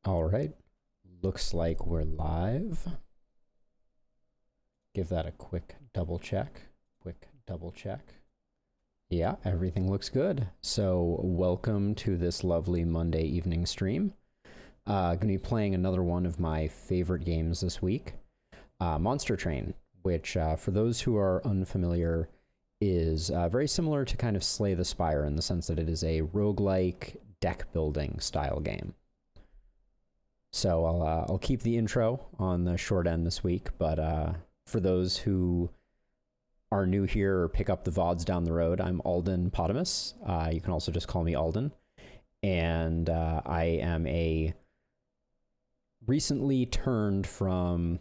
All right, looks like we're live. Give that a quick double check. Yeah, everything looks good. So welcome to this lovely Monday evening stream. Going to be playing another one of my favorite games this week, Monster Train, which for those who are unfamiliar is very similar to kind of Slay the Spire in the sense that it is a roguelike deck building style game. So I'll keep the intro on the short end this week, but for those who are new here or pick up the VODs down the road, I'm Alden Potamus. You can also just call me Alden. And I am a recently turned from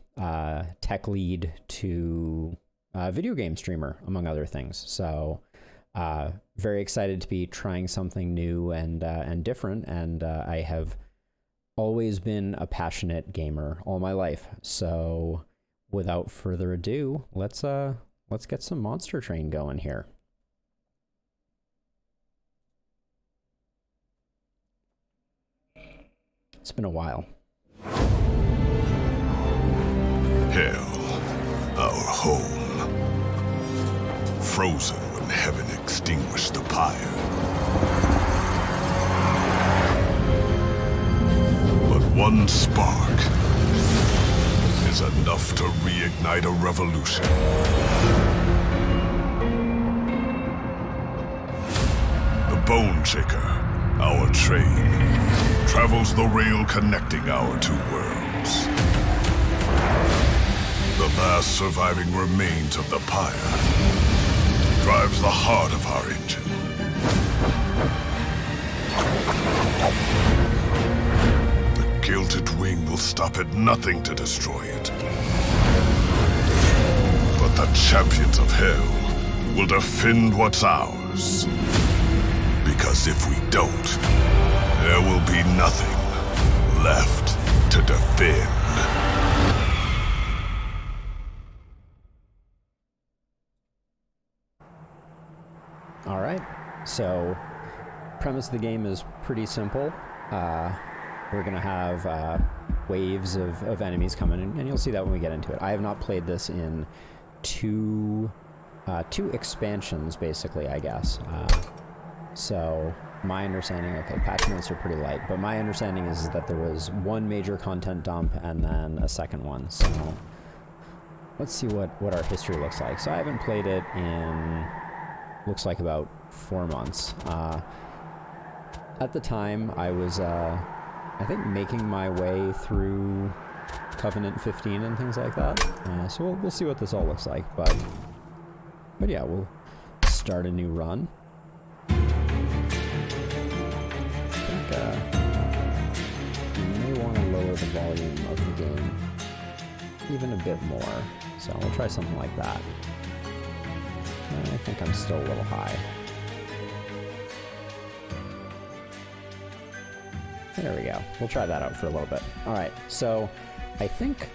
tech lead to video game streamer, among other things. So very excited to be trying something new and different. And I have always been a passionate gamer all my life. So without further ado, let's get some Monster Train going here. It's been a while. Hell, our home. Frozen when heaven extinguished the pyre. One spark is enough to reignite a revolution. The Bone Shaker, our train, travels the rail connecting our two worlds. The last surviving remains of the pyre drives the heart of our engine. Gilded wing will stop at nothing to destroy it. But the champions of hell will defend what's ours. Because if we don't, there will be nothing left to defend. All right, so premise of the game is pretty simple. We're going to have waves of enemies coming, and you'll see that when we get into it. I have not played this in two expansions, basically, I guess. So my understanding, okay, patch notes are pretty light, but my understanding is that there was one major content dump and then a second one. So let's see what our history looks like. So I haven't played it in, looks like about 4 months. At the time, I was... I think making my way through Covenant 15 and things like that. So we'll see what this all looks like, but yeah, we'll start a new run. I think you may want to lower the volume of the game even a bit more. So we'll try something like that. I think I'm still a little high. There we go. We'll try that out for a little bit. All right, so I think...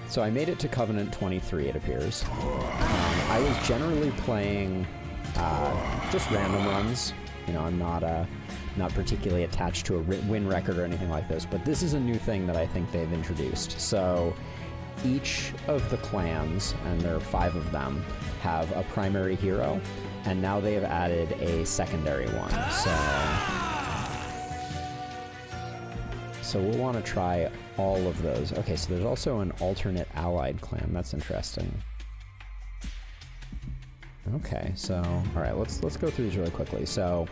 So I made it to Covenant 23, it appears. I was generally playing just random runs. You know, I'm not particularly attached to a win record or anything like this, but this is a new thing that I think they've introduced. So each of the clans, and there are 5 of them, have a primary hero, and now they have added a secondary one. So we'll want to try all of those. Okay, so there's also an alternate allied clan. That's interesting. Okay, so all right, let's go through these really quickly. So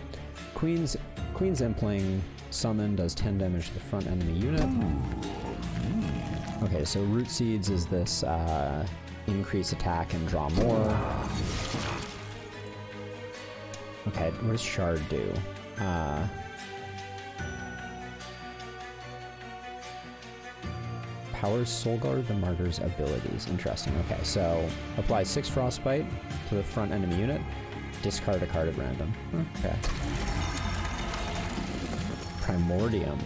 Queen's Impling summon does 10 damage to the front enemy unit. Okay, so Root Seeds is this increase attack and draw more. Okay, what does Shard do? Powers Soulguard the Martyr's abilities. Interesting. Okay, so apply 6 Frostbite to the front enemy unit. Discard a card at random. Okay. Primordium.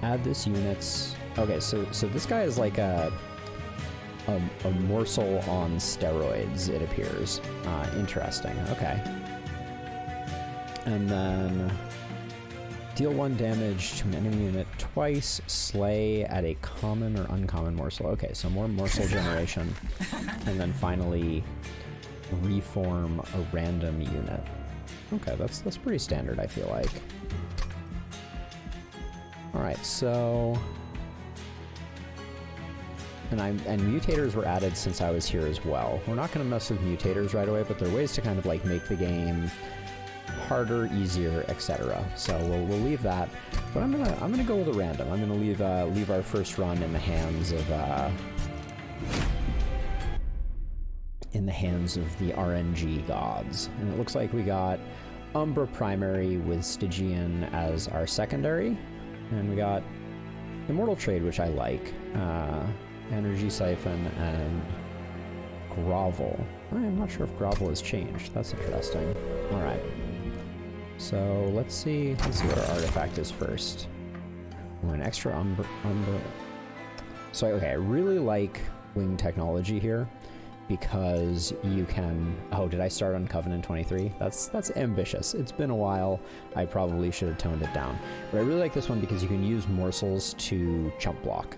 Add this unit's... Okay, so this guy is like a morsel on steroids, it appears. Interesting. Okay. And then Deal 1 damage to an enemy unit twice, slay at a common or uncommon morsel. Okay, so more morsel generation. And then finally, reform a random unit. Okay, that's pretty standard, I feel like. Alright, so... And mutators were added since I was here as well. We're not going to mess with mutators right away, but there are ways to kind of like make the game harder, easier, etc. So we'll leave that. But I'm gonna go with a random. I'm gonna leave our first run in the hands of the RNG gods. And it looks like we got Umbra primary with Stygian as our secondary, and we got Immortal Trade, which I like. Energy Siphon and Grovel. I'm not sure if Grovel has changed. That's interesting. All right. So let's see what our artifact is first. An extra Umbra. So okay, I really like wing technology here because you can. Oh, did I start on Covenant 23? That's ambitious. It's been a while. I probably should have toned it down. But I really like this one because you can use morsels to chump block.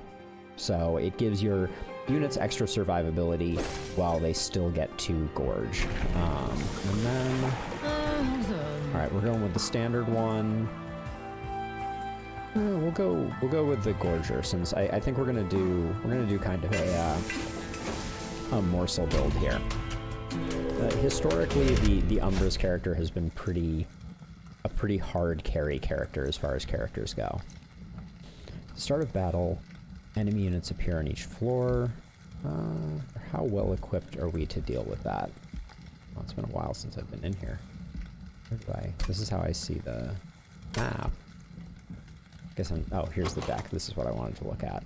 So it gives your units extra survivability while they still get to gorge. And then, all right, we're going with the standard one. We'll go with the gorger since I think we're gonna do kind of a morsel build here. Historically, the Umbra's character has been a pretty hard carry character as far as characters go. Start of battle. Enemy units appear on each floor. How well equipped are we to deal with that? Well, it's been a while since I've been in here. This is how I see the map. Oh, here's the deck. This is what I wanted to look at.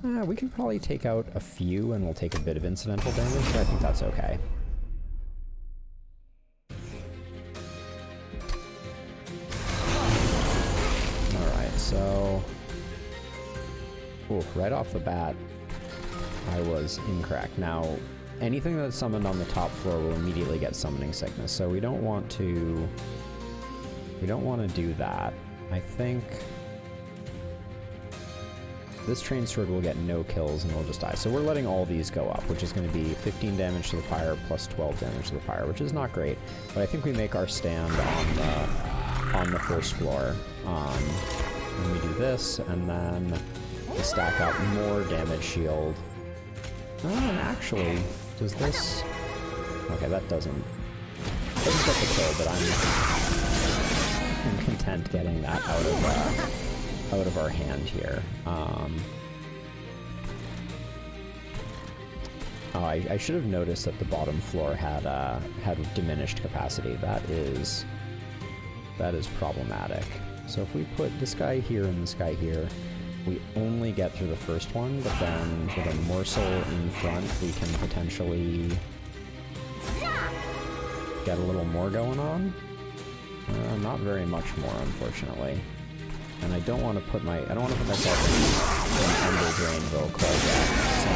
We can probably take out a few and we'll take a bit of incidental damage, but I think that's okay. Alright, so... Ooh, right off the bat, I was incorrect. Now, anything that's summoned on the top floor will immediately get summoning sickness, so we don't want to do that. I think this train sword will get no kills and we'll just die. So we're letting all these go up, which is going to be 15 damage to the pyre plus 12 damage to the pyre, which is not great. But I think we make our stand on the first floor. And we do this, and then we stack up more damage shield. And actually, does this... Okay, that doesn't get the kill, but I'm content getting that out of our hand here. Oh, I should have noticed that the bottom floor had diminished capacity. That is problematic. So if we put this guy here and this guy here, we only get through the first one, but then with a morsel in front, we can potentially get a little more going on. Not very much more, unfortunately. And I don't want to put myself in under drain real quick yet. So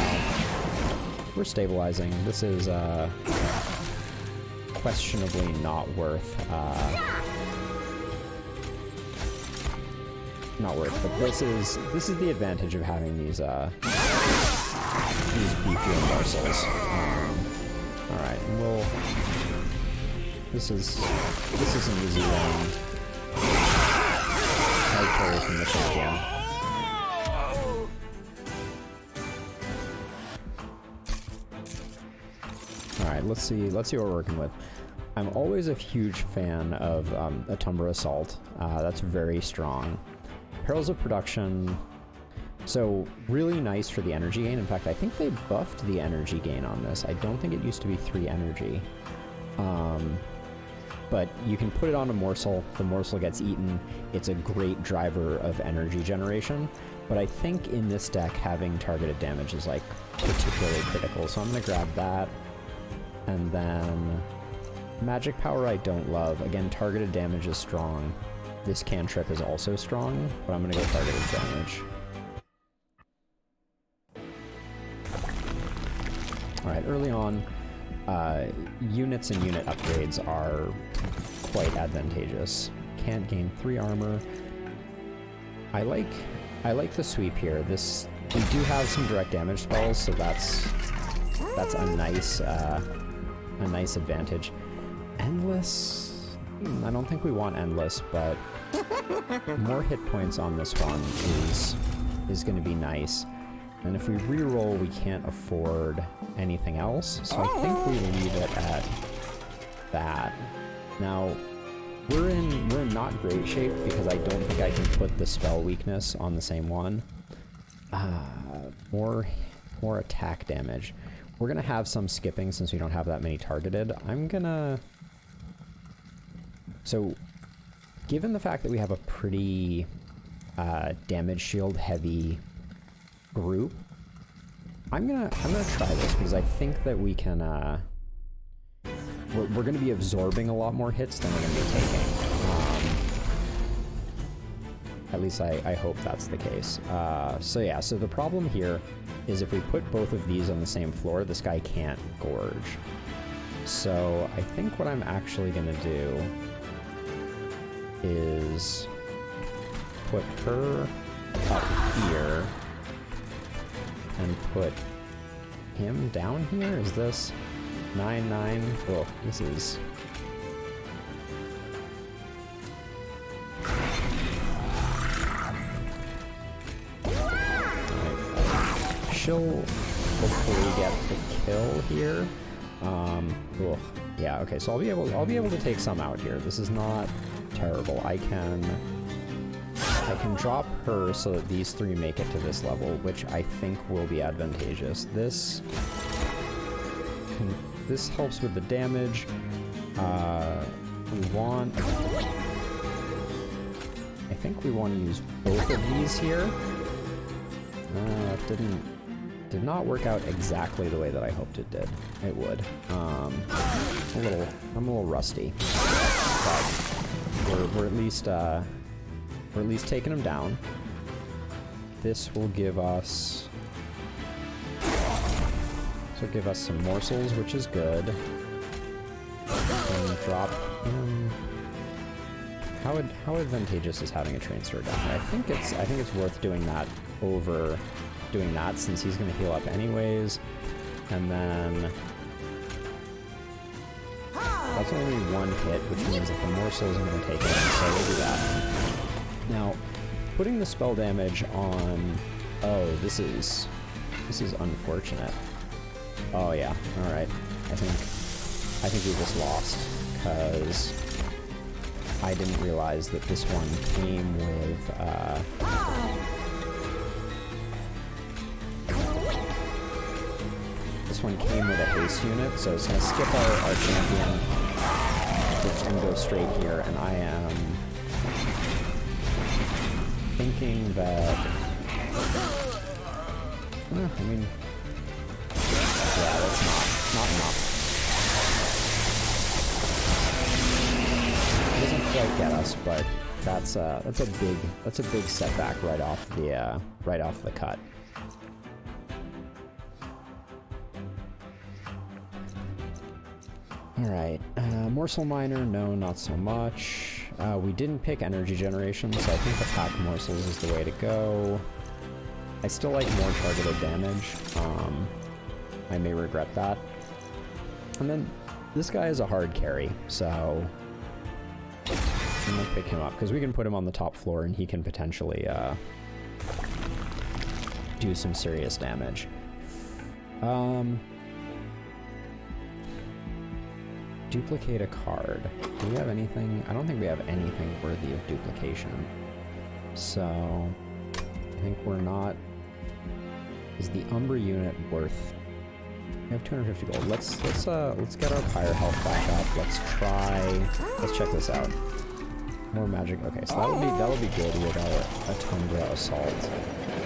we're stabilizing. This is questionably not worth but this is the advantage of having these beefier morsels. All right, and this is an easy one. Hard carry from the champion. All right, let's see what we're working with. I'm always a huge fan of Atumbra Assault. That's very strong. Perils of Production, so really nice for the energy gain. In fact, I think they buffed the energy gain on this. I don't think it used to be 3 energy. But you can put it on a morsel, the morsel gets eaten. It's a great driver of energy generation. But I think in this deck, having targeted damage is like particularly critical. So I'm gonna grab that. And then magic power I don't love. Again, targeted damage is strong. This cantrip is also strong, but I'm gonna go targeted damage. Alright, early on, units and unit upgrades are quite advantageous. can't gain 3 armor. I like the sweep here. This, we do have some direct damage spells, so that's a nice advantage. Endless, I don't think we want endless, but more hit points on this one is going to be nice. And if we reroll, we can't afford anything else, so I think we leave it at that. Now, we're in not great shape because I don't think I can put the spell weakness on the same one. More attack damage. We're gonna have some skipping since we don't have that many targeted. So, given the fact that we have a pretty damage shield heavy group, I'm gonna try this because I think that we can. We're gonna be absorbing a lot more hits than we're gonna be taking. At least I hope that's the case. So yeah. So the problem here is if we put both of these on the same floor, this guy can't gorge. So I think what I'm actually gonna do is put her up here and put him down here. Is this 9-9? Oh, this is... She'll hopefully get the kill here. Oh, yeah. Okay, so I'll be able to take some out here. This is not terrible. I can drop her so that these 3 make it to this level, which I think will be advantageous. This helps with the damage. I think we want to use both of these here. Did not work out exactly the way that I hoped it did. It would. I'm a little rusty, but we're at least taking him down. This will give us some morsels, which is good. And drop him. How advantageous is having a train store down here? I think it's worth doing that over doing that since he's going to heal up anyways. And then that's only 1 hit, which means that the morsels are going to take it, so we'll do that. Now, putting the spell damage on... Oh, this is unfortunate. Oh yeah, alright. I think we just lost, because I didn't realize that this one came with, this one came with a haste unit, so it's going to skip our champion and go straight here, and I am thinking that... I mean... Yeah, that's not enough. It doesn't quite get us, but that's a big setback right off the cut. Alright, morsel miner, no, not so much. We didn't pick energy generation, so I think the pack morsels is the way to go. I still like more targeted damage. I may regret that. And then this guy is a hard carry, so I'm gonna pick him up because we can put him on the top floor and he can potentially do some serious damage. Duplicate a card. Do we have anything? I don't think we have anything worthy of duplication. So I think we're not. Is the Umbra unit worth? We have 250 gold. Let's get our fire health back up. Let's check this out. More magic. Okay, so that'll be good with a Tundra assault.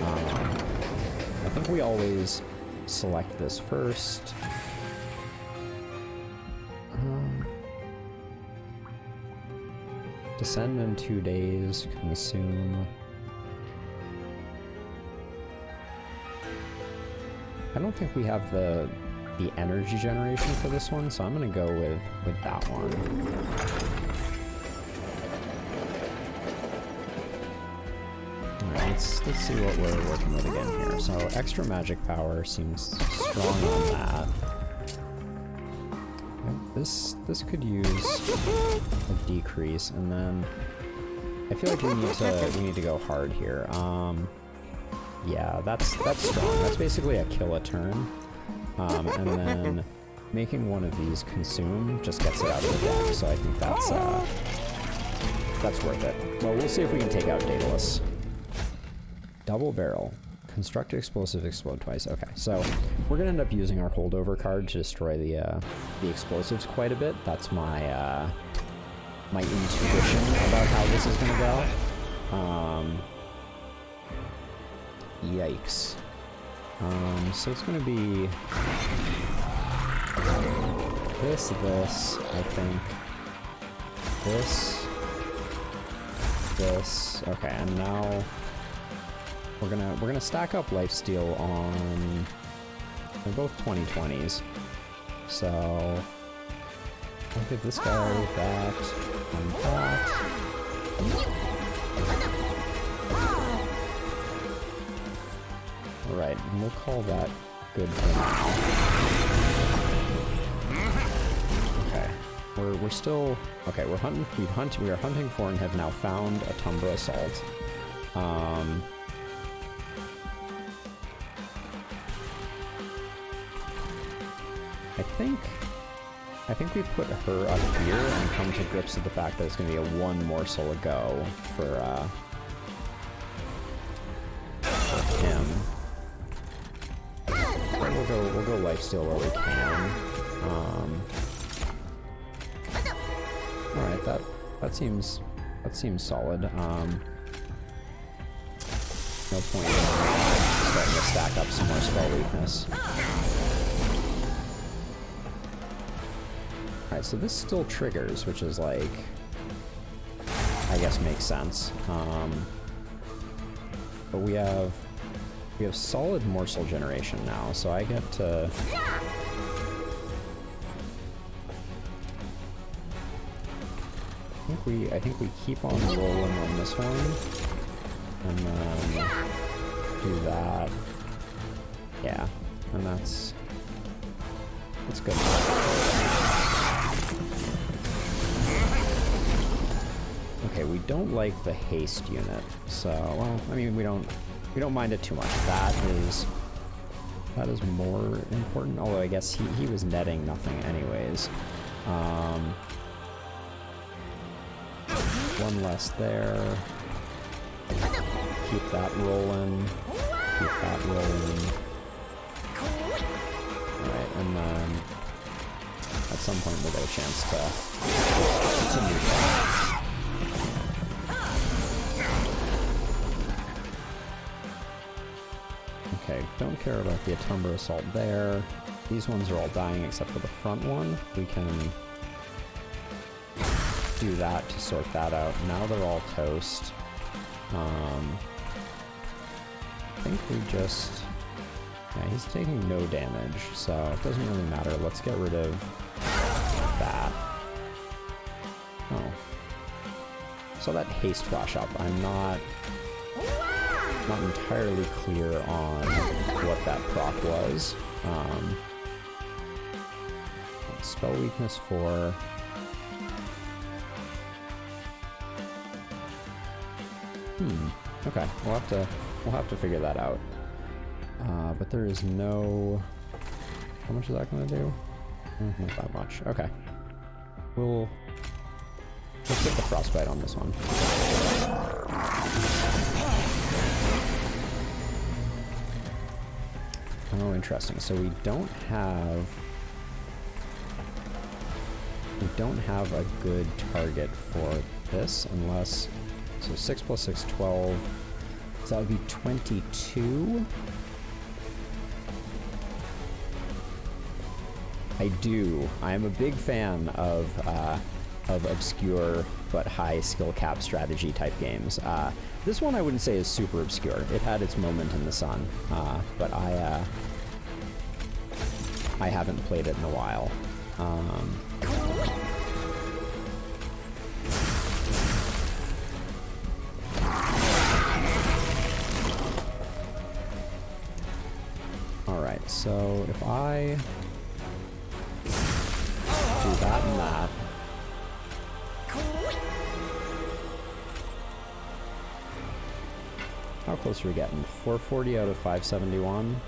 I think we always select this first. Descend in 2 days. Consume. I don't think we have the energy generation for this one, so I'm gonna go with that one. Alright, let's see what we're working with again here. So extra magic power seems strong on that. This could use a decrease, and then I feel like we need to go hard here. Yeah, that's strong. That's basically a kill a turn. And then making one of these consume just gets it out of the deck, so I think that's worth it. Well, we'll see if we can take out Daedalus. Double barrel. Construct explosive, explode twice. Okay, so we're gonna end up using our holdover card to destroy the explosives quite a bit. That's my my intuition about how this is gonna go. Yikes. So it's gonna be this, I think. This. Okay, and now we're gonna stack up lifesteal on. They're both 2020s. So I'll give this guy that and that. Alright, and we'll call that good for now. Okay. We're still okay, we are hunting for and have now found a Tumbra Assault. I think we put her up here and come to grips with the fact that it's gonna be a one morsel a go for him. We'll go lifesteal where we can. Alright, that seems solid. No point in starting to stack up some more spell weakness. Alright, so this still triggers, which is like, I guess makes sense. But we have solid morsel generation now, so I get to I think we keep on rolling on this one, and then do that. Yeah, and that's good. Okay, we don't like the haste unit, so well, I mean we don't mind it too much. That is more important. Although I guess he was netting nothing anyways. One less there. Keep that rolling. Keep that rolling. Alright, and then at some point we'll get a chance to continue that. Okay, don't care about the Tumbra Assault there. These ones are all dying except for the front one. We can do that to sort that out. Now they're all toast. I think we just... Yeah, he's taking no damage, so it doesn't really matter. Let's get rid of that. Oh. So that haste flash up, I'm not entirely clear on what that proc was. Spell weakness 4. Okay, we'll have to figure that out. But there is no... How much is that going to do? Not that much. Okay. Let's get the frostbite on this one. Oh, interesting. So we don't have a good target for this unless... So 6 plus 6, 12. So that would be 22. I am a big fan of obscure but high skill cap strategy type games. This one I wouldn't say is super obscure. It had its moment in the sun, but I haven't played it in a while. So if I do that and that. How close are we getting? 440 out of 571.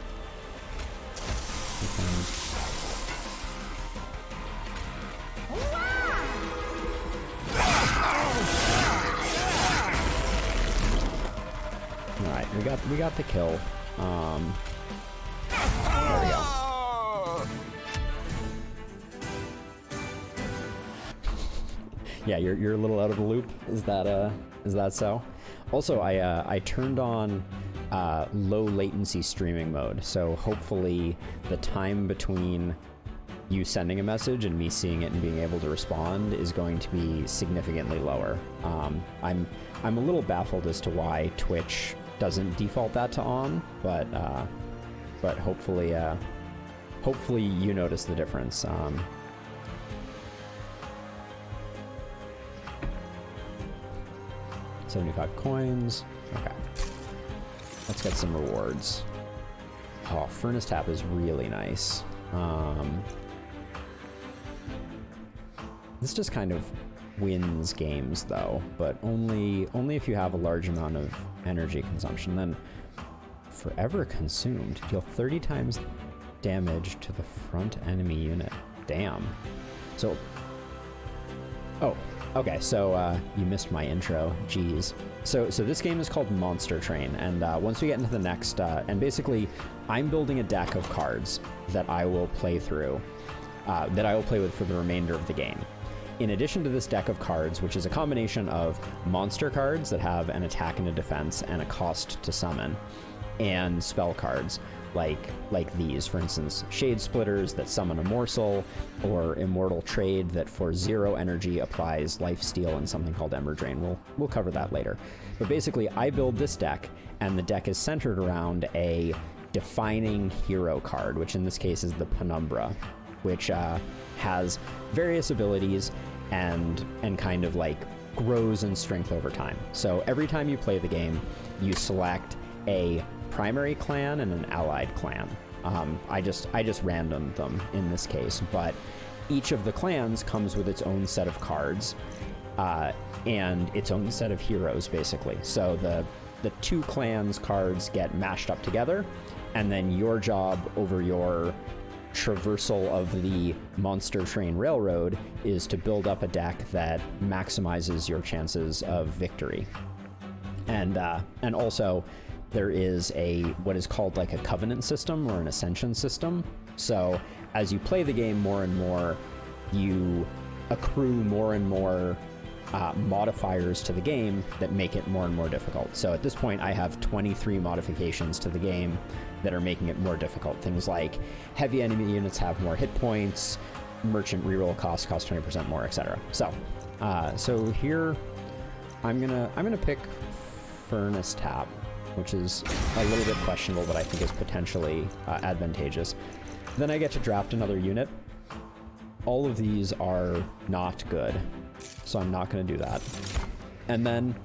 Alright, we got the kill. There we go. Yeah, you're a little out of the loop. Is that so? Also, I turned on low latency streaming mode, so hopefully the time between you sending a message and me seeing it and being able to respond is going to be significantly lower. I'm a little baffled as to why Twitch doesn't default that to on, but hopefully you notice the difference. 75 coins. Okay. Let's get some rewards. Oh, Furnace Tap is really nice. This just kind of wins games though, but only if you have a large amount of energy consumption. Then forever consumed. Deal 30 times damage to the front enemy unit. Damn. So, oh, okay, so you missed my intro. Jeez. So this game is called Monster Train, and once we get into the next, and basically, I'm building a deck of cards that I will play through, that I will play with for the remainder of the game. In addition to this deck of cards, which is a combination of monster cards that have an attack and a defense and a cost to summon, and spell cards like these, for instance, Shade Splitters that summon a morsel, or Immortal Trade that for 0 energy applies lifesteal and something called Ember Drain. We'll cover that later. But basically, I build this deck, and the deck is centered around a defining hero card, which in this case is the Penumbra, which has various abilities and kind of like grows in strength over time. So every time you play the game, you select a primary clan and an allied clan. I just randomed them in this case, but each of the clans comes with its own set of cards and its own set of heroes, basically. So the two clans cards get mashed up together, and then your job over your traversal of the Monster Train Railroad is to build up a deck that maximizes your chances of victory. And also, there is what is called like a covenant system or an ascension system. So as you play the game more and more, you accrue more and more modifiers to the game that make it more and more difficult. So at this point, I have 23 modifications to the game that are making it more difficult. Things like heavy enemy units have more hit points, merchant reroll costs cost 20% more, etc. So here I'm gonna pick Furnace Tap, which is a little bit questionable, but I think is potentially advantageous. Then I get to draft another unit. All of these are not good, so I'm not going to do that. And then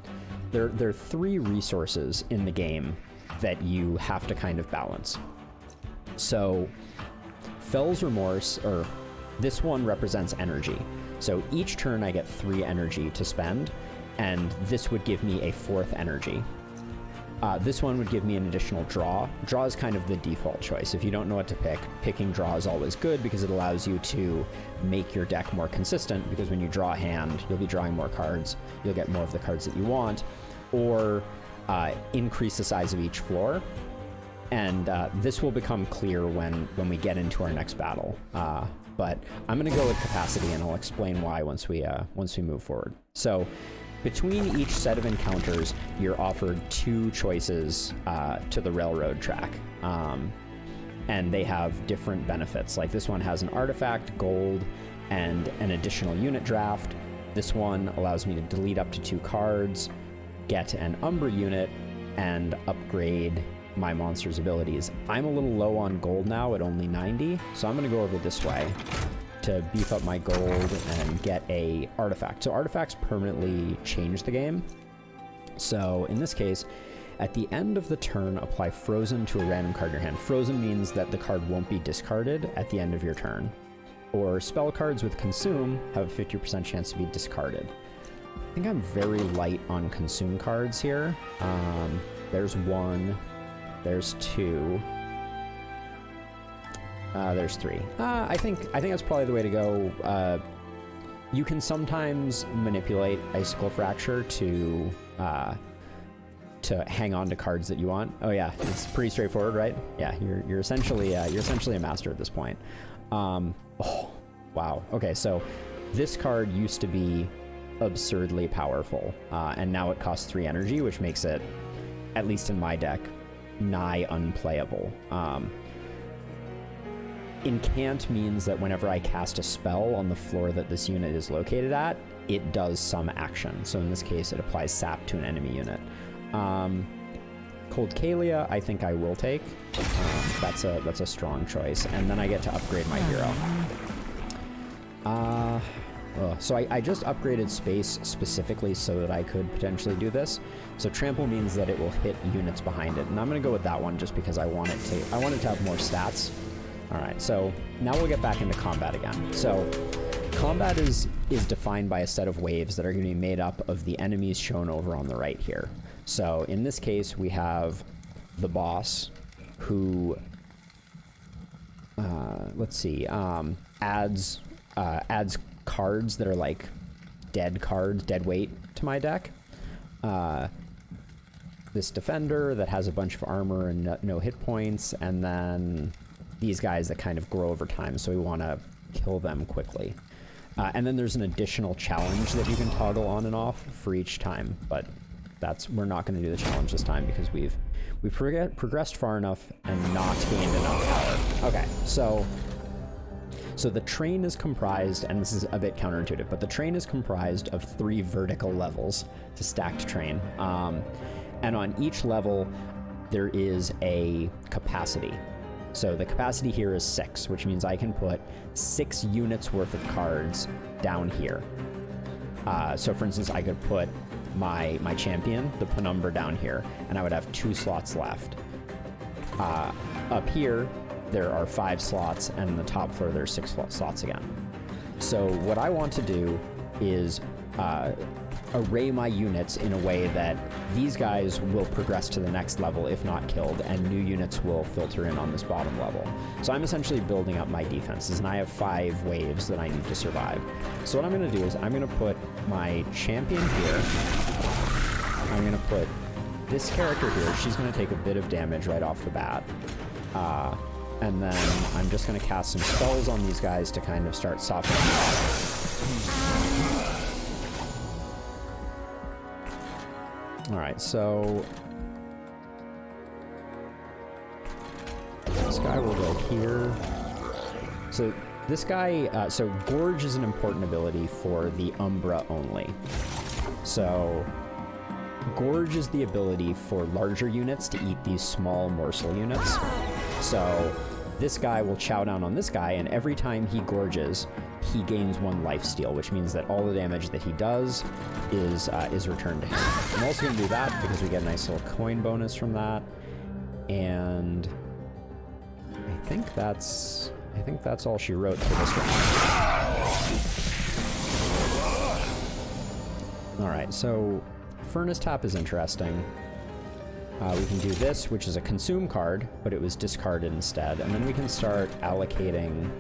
there are 3 resources in the game that you have to kind of balance. So Fell's Remorse, or this one represents energy. So each turn I get 3 energy to spend, and this would give me a 4th energy. This one would give me an additional draw. Draw is kind of the default choice. If you don't know what to pick, picking draw is always good because it allows you to make your deck more consistent, because when you draw a hand, you'll be drawing more cards, you'll get more of the cards that you want, or increase the size of each floor. And this will become clear when we get into our next battle. But I'm gonna go with capacity, and I'll explain why once we move forward. So between each set of encounters, you're offered 2 choices to the railroad track. And they have different benefits. Like this one has an artifact, gold, and an additional unit draft. This one allows me to delete up to 2 cards, get an Umbra unit, and upgrade my monster's abilities. I'm a little low on gold now at only 90, so I'm gonna go over this way to beef up my gold and get a artifact. So artifacts permanently change the game. So in this case, At the end of the turn, apply Frozen to a random card in your hand. Frozen means that the card won't be discarded at the end of your turn. Or spell cards with Consume have a 50% chance to be discarded. I think I'm very light on Consume cards here. There's 1, there's 2, there's 3. I think that's probably the way to go. You can sometimes manipulate Icicle Fracture to hang on to cards that you want. Oh yeah, it's pretty straightforward, right? Yeah, you're essentially a master at this point. Oh, wow. Okay, so this card used to be absurdly powerful, and now it costs 3 energy, which makes it, at least in my deck, nigh unplayable. Incant means that whenever I cast a spell on the floor that this unit is located at, it does some action. So in this case, it applies sap to an enemy unit. Cold Kalia, I think I will take. That's a strong choice. And then I get to upgrade my hero. So I just upgraded space specifically so that I could potentially do this. So trample means that it will hit units behind it, and I'm gonna go with that one just because I want it to have more stats. All right, so now we'll get back into combat again. So combat is defined by a set of waves that are going to be made up of the enemies shown over on the right here. So in this case, we have the boss, who adds cards that are like dead cards, dead weight to my deck. This defender that has a bunch of armor and no hit points, and then these guys that kind of grow over time, so we want to kill them quickly. And then there's an additional challenge that you can toggle on and off for each time, but we're not going to do the challenge this time because we've progressed far enough and not gained enough power. Okay, so the train is comprised, and this is a bit counterintuitive, but the train is comprised of 3 vertical levels. It's a stacked train. And on each level, there is a capacity. So the capacity here is 6, which means I can put 6 units worth of cards down here. So for instance, I could put my champion, the Penumbra, down here, and I would have 2 slots left. Up here, there are 5 slots, and on the top floor, there's 6 slots again. So what I want to do is array my units in a way that these guys will progress to the next level if not killed, and new units will filter in on this bottom level. So I'm essentially building up my defenses, and I have 5 waves that I need to survive. So what I'm going to do is I'm going to put my champion here. I'm going to put this character here. She's going to take a bit of damage right off the bat. And then I'm just going to cast some spells on these guys to kind of start softening them up. Alright, so this guy will go here. So this guy, so Gorge is an important ability for the Umbra only. So Gorge is the ability for larger units to eat these small morsel units. So this guy will chow down on this guy, and every time he gorges, he gains 1 lifesteal, which means that all the damage that he does is returned to him. I'm also going to do that because we get a nice little coin bonus from that, and I think that's all she wrote for this round. All right, so Furnace Tap is interesting. We can do this, which is a consume card, but it was discarded instead, and then we can start allocating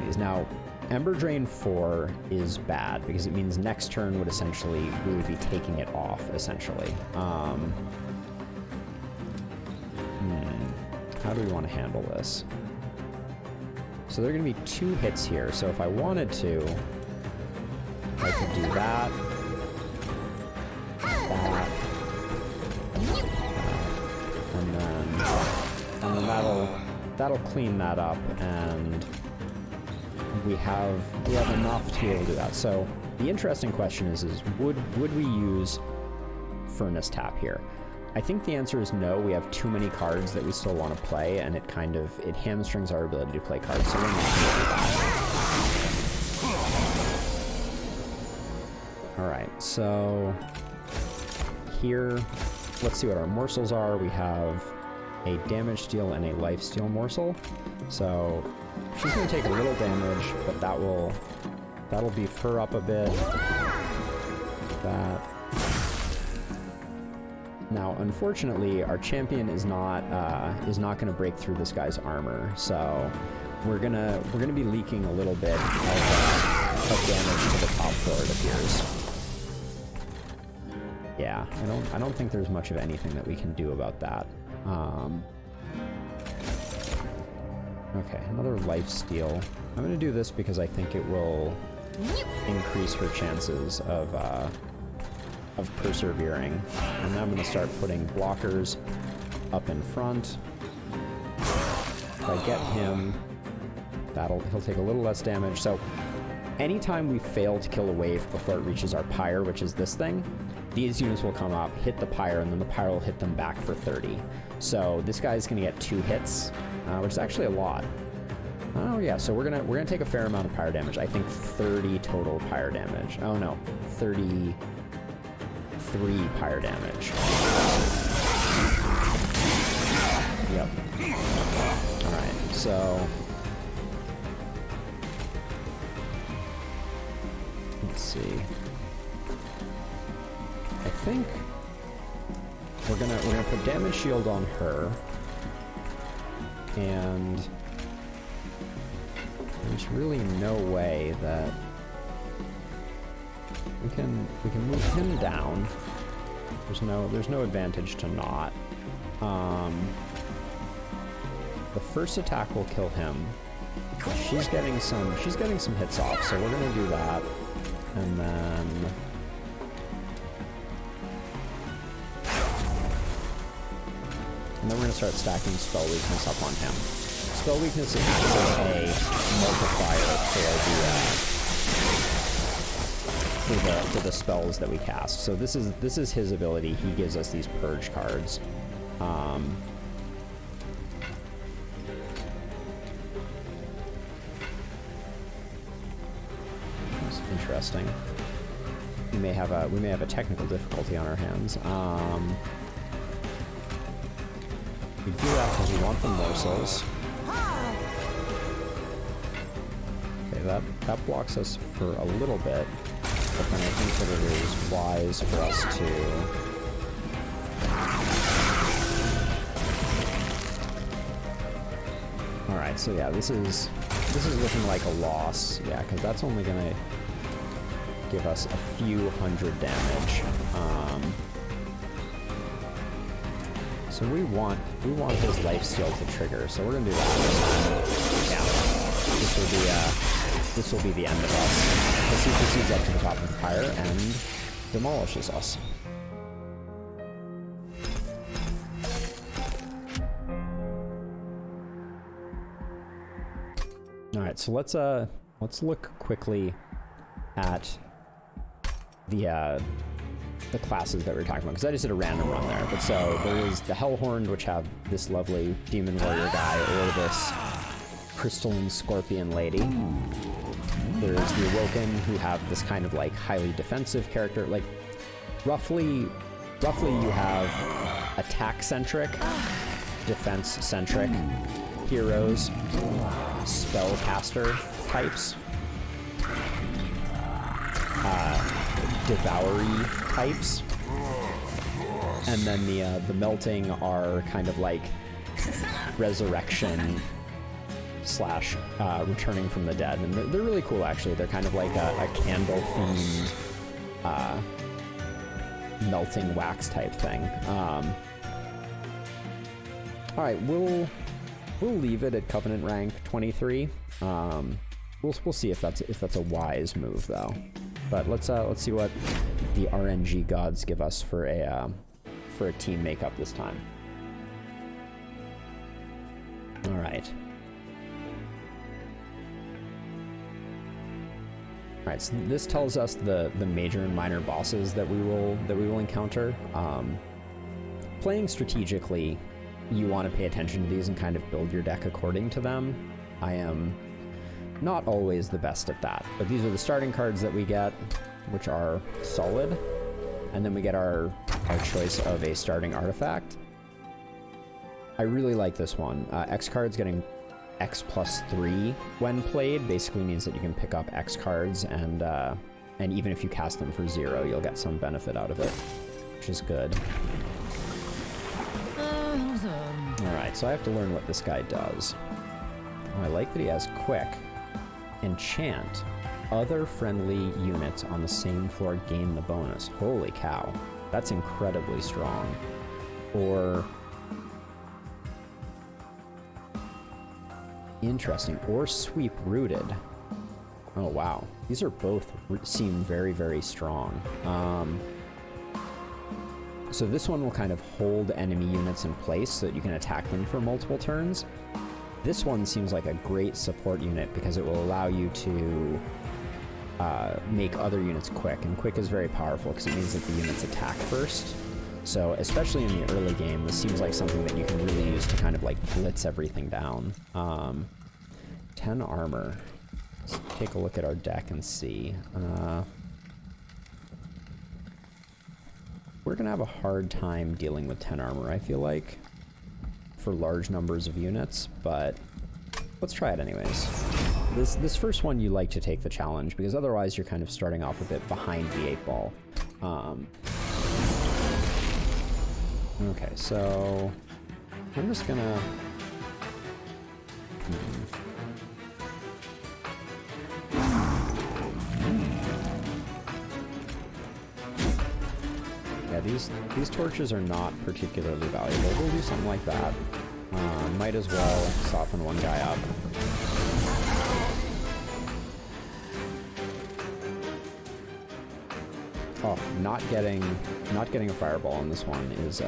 these. Now, Ember Drain 4 is bad because it means next turn we would be taking it off, essentially. How do we want to handle this? So there are going to be 2 hits here, so if I wanted to, I could do that. And then that'll clean that up, and we have enough to be able to do that. So the interesting question is would we use Furnace Tap here? I think the answer is no. We have too many cards that we still want to play, and it hamstrings our ability to play cards, so we're not going to do that. Alright, so here, let's see what our morsels are. We have a damage steal and a life steal morsel. So she's going to take a little damage, but that'll beef her up a bit. That. Now, unfortunately, our champion is not going to break through this guy's armor, so we're gonna be leaking a little bit of damage to the top floor, it appears. Yeah, I don't think there's much of anything that we can do about that. Okay, another life steal. I'm gonna do this because I think it will increase her chances of persevering. And then I'm gonna start putting blockers up in front. If I get him, he'll take a little less damage. So anytime we fail to kill a wave before it reaches our pyre, which is this thing, these units will come up, hit the pyre, and then the pyre will hit them back for 30. So this guy's gonna get 2 hits, which is actually a lot. Oh yeah, so we're gonna take a fair amount of pyre damage. I think 30 total pyre damage. Oh no, 33 pyre damage. Yep. All right, so let's see. I think we're gonna put damage shield on her, and there's really no way that we can move him down. There's no advantage to not. The first attack will kill him. She's getting some hits off, so we're gonna do that, and then we're going to start stacking spell weakness up on him. Spell weakness acts as a multiplier for the spells that we cast. So this is his ability. He gives us these purge cards. It's interesting. We may have a technical difficulty on our hands. We do that because we want the morsels. Okay, that blocks us for a little bit, but then I think that it is wise for us to. All right, so yeah, this is looking like a loss. Yeah, because that's only gonna give us a few hundred damage. So we want his life steal to trigger, so we're gonna do that. Yeah, this will be the end of us. As he proceeds up to the top of the pyre and demolishes us. All right, so let's look quickly at the classes that we were talking about, because I just did a random run there. But so there is the Hellhorned, which have this lovely demon warrior guy, or this crystalline scorpion lady. There's the Awoken, who have this kind of like highly defensive character. Like roughly you have attack-centric, defense-centric heroes, spellcaster types, devoury types, and then the melting are kind of like resurrection slash returning from the dead, and they're really cool actually. They're kind of like a candle themed melting wax type thing. All right, we'll leave it at Covenant rank 23. We'll see if that's a wise move though. But let's see what the RNG gods give us for a team makeup this time. All right. All right. So this tells us the major and minor bosses that we will encounter. Playing strategically, you want to pay attention to these and kind of build your deck according to them. I am not always the best at that, but these are the starting cards that we get, which are solid. and then we get our choice of a starting artifact. I really like this one. X cards getting X plus 3 when played basically means that you can pick up X cards, and even if you cast them for 0, you'll get some benefit out of it, which is good. Alright, so I have to learn what this guy does. Oh, I like that he has Quick. Enchant. Other friendly units on the same floor gain the bonus. Holy cow. That's incredibly strong. Or... interesting. Or Sweep Rooted. Oh, wow. These are both seem very, very strong. So this one will kind of hold enemy units in place so that you can attack them for multiple turns. This one seems like a great support unit because it will allow you to make other units quick. And quick is very powerful because it means that the units attack first. So especially in the early game, this seems like something that you can really use to kind of like blitz everything down. 10 armor. Let's take a look at our deck and see. We're gonna have a hard time dealing with 10 armor, I feel like, for large numbers of units, but let's try it anyways. This first one you like to take the challenge, because otherwise you're kind of starting off a bit behind the 8-ball. Okay, so I'm just gonna... Yeah, these torches are not particularly valuable. We'll do something like that. Might as well soften one guy up. Oh, not getting a fireball on this one is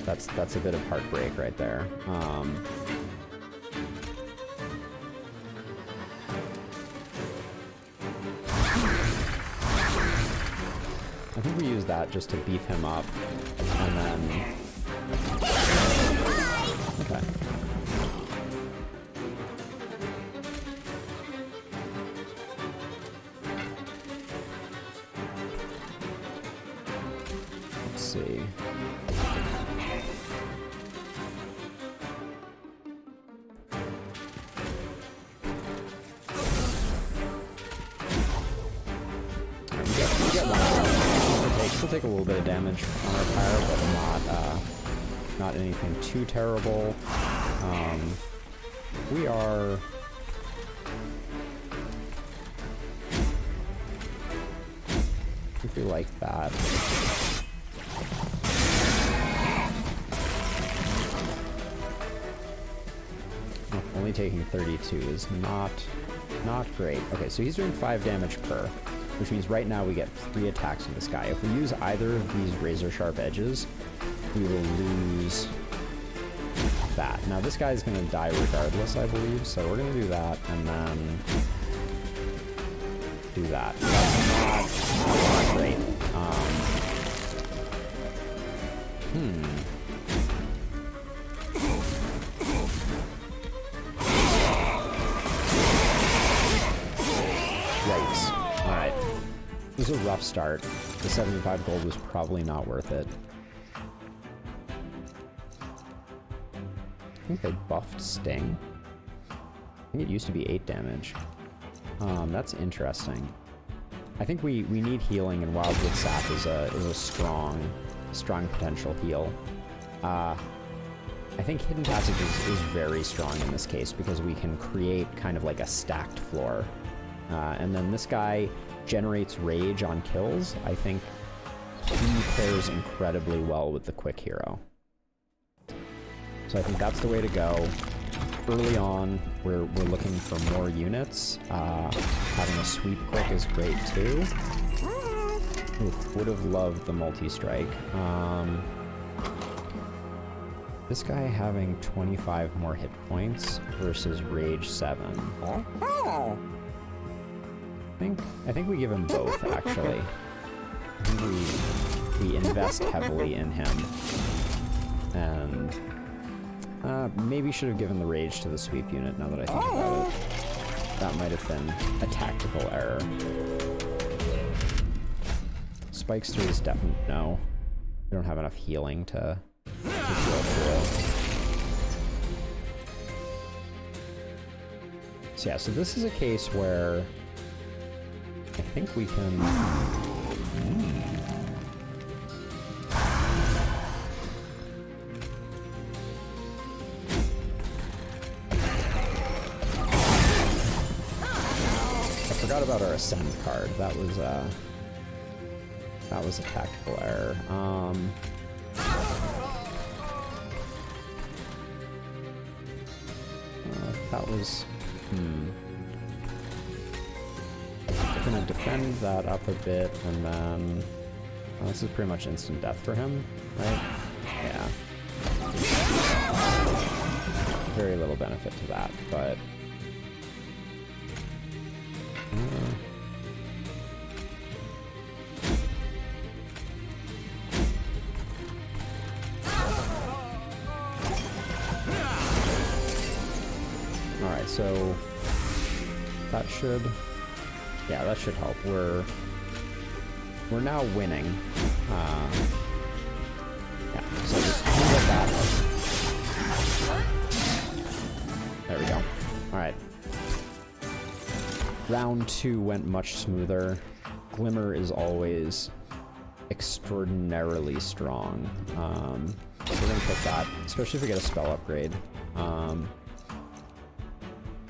that's a bit of heartbreak right there. I think we use that just to beef him up, and then... Okay. Let's see. We'll take a little bit of damage on our pyre, but not anything too terrible. We are... I think we like that. Oh, only taking 32 is not great. Okay, so he's doing 5 damage per. Which means right now we get 3 attacks with this guy. If we use either of these razor sharp edges, we will lose that. Now this guy's going to die regardless, I believe, so we're going to do that, and then do that. That's not great. Yikes. Alright. It was a rough start. The 75 gold was probably not worth it. I think they buffed Sting. I think it used to be 8 damage. That's interesting. I think we need healing, and Wildwood Sap is a strong potential heal. I think Hidden Passage is very strong in this case because we can create kind of like a stacked floor. And then this guy generates rage on kills. I think he pairs incredibly well with the quick hero. So I think that's the way to go. Early on, we're looking for more units. Having a sweep quick is great too. Would have loved the multi-strike. This guy having 25 more hit points versus rage 7. I think we give him both, actually. I think we invest heavily in him. And maybe should have given the rage to the sweep unit, now that I think about it. That might have been a tactical error. Spikes 3 is definitely no. We don't have enough healing to go through. So yeah, so this is a case where I think we can... I forgot about our Ascend card. That was a tactical error. That was... I'm gonna defend that up a bit, and then... Well, this is pretty much instant death for him, right? Yeah. Very little benefit to that, but... Alright, so... That should... Yeah, that should help. We're now winning. Yeah, so just get that. There we go. Alright. Round 2 went much smoother. Glimmer is always extraordinarily strong. So we're gonna put that, especially if we get a spell upgrade.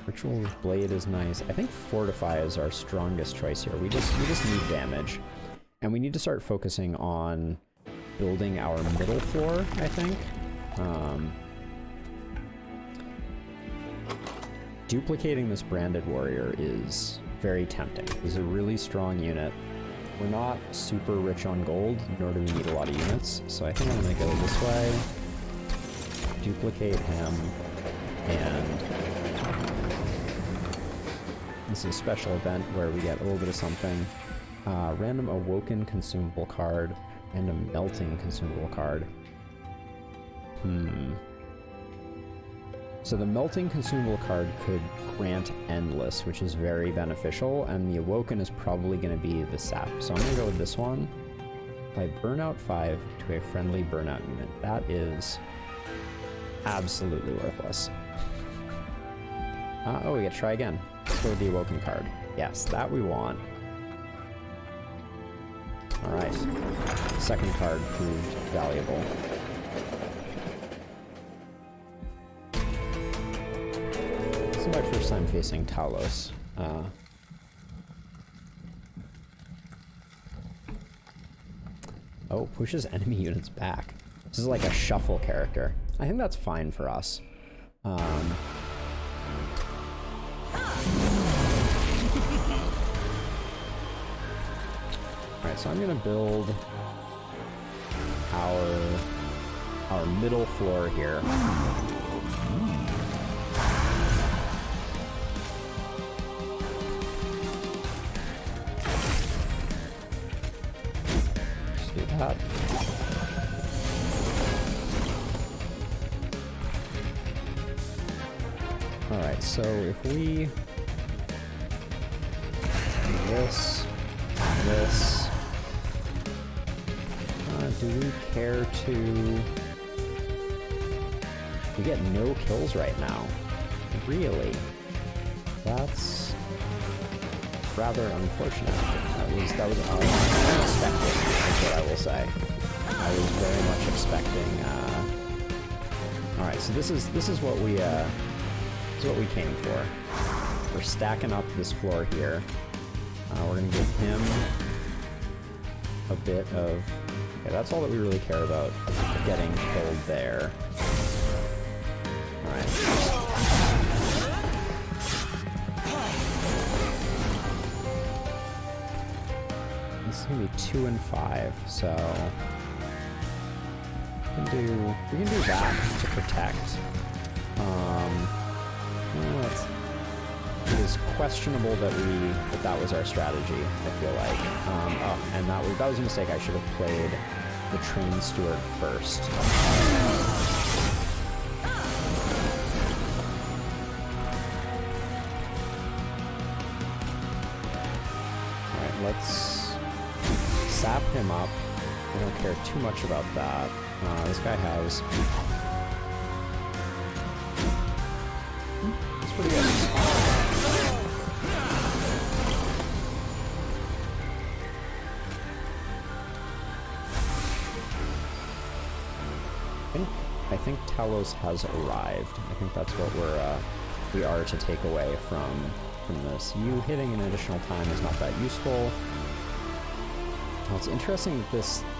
Ritual Blade is nice. I think Fortify is our strongest choice here. We just need damage. And we need to start focusing on building our middle floor, I think. Duplicating this Branded Warrior is very tempting. He's a really strong unit. We're not super rich on gold, nor do we need a lot of units. So I think I'm gonna go this way. Duplicate him, and this is a special event where we get a little bit of something. Random Awoken consumable card, and a Melting consumable card. So the Melting consumable card could grant Endless, which is very beneficial, and the Awoken is probably going to be the sap. So I'm going to go with this one. Apply Burnout 5 to a friendly Burnout unit. That is absolutely worthless. Oh, we get to try again. Let's go with the Awoken card. Yes, that we want. Alright. Second card proved valuable. This is my first time facing Talos. Oh, pushes enemy units back. This is like a shuffle character. I think that's fine for us. Alright, so I'm gonna build our middle floor here. Just do that. Alright, so if we do this, do we care to... We get no kills right now. Really? That's rather unfortunate. That was unexpected, is what I will say. I was very much expecting... Alright, so this is what we came for. We're stacking up this floor here. We're gonna give him a bit of... Okay, that's all that we really care about, getting killed there. Alright. This is gonna be 2 and 5, so... we can do that to protect. Well, it is questionable that that was our strategy, I feel like. Oh, and that was a mistake. I should have played the Train Steward first. Alright, let's sap him up. I don't care too much about that. This guy has... That's pretty good. I think Talos has arrived. I think that's what we are to take away from this. You hitting an additional time is not that useful. Well, it's interesting that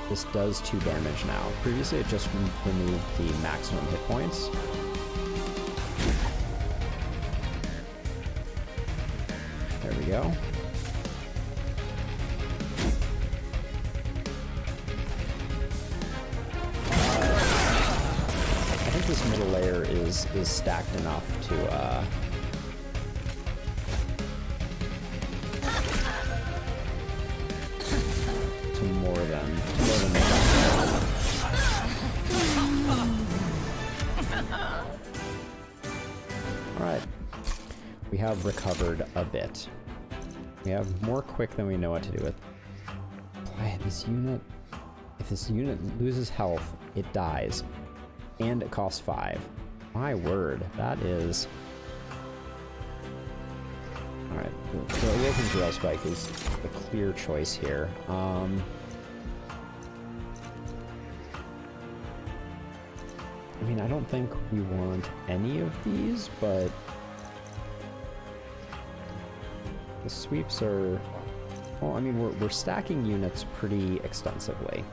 this does 2 damage now. Previously it just removed the maximum hit points. There we go. I think this middle layer is stacked enough to more than Alright. We have recovered a bit. We have more quick than we know what to do with. Boy, this unit... If this unit loses health, it dies. And it costs 5. My word, that is... Alright, the Awoken Drill Spike is a clear choice here. I mean, I don't think we want any of these, but... The sweeps are... Well, I mean, we're stacking units pretty extensively.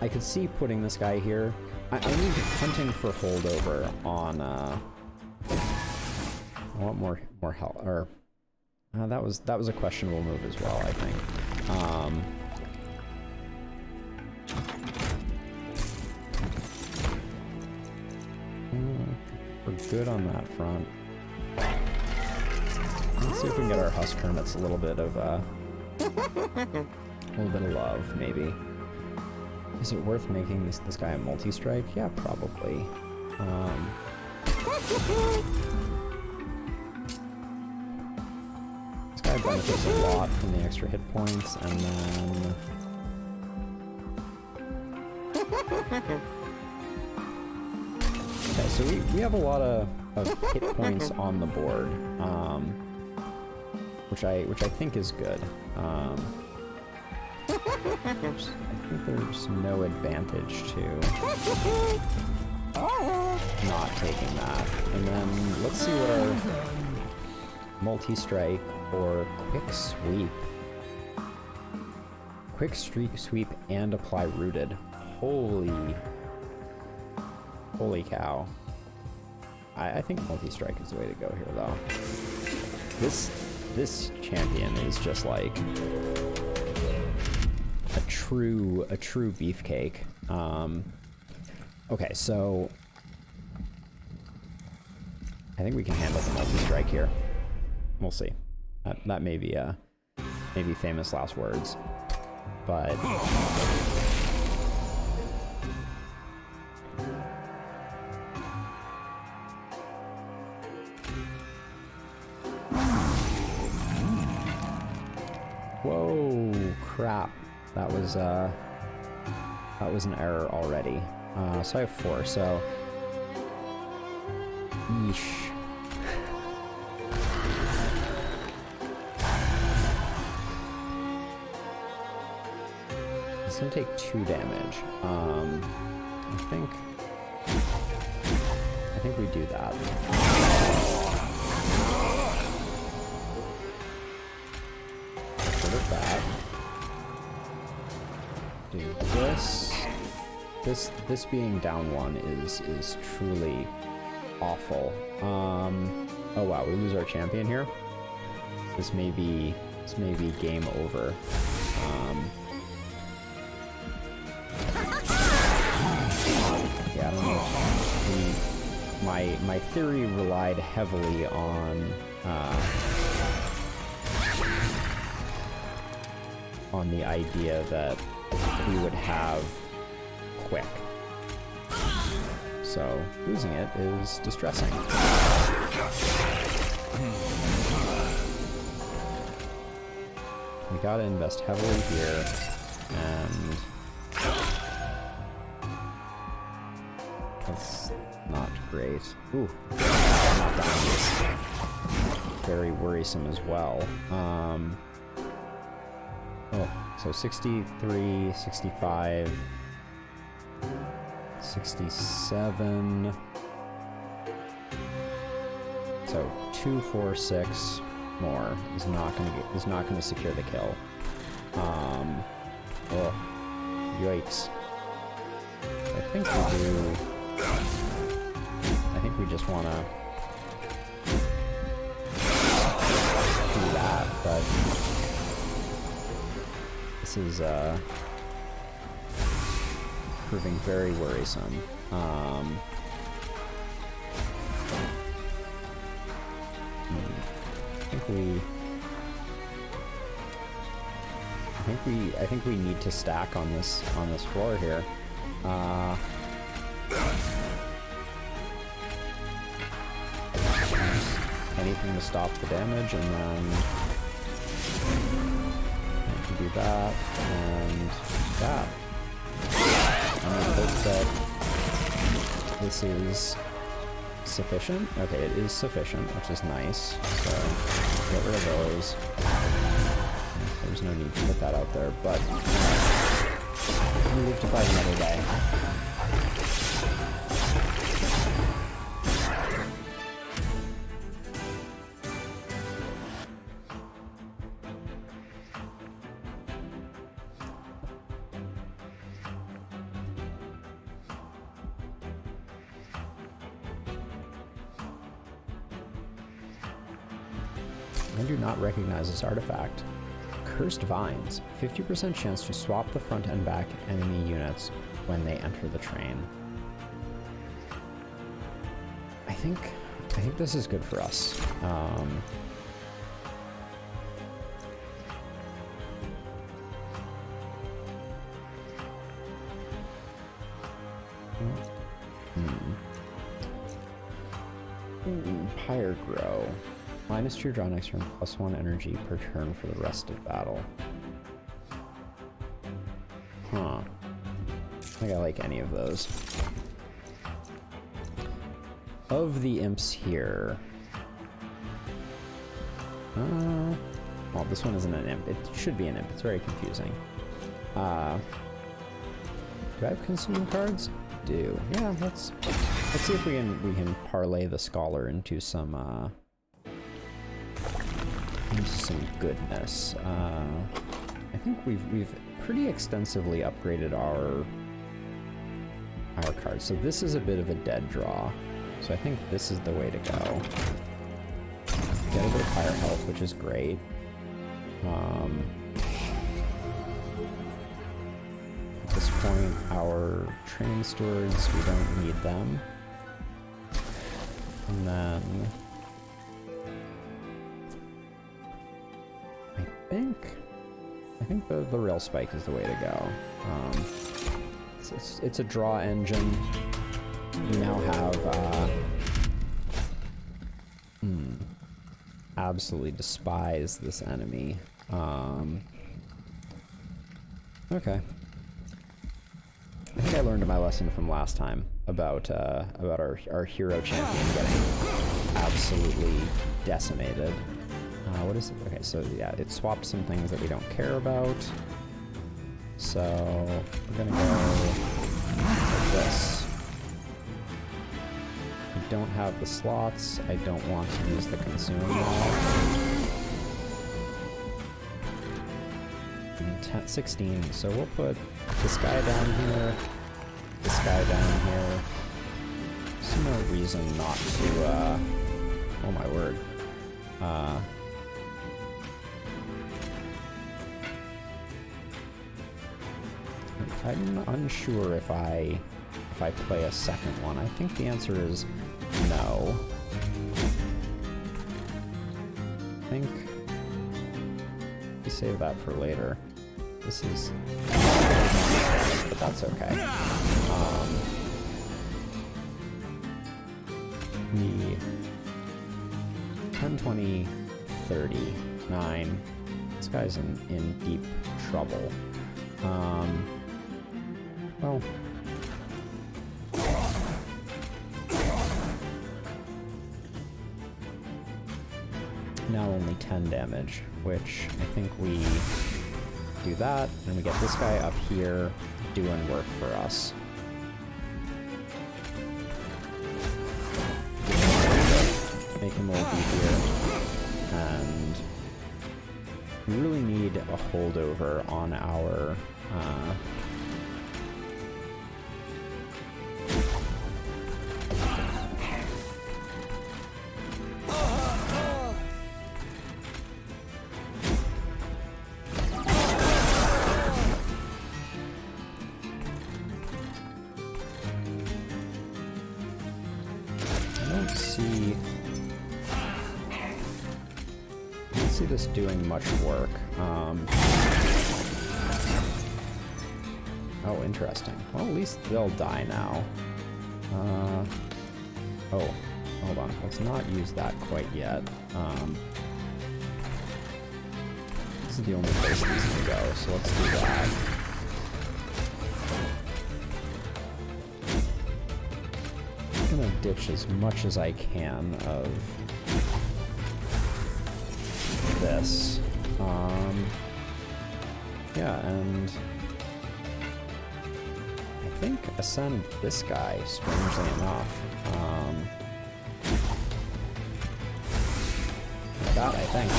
I could see putting this guy here. I need hunting for holdover on, I want more health, or... that was a questionable move as well, I think. We're good on that front. Let's see if we can get our Husk Hermits a little bit of love, maybe. Is it worth making this guy a multi-strike? Yeah, probably. This guy benefits a lot from the extra hit points, and then... Okay, so we have a lot of hit points on the board, which I think is good. I think there's no advantage to not taking that. And then let's see what our multi-strike or quick sweep. Quick sweep and apply rooted. Holy cow. I think multi-strike is the way to go here, though. This champion is just like a true beefcake. Okay, so I think we can handle the multi-strike here. We'll see. That may be maybe famous last words, but whoa, crap. That was an error already. So I have 4, so... Yeesh. It's gonna take 2 damage. I think we do that. Rid of that. Do this. This being down 1 is truly awful. Oh wow, we lose our champion here. This may be game over. Yeah, I don't know. My theory relied heavily on the idea that we would have quick. So losing it is distressing. we gotta invest heavily here, and that's not great. Ooh, not dying is very worrisome as well. Oh, so 63, 65, 67. So 2, 4, 6 more is not gonna secure the kill. Oh, yikes. I think we do. I think we just wanna do that, but this is proving very worrisome. I think we need to stack on this floor here. Anything to stop the damage, and then I can do that and that. And I hope that this is sufficient. Okay, it is sufficient, which is nice. So get rid of those. There's no need to put that out there, but we live to fight another day. I do not recognize this artifact. Cursed Vines. 50% chance to swap the front and back enemy units when they enter the train. I think this is good for us. Pyre Grow. Minus 2 draw next turn, +1 energy per turn for the rest of battle. Huh. I don't think I like any of those. Of the imps here... well, this one isn't an imp. It should be an imp. It's very confusing. Do I have consuming cards? Do. Yeah, let's see if we can parlay the Scholar into some goodness. I think we've pretty extensively upgraded our cards. So this is a bit of a dead draw. So I think this is the way to go. Get a bit of fire health, which is great. At this point, our train stewards, we don't need them. And then I think the rail spike is the way to go. It's a draw engine. We now have absolutely despise this enemy. Okay. I think I learned my lesson from last time about our hero champion getting absolutely decimated. What is it? Okay, so yeah, it swaps some things that we don't care about. So we're gonna go like this. I don't have the slots. I don't want to use the consume now. 16. So we'll put this guy down here. This guy down here. There's no reason not to. Oh my word. I'm unsure if I play a second one. I think the answer is no. I think we save that for later. This is, but that's okay. The 10, 20, 30, 9. Let's guy's in deep trouble. Well... Now only 10 damage, which I think we do that, and we get this guy up here doing work for us. Make him a little beefier, and we really need a holdover on our this doing much work. Oh, interesting. Well, at least they'll die now. Oh, hold on. Let's not use that quite yet. This is the only place these can go, so let's do that. I'm gonna ditch as much as I can of this. Yeah, and I think ascend this guy, strangely enough. Like that, I think.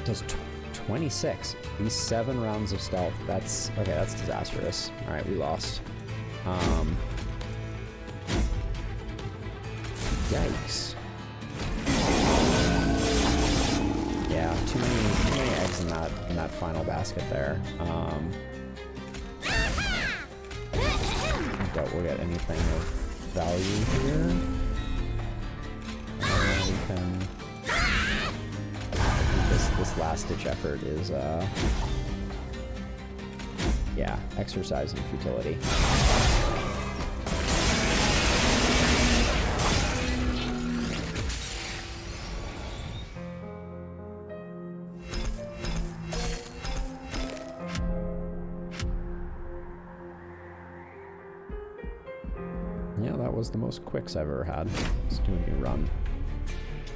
Does 26. These 7 rounds of stealth. That's okay, that's disastrous. Alright, we lost. Yikes. Yeah, too many eggs in that final basket there. I doubt we'll get anything of value here. We can. I think this last ditch effort is yeah, exercise in futility. Yeah, that was the most quicks I've ever had. Let's do a new run.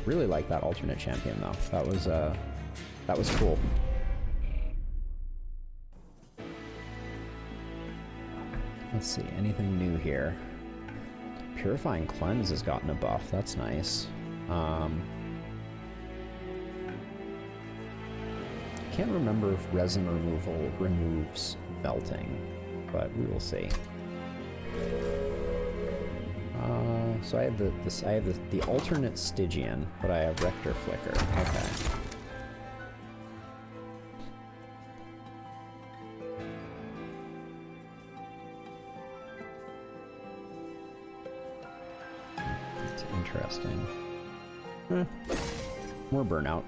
Really like that alternate champion though. That was cool. Let's see, anything new here? Purifying Cleanse has gotten a buff. That's nice. Can't remember if resin removal removes melting, but we will see. So I have the alternate Stygian, but I have Rector Flicker. Okay. That's interesting. More burnout.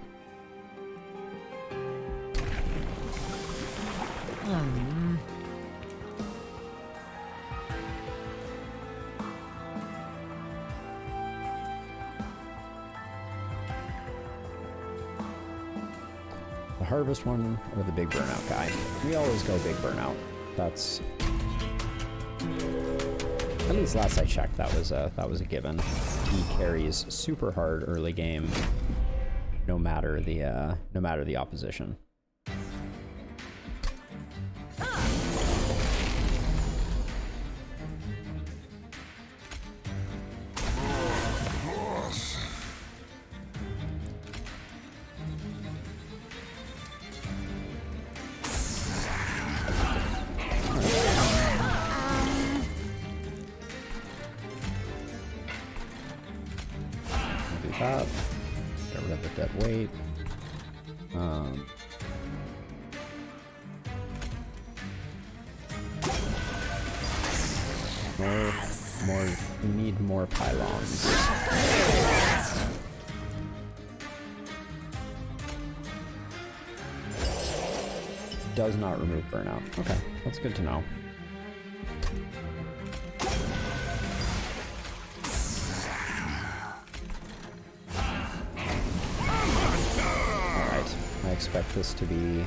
The harvest one or the big burnout guy? We always go big burnout. That's, at least last I checked, that was a given. He carries super hard early game, no matter the opposition. Get rid of the dead weight. We need more pylons. Does not remove burnout. Okay, that's good to know. expect this to be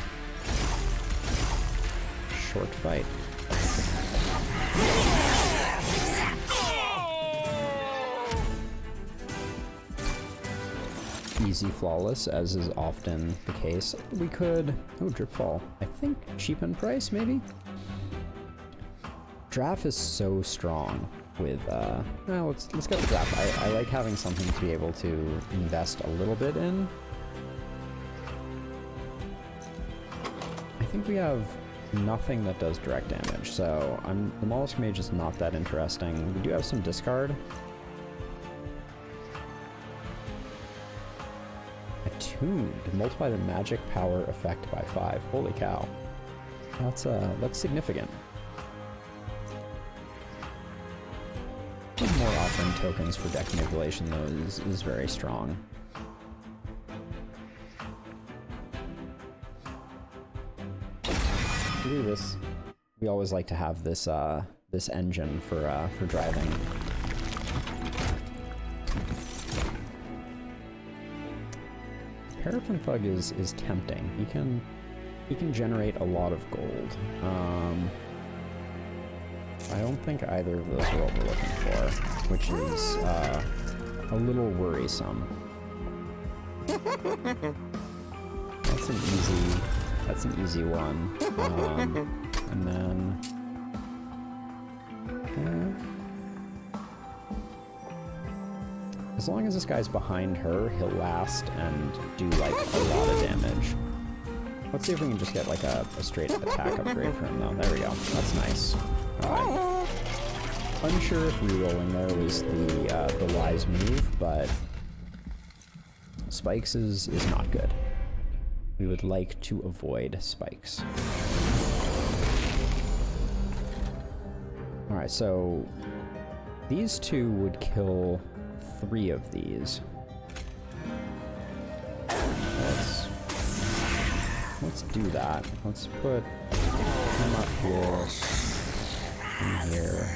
a short fight. Easy flawless, as is often the case. We could... Oh, drip fall. I think cheapen price, maybe? Draft is so strong with... well, let's get the draft. I like having something to be able to invest a little bit in. I think we have nothing that does direct damage, so the Mollusk Mage is not that interesting. We do have some discard. Attuned. Multiply the magic power effect by 5. Holy cow. That's significant. More offering tokens for deck manipulation, though, is very strong. This, we always like to have this this engine for driving. Paraffin Thug is tempting. He can generate a lot of gold. I don't think either of those are what we're looking for, which is a little worrisome. That's an easy one. And then as long as this guy's behind her, he'll last and do like a lot of damage. Let's see if we can just get like a straight attack upgrade for him though. There we go. That's nice. Alright. Unsure if rerolling there was the wise move, but spikes is not good. We would like to avoid spikes. Alright, so these two would kill 3 of these. Let's do that. Let's put him up here. In here.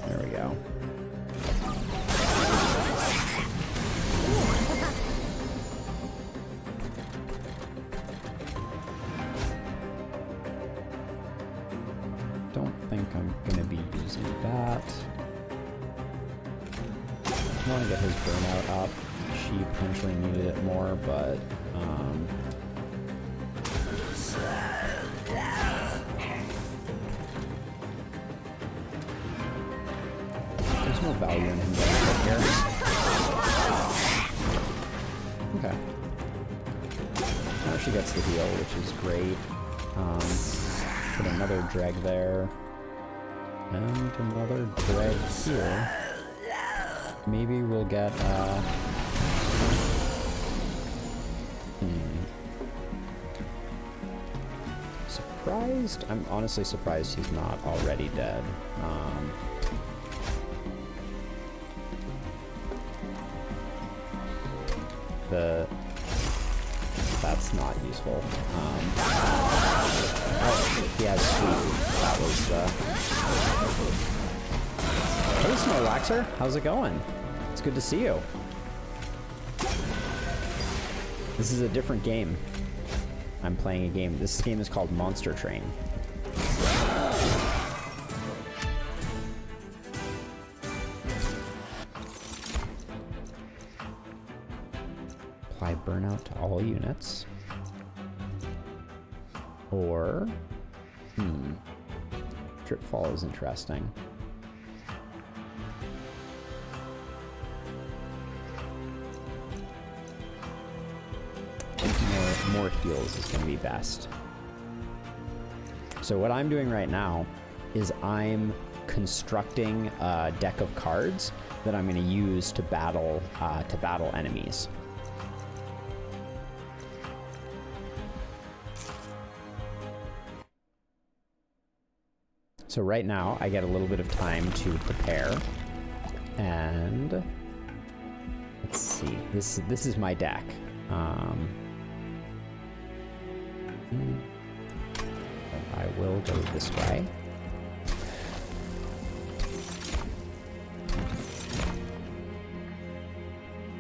There we go. Don't think I'm gonna be using that. I want to get his burnout up. She potentially needed it more, but there's no value in him getting hit here. Okay. Now she gets the heal, which is great. Put another dreg there. And another dreg here. Maybe we'll get, surprised? I'm honestly surprised he's not already dead. That's not useful. Oh, he has sweet. That was, Hey, Snorlaxer, how's it going? It's good to see you. This is a different game. I'm playing a game. This game is called Monster Train. Apply burnout to all units. Or, Drip Fall is interesting. More heals is going to be best. So what I'm doing right now is I'm constructing a deck of cards that I'm going to use to battle enemies. So right now I get a little bit of time to prepare, and let's see. This is my deck. I will go this way.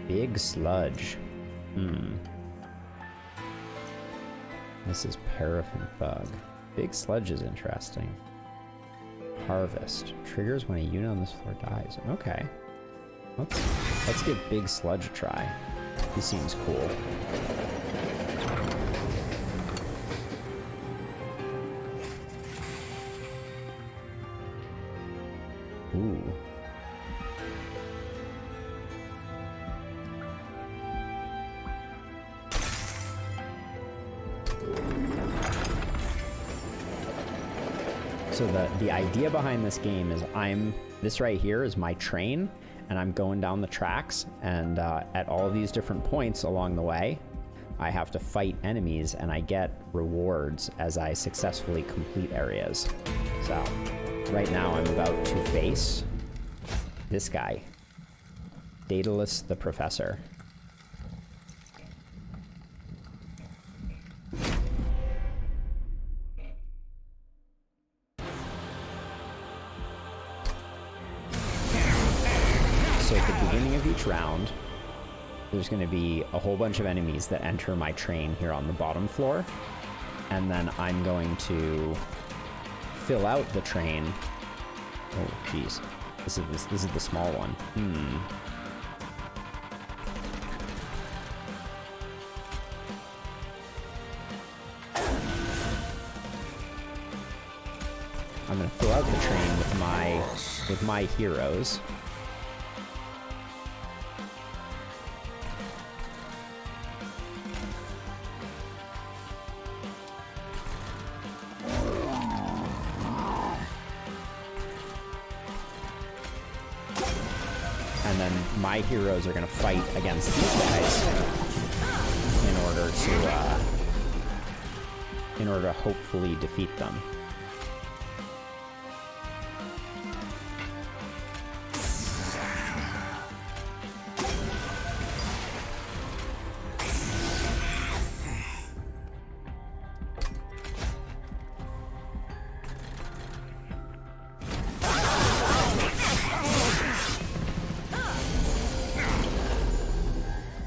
Big sludge. This is Paraffin Thug. Big Sludge is interesting. Harvest. Triggers when a unit on this floor dies. Okay. Let's give Big Sludge a try. He seems cool. Ooh. So the idea behind this game is this right here is my train, and I'm going down the tracks, and at all these different points along the way, I have to fight enemies, and I get rewards as I successfully complete areas. So right now I'm about to face this guy, Daedalus the Professor. So at the beginning of each round, there's going to be a whole bunch of enemies that enter my train here on the bottom floor, and then I'm going to fill out the train. Oh, jeez. This is the small one. I'm going to fill out the train with my heroes. And then my heroes are going to fight against these guys in order to hopefully defeat them.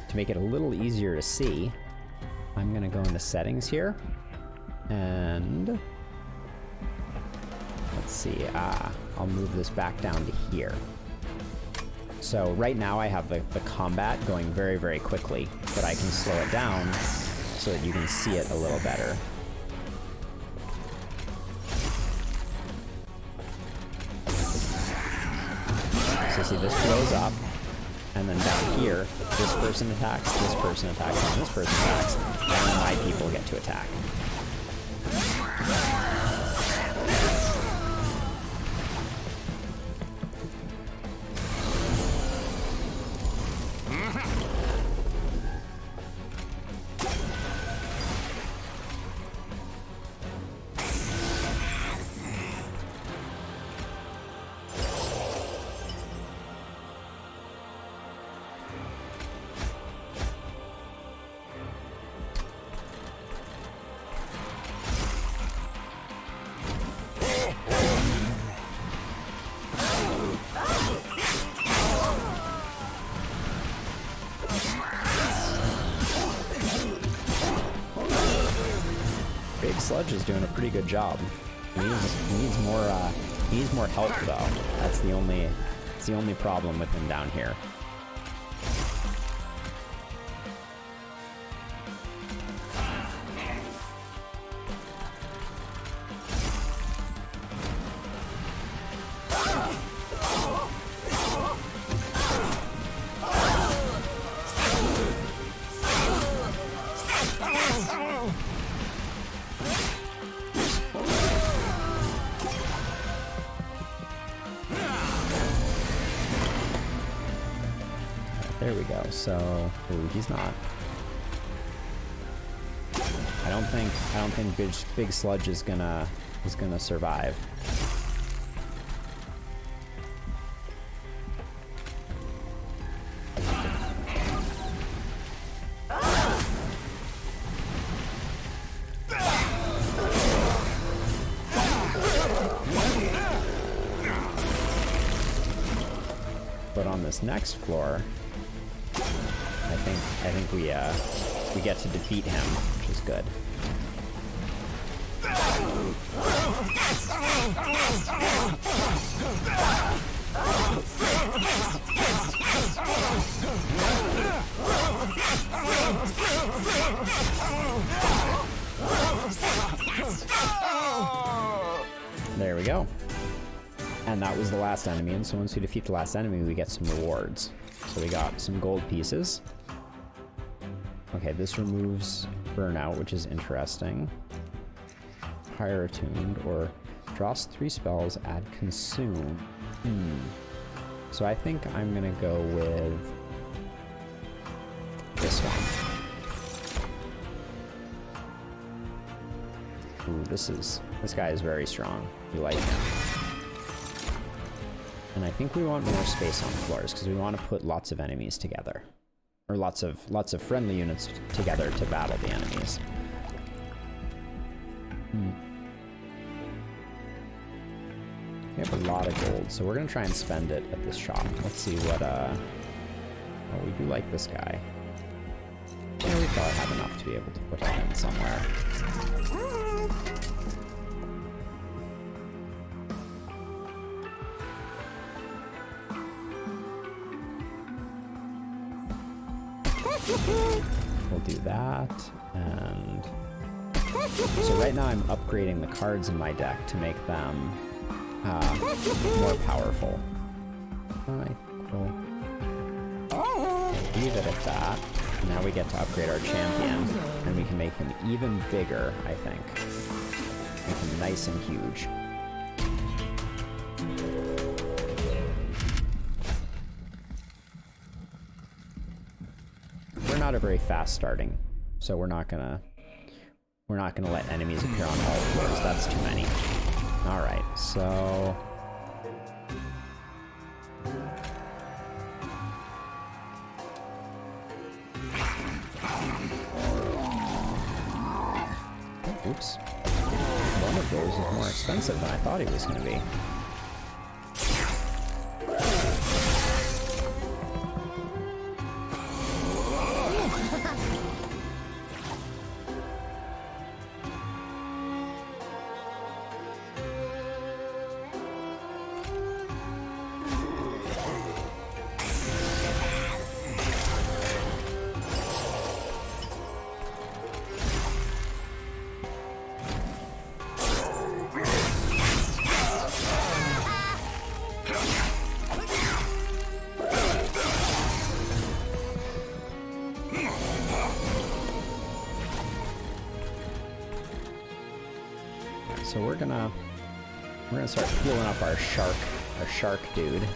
To make it a little easier to see, I'm gonna go into settings here, and let's see, I'll move this back down to here. So right now I have the combat going very, very quickly, but I can slow it down so that you can see it a little better. So see, this blows up. And then down here, this person attacks, and this person attacks, and then my people get to attack. Big Sludge is doing a pretty good job. He needs more help though. That's the only problem with him down here. There we go. So, ooh, he's not. I don't think Big Sludge is gonna survive. But on this next floor, I think we get to defeat him, which is good. There we go. And that was the last enemy, and so once we defeat the last enemy, we get some rewards. So we got some gold pieces. Okay, this removes burnout, which is interesting. Higher attuned, or draws 3 spells, add consume. So I think I'm gonna go with this one. Ooh, this guy is very strong. We like him. And I think we want more space on floors because we want to put lots of enemies together, or lots of friendly units together to battle the enemies. We have a lot of gold, so we're gonna try and spend it at this shop. Let's see what. Oh, we do like this guy. Yeah, we probably have enough to be able to put him in somewhere. We'll do that, and so right now I'm upgrading the cards in my deck to make them more powerful. I think we'll leave it at that. Now we get to upgrade our champion, and we can make him even bigger, I think. Make him nice and huge. We're not a very fast starting, so we're not gonna let enemies appear on all floors. That's too many. All right, so oops. One of those is more expensive than I thought he was going to be. So we're gonna start healing up our shark dude.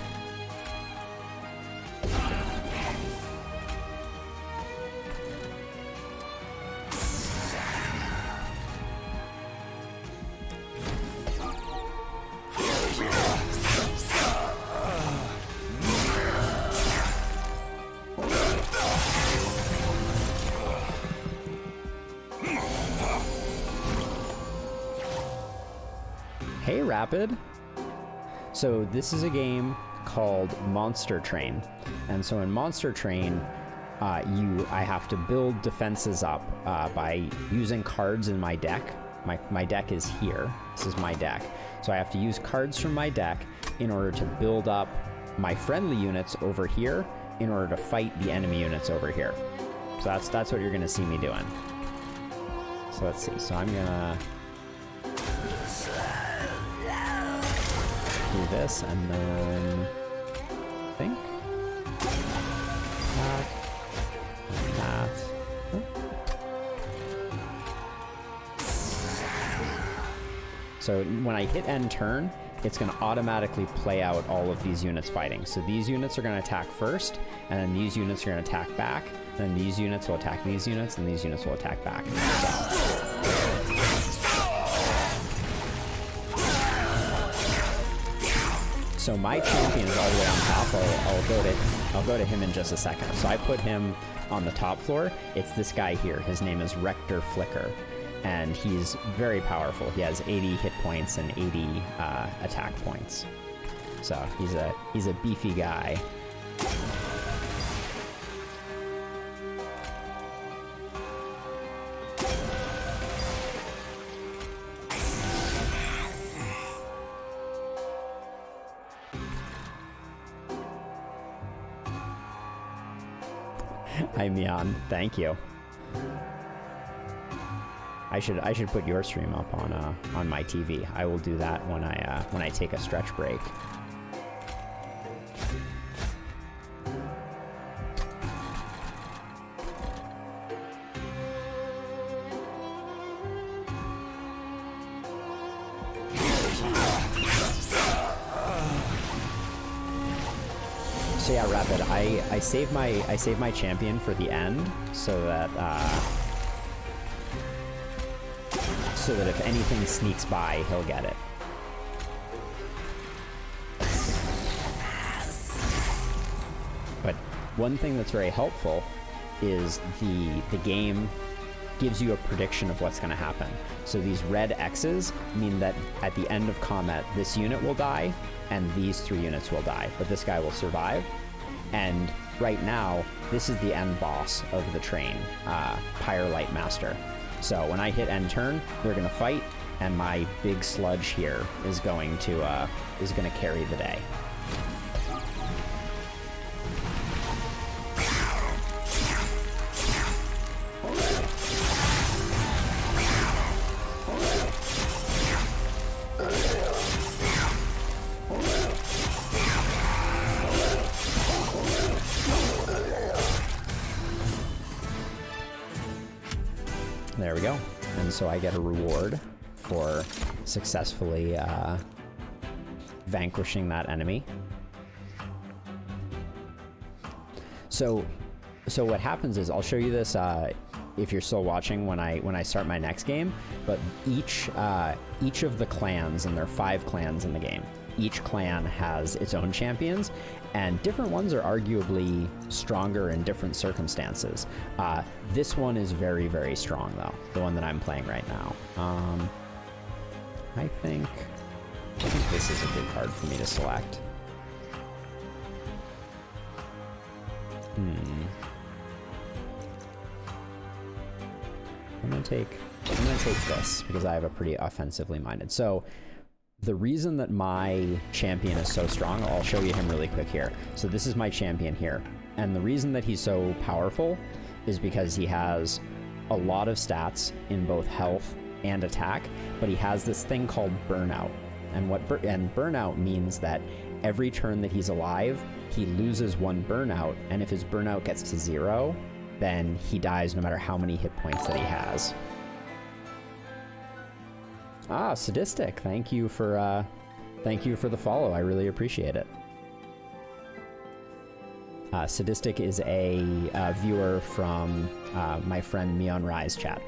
Hey, Rapid. So this is a game called Monster Train, and so in Monster Train, I have to build defenses up by using cards in my deck. My deck is here. This is my deck. So I have to use cards from my deck in order to build up my friendly units over here in order to fight the enemy units over here. So that's what you're gonna see me doing. So let's see. So I'm gonna do this, and then I think that and that. So when I hit end turn, it's going to automatically play out all of these units fighting. So these units are going to attack first, and then these units are going to attack back, and then these units will attack these units, and these units will attack back. So my champion is all the way on top. I'll go to him in just a second. So I put him on the top floor. It's this guy here. His name is Rector Flicker, and he's very powerful. He has 80 hit points and 80 attack points. So he's a beefy guy. Hi, Mian. Thank you. I should put your stream up on my TV. I will do that when I take a stretch break. So yeah, Rapid, I save my champion for the end so that if anything sneaks by, he'll get it. But one thing that's very helpful is the game gives you a prediction of what's going to happen. So these red X's mean that at the end of combat, this unit will die, and these 3 units will die, but this guy will survive. And right now, this is the end boss of the train, Pyre Light Master. So when I hit end turn, they're gonna fight, and my big sludge here is going to carry the day. There we go. And so I get a reward for successfully vanquishing that enemy. So what happens is, I'll show you this if you're still watching when I start my next game, but each of the clans, and there are 5 clans in the game, each clan has its own champions, and different ones are arguably stronger in different circumstances. This one is very, very strong, though, the one that I'm playing right now. I think this is a good card for me to select. I'm gonna take this because I have a pretty offensively minded. So the reason that my champion is so strong, I'll show you him really quick here. So this is my champion here. And the reason that he's so powerful is because he has a lot of stats in both health and attack, but he has this thing called burnout. And burnout means that every turn that he's alive, he loses 1 burnout, and if his burnout gets to 0, then he dies no matter how many hit points that he has. Ah, Sadistic, thank you for the follow. I really appreciate it. Sadistic is a viewer from my friend Mion Rai's chat.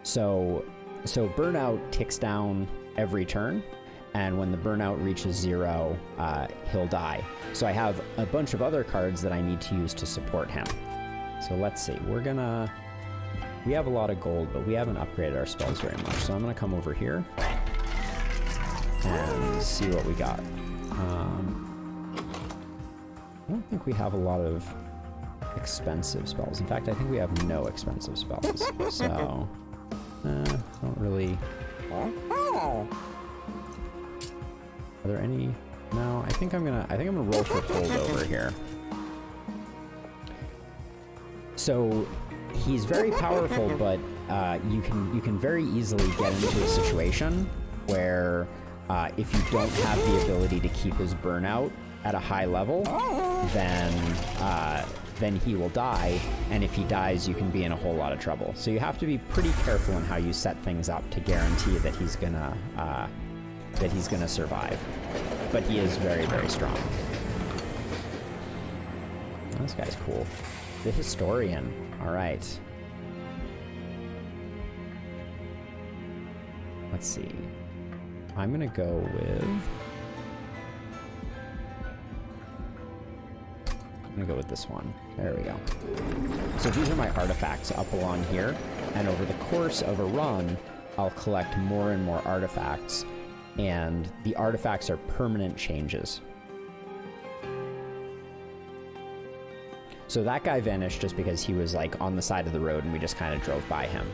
So burnout ticks down every turn, and when the burnout reaches 0, he'll die. So I have a bunch of other cards that I need to use to support him. So let's see, we have a lot of gold, but we haven't upgraded our spells very much. So I'm gonna come over here and see what we got. I don't think we have a lot of expensive spells. In fact, I think we have no expensive spells. So, don't really... Are there any? No, I think I'm gonna roll for holdover here. So he's very powerful, but you can very easily get into a situation where if you don't have the ability to keep his burnout at a high level, then he will die, and if he dies, you can be in a whole lot of trouble. So you have to be pretty careful in how you set things up to guarantee that he's gonna survive. But he is very, very strong. Oh, this guy's cool. The Historian. All right. Let's see. I'm gonna go with... I'm gonna go with this one. There we go. So these are my artifacts up along here, and over the course of a run, I'll collect more and more artifacts, and the artifacts are permanent changes. So that guy vanished just because he was like on the side of the road and we just kind of drove by him.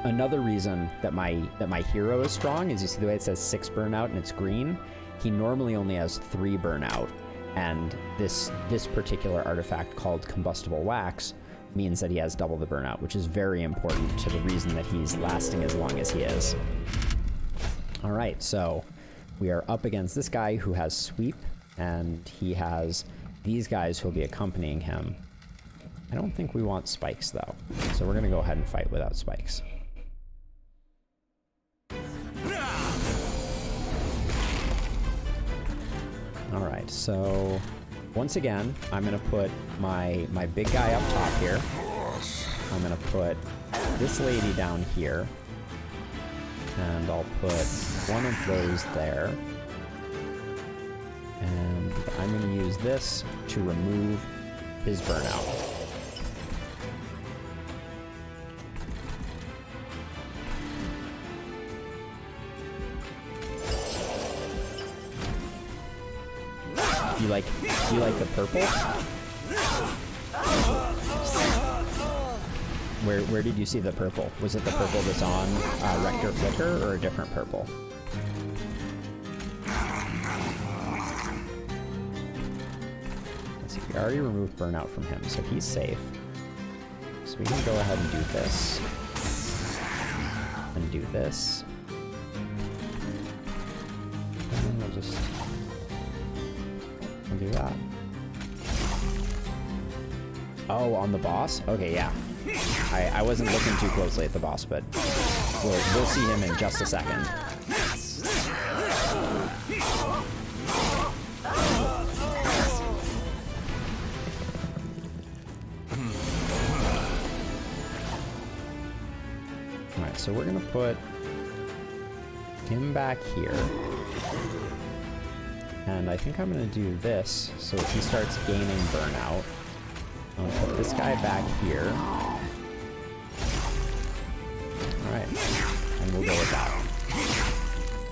Another reason that my hero is strong is, you see the way it says 6 burnout and it's green? He normally only has 3 burnout, And this particular artifact called Combustible Wax means that he has double the burnout, which is very important to the reason that he's lasting as long as he is. All right, so we are up against this guy who has sweep, and he has these guys who will be accompanying him. I don't think we want spikes though, so we're gonna go ahead and fight without spikes. All right, so once again, I'm gonna put my big guy up top here. I'm gonna put this lady down here, and I'll put one of those there. And I'm gonna use this to remove his burnout. Do you like the purple? Where did you see the purple? Was it the purple that's on Rector Flicker or a different purple? Let's see, we already removed burnout from him, so he's safe. So we can go ahead and do this. And do this. And then we'll just do that. Oh, on the boss? Okay, yeah. I wasn't looking too closely at the boss, but we'll see him in just a second. Alright, so we're gonna put him back here. And I think I'm gonna do this, so if he starts gaining burnout, I'll put this guy back here. Alright, and we'll go with that.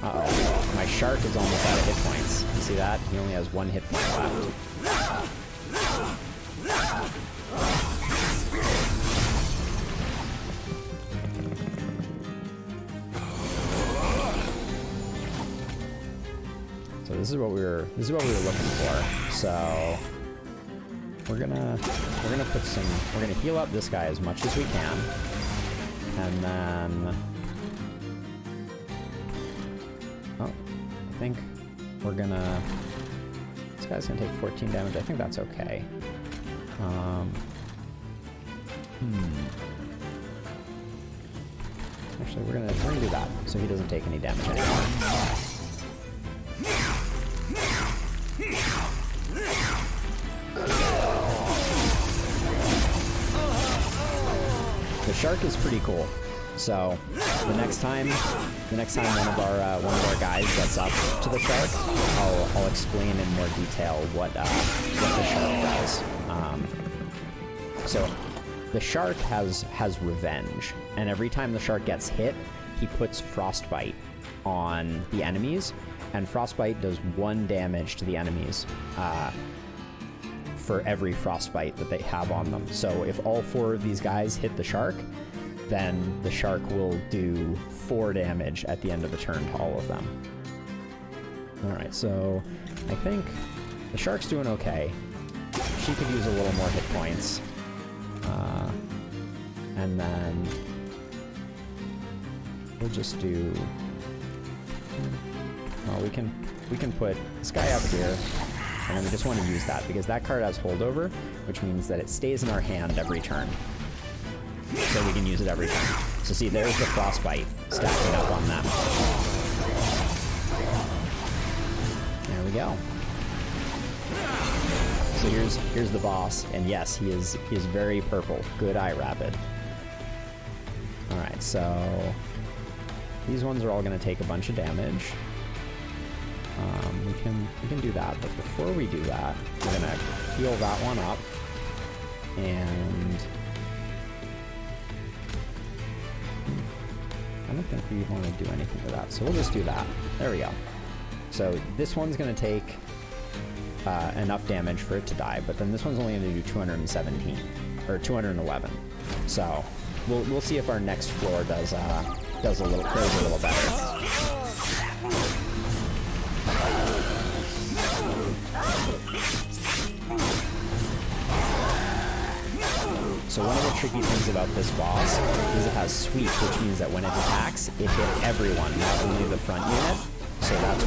Uh-oh, my shark is almost out of hit points. You see that? He only has 1 hit point left. So this is what we were looking for. So we're gonna heal up this guy as much as we can. And then I think we're gonna, this guy's gonna take 14 damage. I think that's okay. Actually, we're gonna do that so he doesn't take any damage anymore. The shark is pretty cool. So the next time one of our guys gets up to the shark, I'll explain in more detail what the shark does. So the shark has revenge, and every time the shark gets hit, he puts frostbite on the enemies, and frostbite does 1 damage to the enemies for every frostbite that they have on them. So if all 4 of these guys hit the shark, then the shark will do 4 damage at the end of the turn to all of them. Alright, so I think the shark's doing okay. She could use a little more hit points. And then we'll just do, well, we can put this guy up here, and then we just want to use that because that card has holdover, which means that it stays in our hand every turn. So we can use it every turn. So see, there's the frostbite stacking up on them. There we go. So here's the boss, and yes, he is very purple. Good eye rapid. All right, so these ones are all going to take a bunch of damage. We can do that, but before we do that, we're going to heal that one up, and I don't think we want to do anything with that, so we'll just do that. There we go. So this one's going to take enough damage for it to die, but then this one's only going to do 217 or 211. So we'll see if our goes a little better. So one of the tricky things about this boss is it has sweep, which means that when it attacks, it hit everyone, not only the front unit. So that's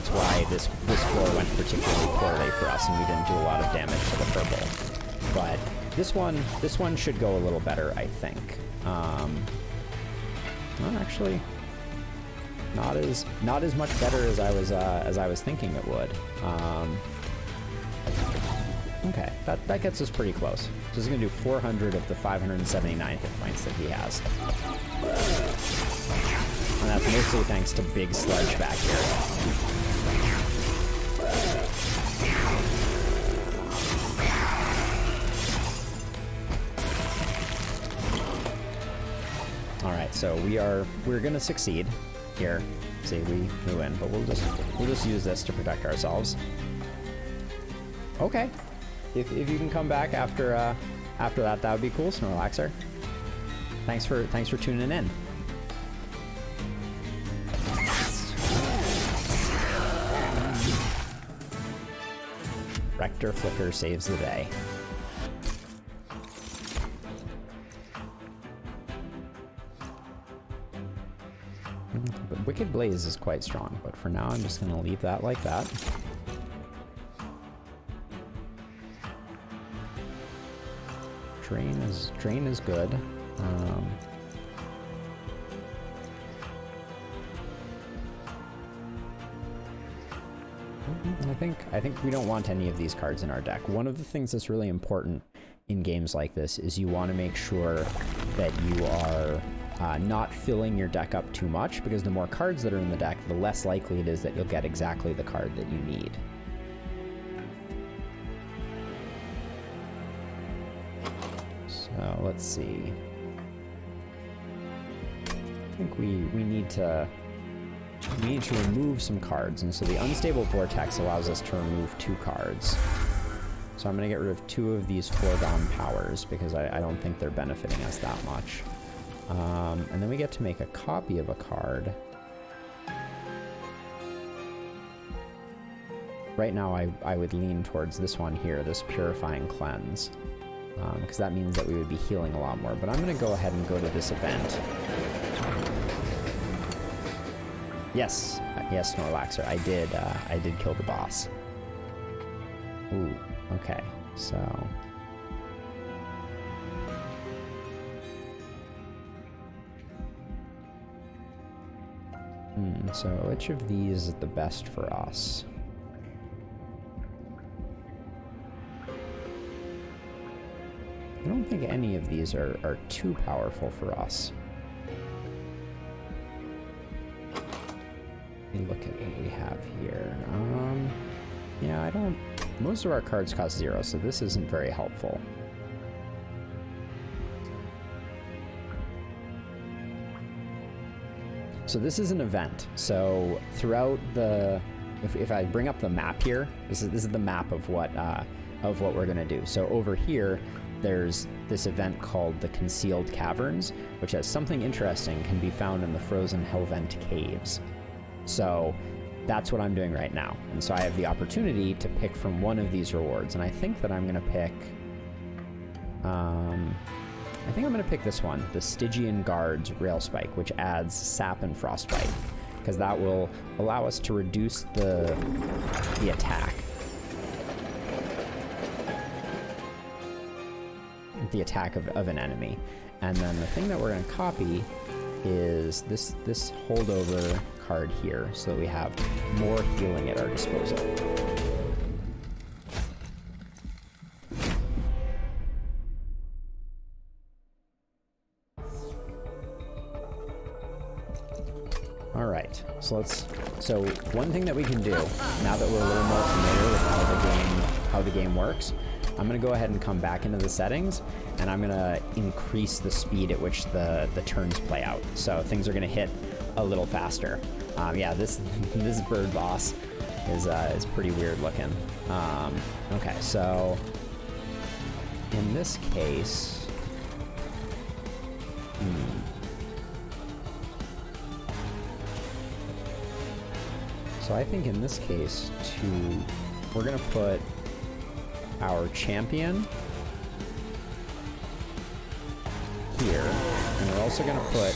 why this floor went particularly poorly for us, and we didn't do a lot of damage to the purple. But this one should go a little better, I think. Well, actually, not as much better as I was thinking it would. Okay, that gets us pretty close. So it's gonna do 400 of the 579 hit points that he has. And that's mostly thanks to Big Sludge back here. Alright, so we're gonna succeed here. See, we win, but we'll just use this to protect ourselves. Okay. If you can come back after that would be cool, Snorlaxer. Thanks for tuning in. Rector Flicker saves the day. But Wicked Blaze is quite strong, but for now I'm just gonna leave that like that. Drain is good. I think we don't want any of these cards in our deck. One of the things that's really important in games like this is you want to make sure that you are not filling your deck up too much, because the more cards that are in the deck, the less likely it is that you'll get exactly the card that you need. So let's see. I think we need to remove some cards, and so the Unstable Vortex allows us to remove 2 cards. So I'm going to get rid of 2 of these Foregone Powers because I don't think they're benefiting us that much. And then we get to make a copy of a card. Right now I would lean towards this one here, this Purifying Cleanse, because that means that we would be healing a lot more. But I'm going to go ahead and go to this event. Yes, Snorlaxer, I did kill the boss. Ooh, okay, so. So which of these is the best for us? I don't think any of these are too powerful for us. Let me look at what we have here. Yeah, most of our cards cost 0, so this isn't very helpful. So this is an event. So throughout if I bring up the map here, this is the map of what we're gonna do. So over here, there's this event called the Concealed Caverns, which has something interesting, can be found in the Frozen Hellvent Caves. So that's what I'm doing right now. And so I have the opportunity to pick from one of these rewards. And I think that I'm going to pick... I think I'm going to pick this one, the Stygian Guards Railspike, which adds Sap and Frostbite, because that will allow us to reduce the attack. The attack of an enemy. And then the thing that we're going to copy is this holdover card here, so that we have more healing at our disposal. All right, so one thing that we can do now that we're a little more familiar with how the game works, I'm going to go ahead and come back into the settings, and I'm going to increase the speed at which the turns play out. So things are going to hit a little faster. Yeah, this bird boss is pretty weird looking. Okay, so in this case, so I think in this case, we're going to put our champion here, and we're also gonna put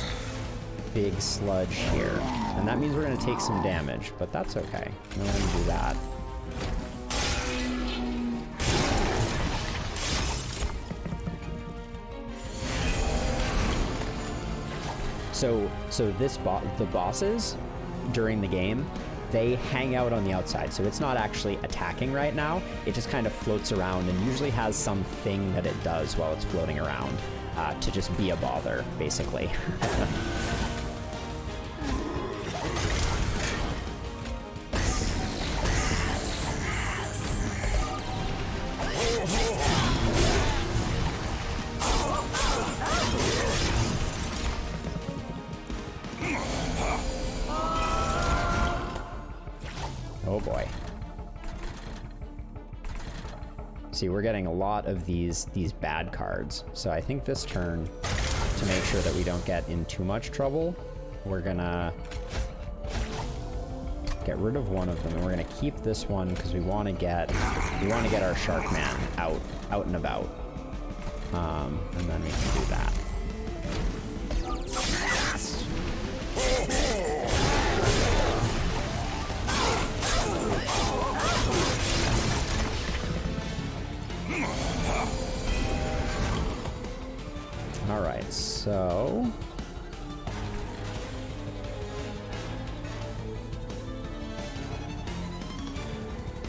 big sludge here. And that means we're gonna take some damage, but that's okay. We're gonna do that. So the bosses during the game, they hang out on the outside, so it's not actually attacking right now. It just kind of floats around and usually has something that it does while it's floating around to just be a bother, basically. Oh boy. See, we're getting a lot of these bad cards. So I think this turn, to make sure that we don't get in too much trouble, we're gonna get rid of one of them, and we're gonna keep this one because we want to get our Shark Man out and about, and then we can do that. All right, so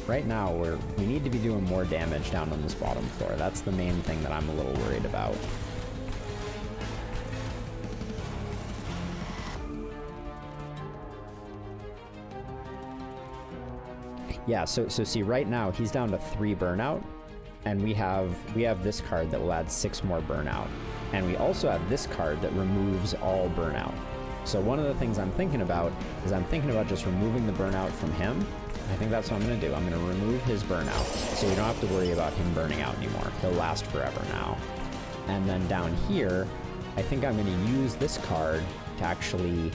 right now we need to be doing more damage down on this bottom floor. That's the main thing that I'm a little worried about. Yeah, so see, right now he's down to 3 burnout, and we have this card that will add 6 more burnout. And we also have this card that removes all burnout. So one of the things I'm thinking about is just removing the burnout from him. I think that's what I'm gonna do. I'm gonna remove his burnout, so we don't have to worry about him burning out anymore. He'll last forever now. And then down here, I think I'm gonna use this card to actually,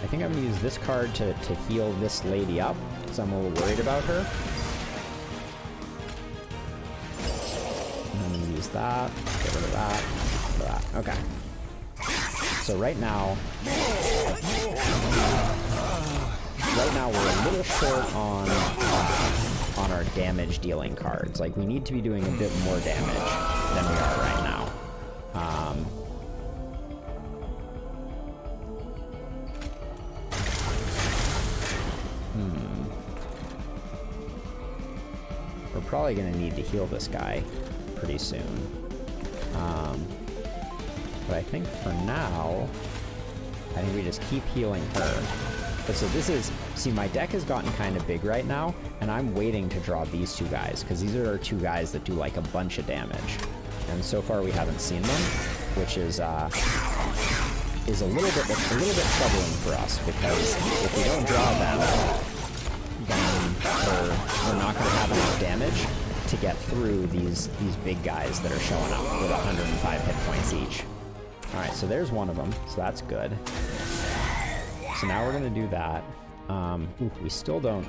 I think I'm gonna use this card to heal this lady up, because I'm a little worried about her. I'm gonna use that, get rid of that, get rid of that. Okay. So right now we're a little short on our damage dealing cards. Like, we need to be doing a bit more damage than we are right now. We're probably gonna need to heal this guy pretty soon. But I think for now, I think we just keep healing her. But so this is, see, my deck has gotten kind of big right now, and I'm waiting to draw these 2 guys, because these are our 2 guys that do like a bunch of damage. And so far we haven't seen them, which is a little bit troubling for us, because if we don't draw them, then we're not going to have enough damage to get through these big guys that are showing up with 105 hit points each. All right, so there's one of them, so that's good. So now we're gonna do that. Ooh, we still don't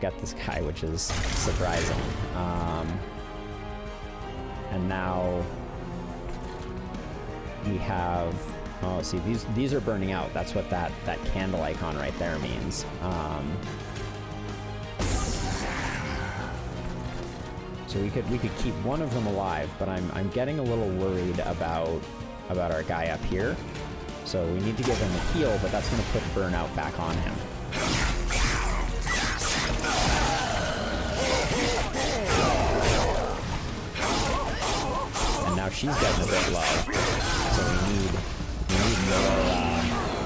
get this guy, which is surprising. And now we have, oh, see, these are burning out. That's what that candle icon right there means. So we could keep one of them alive, but I'm getting a little worried about our guy up here. So we need to give him a heal, but that's going to put burnout back on him. And now she's getting a bit low, so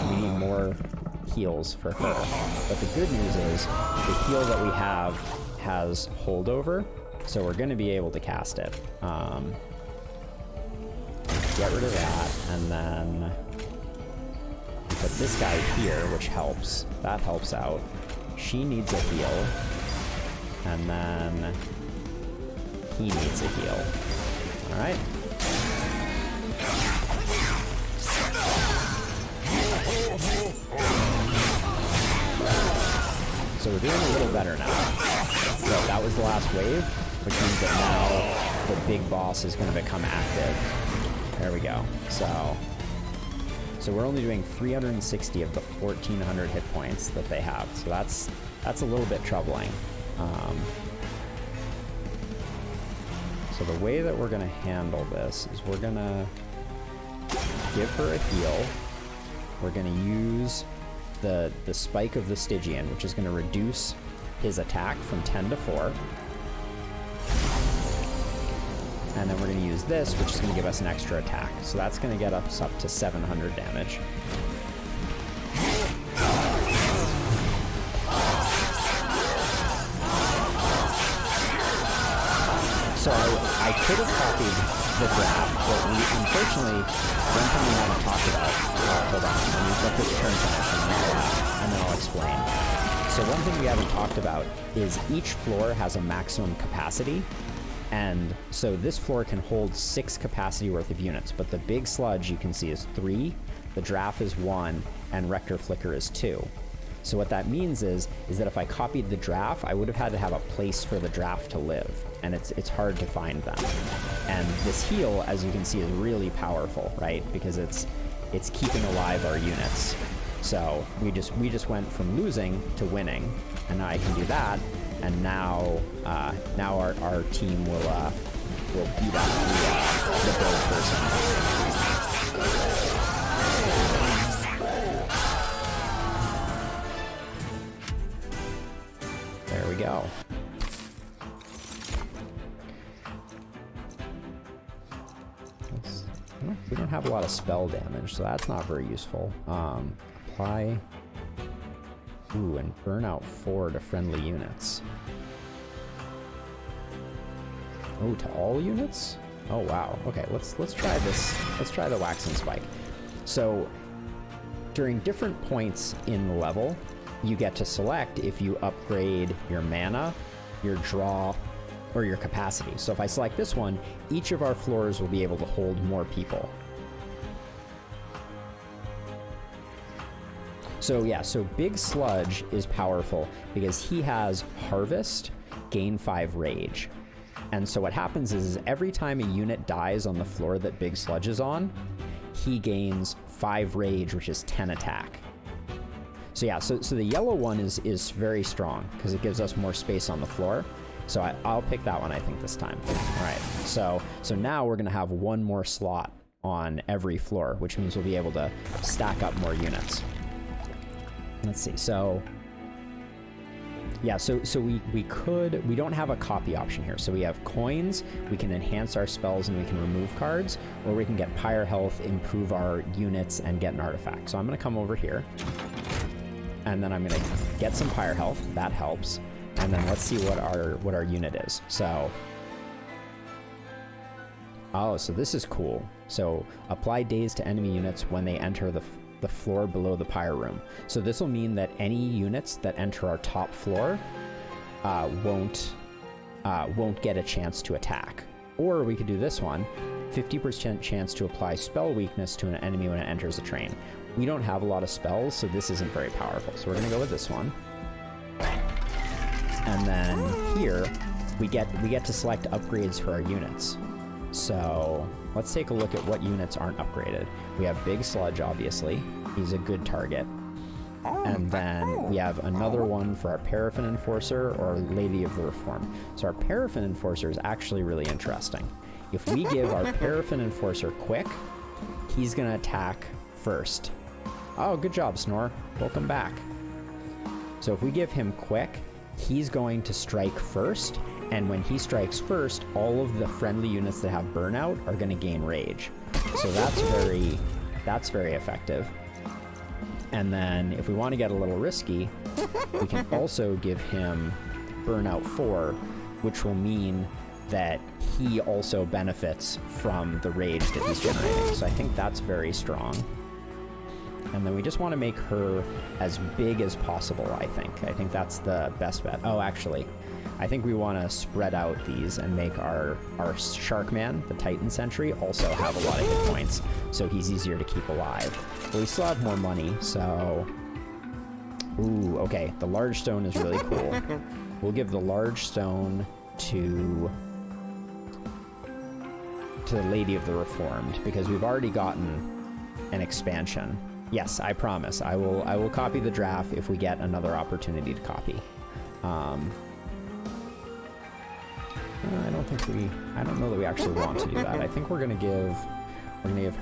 we need more heals for her. But the good news is the heal that we have has holdover, so we're going to be able to cast it. Get rid of that, and then put this guy here, which helps. That helps out. She needs a heal, and then he needs a heal. All right. So we're doing a little better now. So that was the last wave. which means that now the big boss is going to become active. There we go. So we're only doing 360 of the 1,400 hit points that they have. So that's a little bit troubling. So the way that we're going to handle this is we're going to give her a heal. We're going to use the spike of the Stygian, which is going to reduce his attack from 10 to 4. And then we're going to use this, which is going to give us an extra attack. So that's going to get us up to 700 damage. So I could have copied the draft, but unfortunately, one thing we haven't talked about, hold on, let me let this turn finish and then I'll explain. So one thing we haven't talked about is each floor has a maximum capacity, and so this floor can hold 6 capacity worth of units, but the big sludge you can see is 3, the draft is 1, and Rector Flicker is 2. So what that means is that if I copied the draft, I would have had to have a place for the draft to live, and it's hard to find them. And this heal, as you can see, is really powerful, right? Because it's keeping alive our units. So we just went from losing to winning, and now I can do that, and now our team will beat up the build person. There we go. We don't have a lot of spell damage, so that's not very useful. Apply. Ooh, and burn out 4 to friendly units. Oh, to all units? Oh wow. Okay, let's try this. Let's try the waxing spike. So during different points in the level, you get to select if you upgrade your mana, your draw, or your capacity. So if I select this one, each of our floors will be able to hold more people. So yeah, so Big Sludge is powerful because he has Harvest, gain 5 Rage. And so what happens is every time a unit dies on the floor that Big Sludge is on, he gains 5 Rage, which is 10 attack. So yeah, so the yellow one is very strong because it gives us more space on the floor. So I'll pick that one, I think, this time. All right, so now we're gonna have 1 more slot on every floor, which means we'll be able to stack up more units. Let's see, so yeah, so we don't have a copy option here. So we have coins, we can enhance our spells and we can remove cards, or we can get Pyre Health, improve our units, and get an artifact. So I'm gonna come over here, and then I'm gonna get some Pyre Health, that helps. And then let's see what our unit is. So, oh, so this is cool. So apply daze to enemy units when they enter the floor below the pyre room. So this will mean that any units that enter our top floor won't get a chance to attack. Or we could do this one, 50% chance to apply spell weakness to an enemy when it enters a train. We don't have a lot of spells, so this isn't very powerful. So we're gonna go with this one. And then here, we get to select upgrades for our units. So let's take a look at what units aren't upgraded. We have Big Sludge, obviously. He's a good target. And then we have another one for our Paraffin Enforcer or Lady of the Reform. So our Paraffin Enforcer is actually really interesting. If we give our Paraffin Enforcer quick, he's gonna attack first. Oh, good job, Snore. Welcome back. So if we give him quick, he's going to strike first, and when he strikes first, all of the friendly units that have burnout are going to gain rage. So that's very effective. And then if we want to get a little risky, we can also give him burnout 4, which will mean that he also benefits from the rage that he's generating. So I think that's very strong. And then we just want to make her as big as possible, I think. I think that's the best bet. Oh, actually, I think we want to spread out these and make our Sharkman, the Titan Sentry, also have a lot of hit points, so he's easier to keep alive. But we still have more money, so... Ooh, okay, the large stone is really cool. We'll give the large stone to the Lady of the Reformed, because we've already gotten an expansion. Yes, I promise. I will copy the draft if we get another opportunity to copy. I don't know that we actually want to do that. I think we're gonna give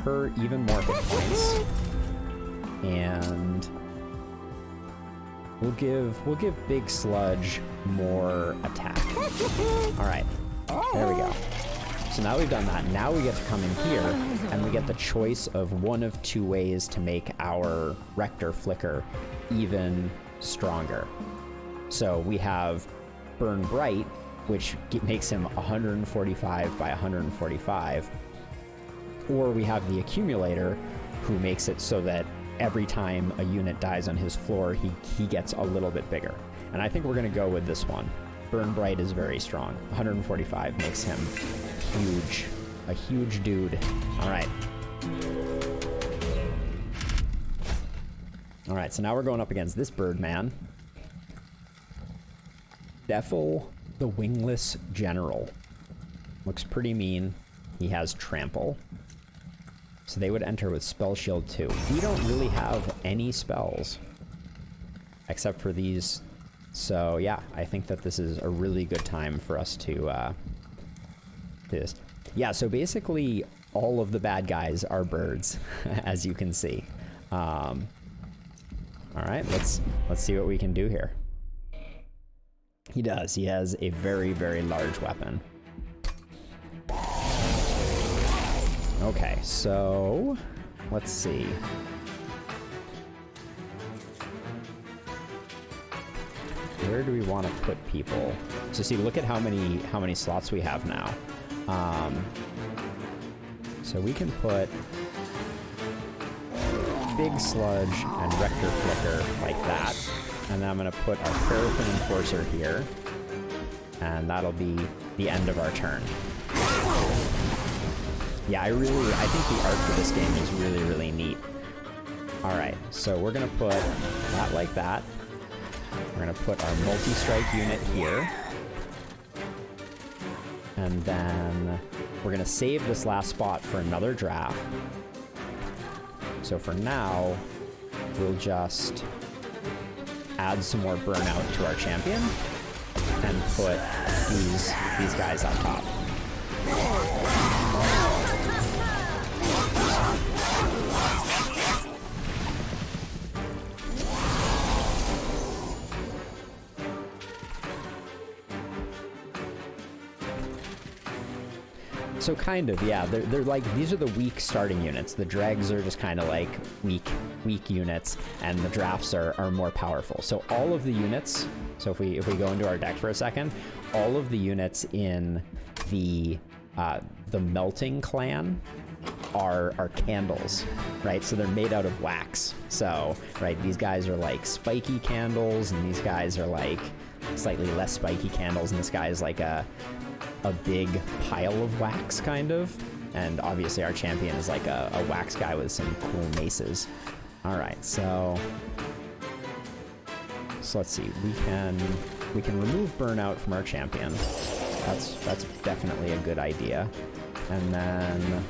her even more hit points, and we'll give Big Sludge more attack. All right, there we go. So now we've done that. Now we get to come in here, and we get the choice of one of two ways to make our Rector Flicker even stronger. So we have Burn Bright, which makes him 145 by 145, or we have the Accumulator, who makes it so that every time a unit dies on his floor, he gets a little bit bigger. And I think we're going to go with this one. Burn Bright is very strong. 145 makes him huge. A huge dude. All right. All right, so now we're going up against this Birdman. Defil the Wingless General. Looks pretty mean. He has Trample. So they would enter with Spell Shield too. We don't really have any spells except for these. So yeah, I think that this is a really good time for us to do this. Yeah, so basically all of the bad guys are birds, as you can see. All right, let's see what we can do here. He does. He has a very, very large weapon. Okay, so let's see. Where do we want to put people? So see, look at how many slots we have now. So we can put Big Sludge and Rector Flicker like that. And then I'm going to put our Ferrofin Enforcer here. And that'll be the end of our turn. Yeah, I think the art for this game is really, really neat. Alright, so we're going to put that like that. We're going to put our multi-strike unit here. And then we're going to save this last spot for another draft. So for now, we'll just add some more burnout to our champion and put these guys up top. So kind of, yeah. They're like, these are the weak starting units. The dregs are just kind of like weak units, and the drafts are more powerful. So all of the units, so if we go into our deck for a second, all of the units in the melting clan are candles, right? So they're made out of wax. So, right, these guys are like spiky candles, and these guys are like slightly less spiky candles, and this guy is like a big pile of wax, kind of. And obviously our champion is like a wax guy with some cool maces. All right, so let's see. We can remove burnout from our champion. That's definitely a good idea. And then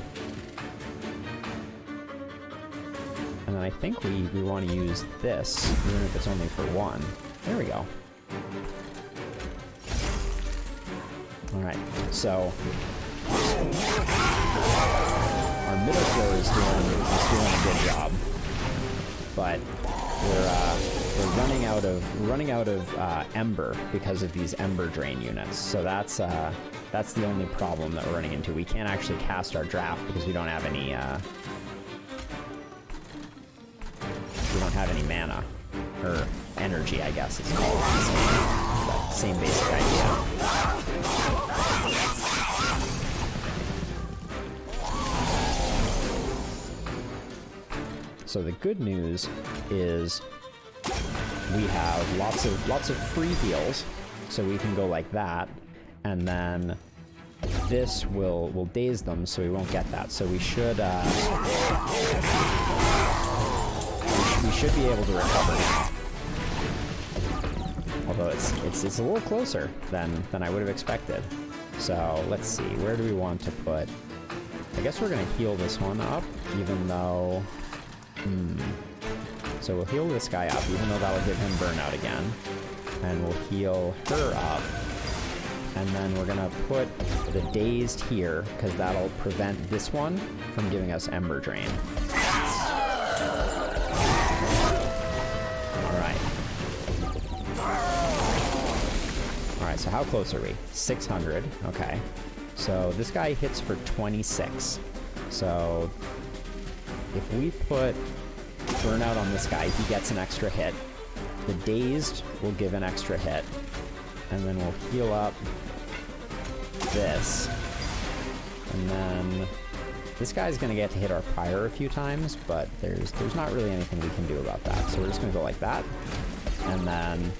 I think we want to use this, even if it's only for one. There we go. All right, so our middle throw is doing a good job, but we're running out of ember because of these ember drain units. So that's the only problem that we're running into. We can't actually cast our draft because we don't have any mana or energy, I guess it's called. But same basic idea. So the good news is we have lots of free heals, so we can go like that, and then this will daze them, so we won't get that. So we should be able to recover now. although it's a little closer than I would have expected. So let's see, where do we want to put? I guess we're gonna heal this one up, even though, so we'll heal this guy up, even though that'll give him burnout again, and we'll heal her up, and then we're gonna put the dazed here because that'll prevent this one from giving us Ember Drain. Alright, so how close are we? 600, okay. So this guy hits for 26. So if we put burnout on this guy, he gets an extra hit. The dazed will give an extra hit. And then we'll heal up this. And then this guy's gonna get to hit our pyre a few times, but there's not really anything we can do about that. So we're just gonna go like that. And then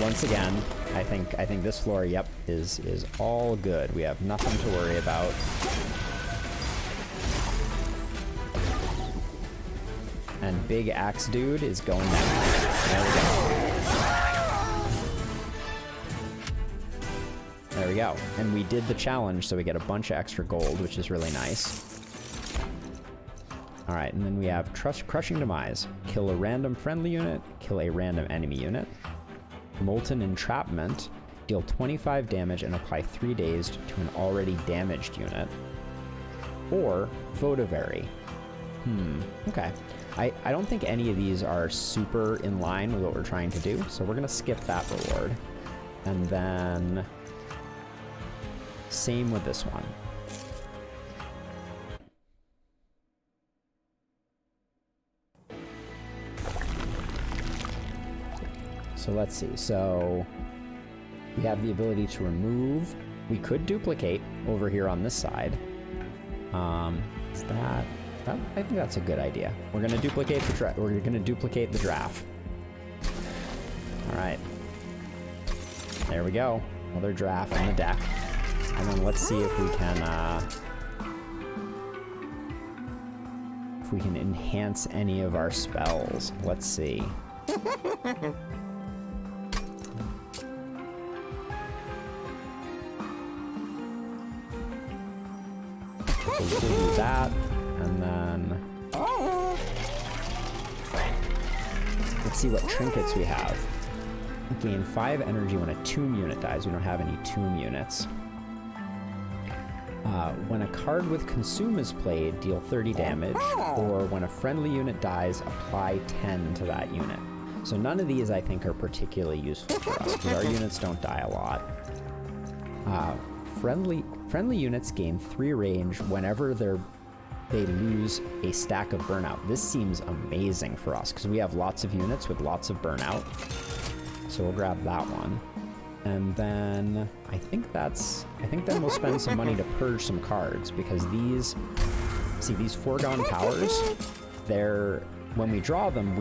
once again, I think this floor, yep, is all good. We have nothing to worry about. And Big Axe Dude is going down. There we go. There we go. And we did the challenge, so we get a bunch of extra gold, which is really nice. Alright, and then we have Crushing Demise. Kill a random friendly unit, kill a random enemy unit. Molten Entrapment, deal 25 damage and apply 3 dazed to an already damaged unit. Or Votivary. Okay. I don't think any of these are super in line with what we're trying to do, so we're gonna skip that reward. And then same with this one. So let's see, so we have the ability to remove. We could duplicate over here on this side. Is that, I think that's a good idea. We're gonna duplicate the draft. All right, there we go. Another draft on the deck. And then let's see if we can enhance any of our spells. Let's see. We'll do that, and then let's see what trinkets we have. Gain 5 energy when a tomb unit dies. We don't have any tomb units. When a card with Consume is played, deal 30 damage, or when a friendly unit dies, apply 10 to that unit. So none of these, I think, are particularly useful for us, because our units don't die a lot. Friendly units gain 3 range whenever they lose a stack of burnout. This seems amazing for us, because we have lots of units with lots of burnout. So we'll grab that one. And then I think then we'll spend some money to purge some cards, because these Foregone Powers, when we draw them,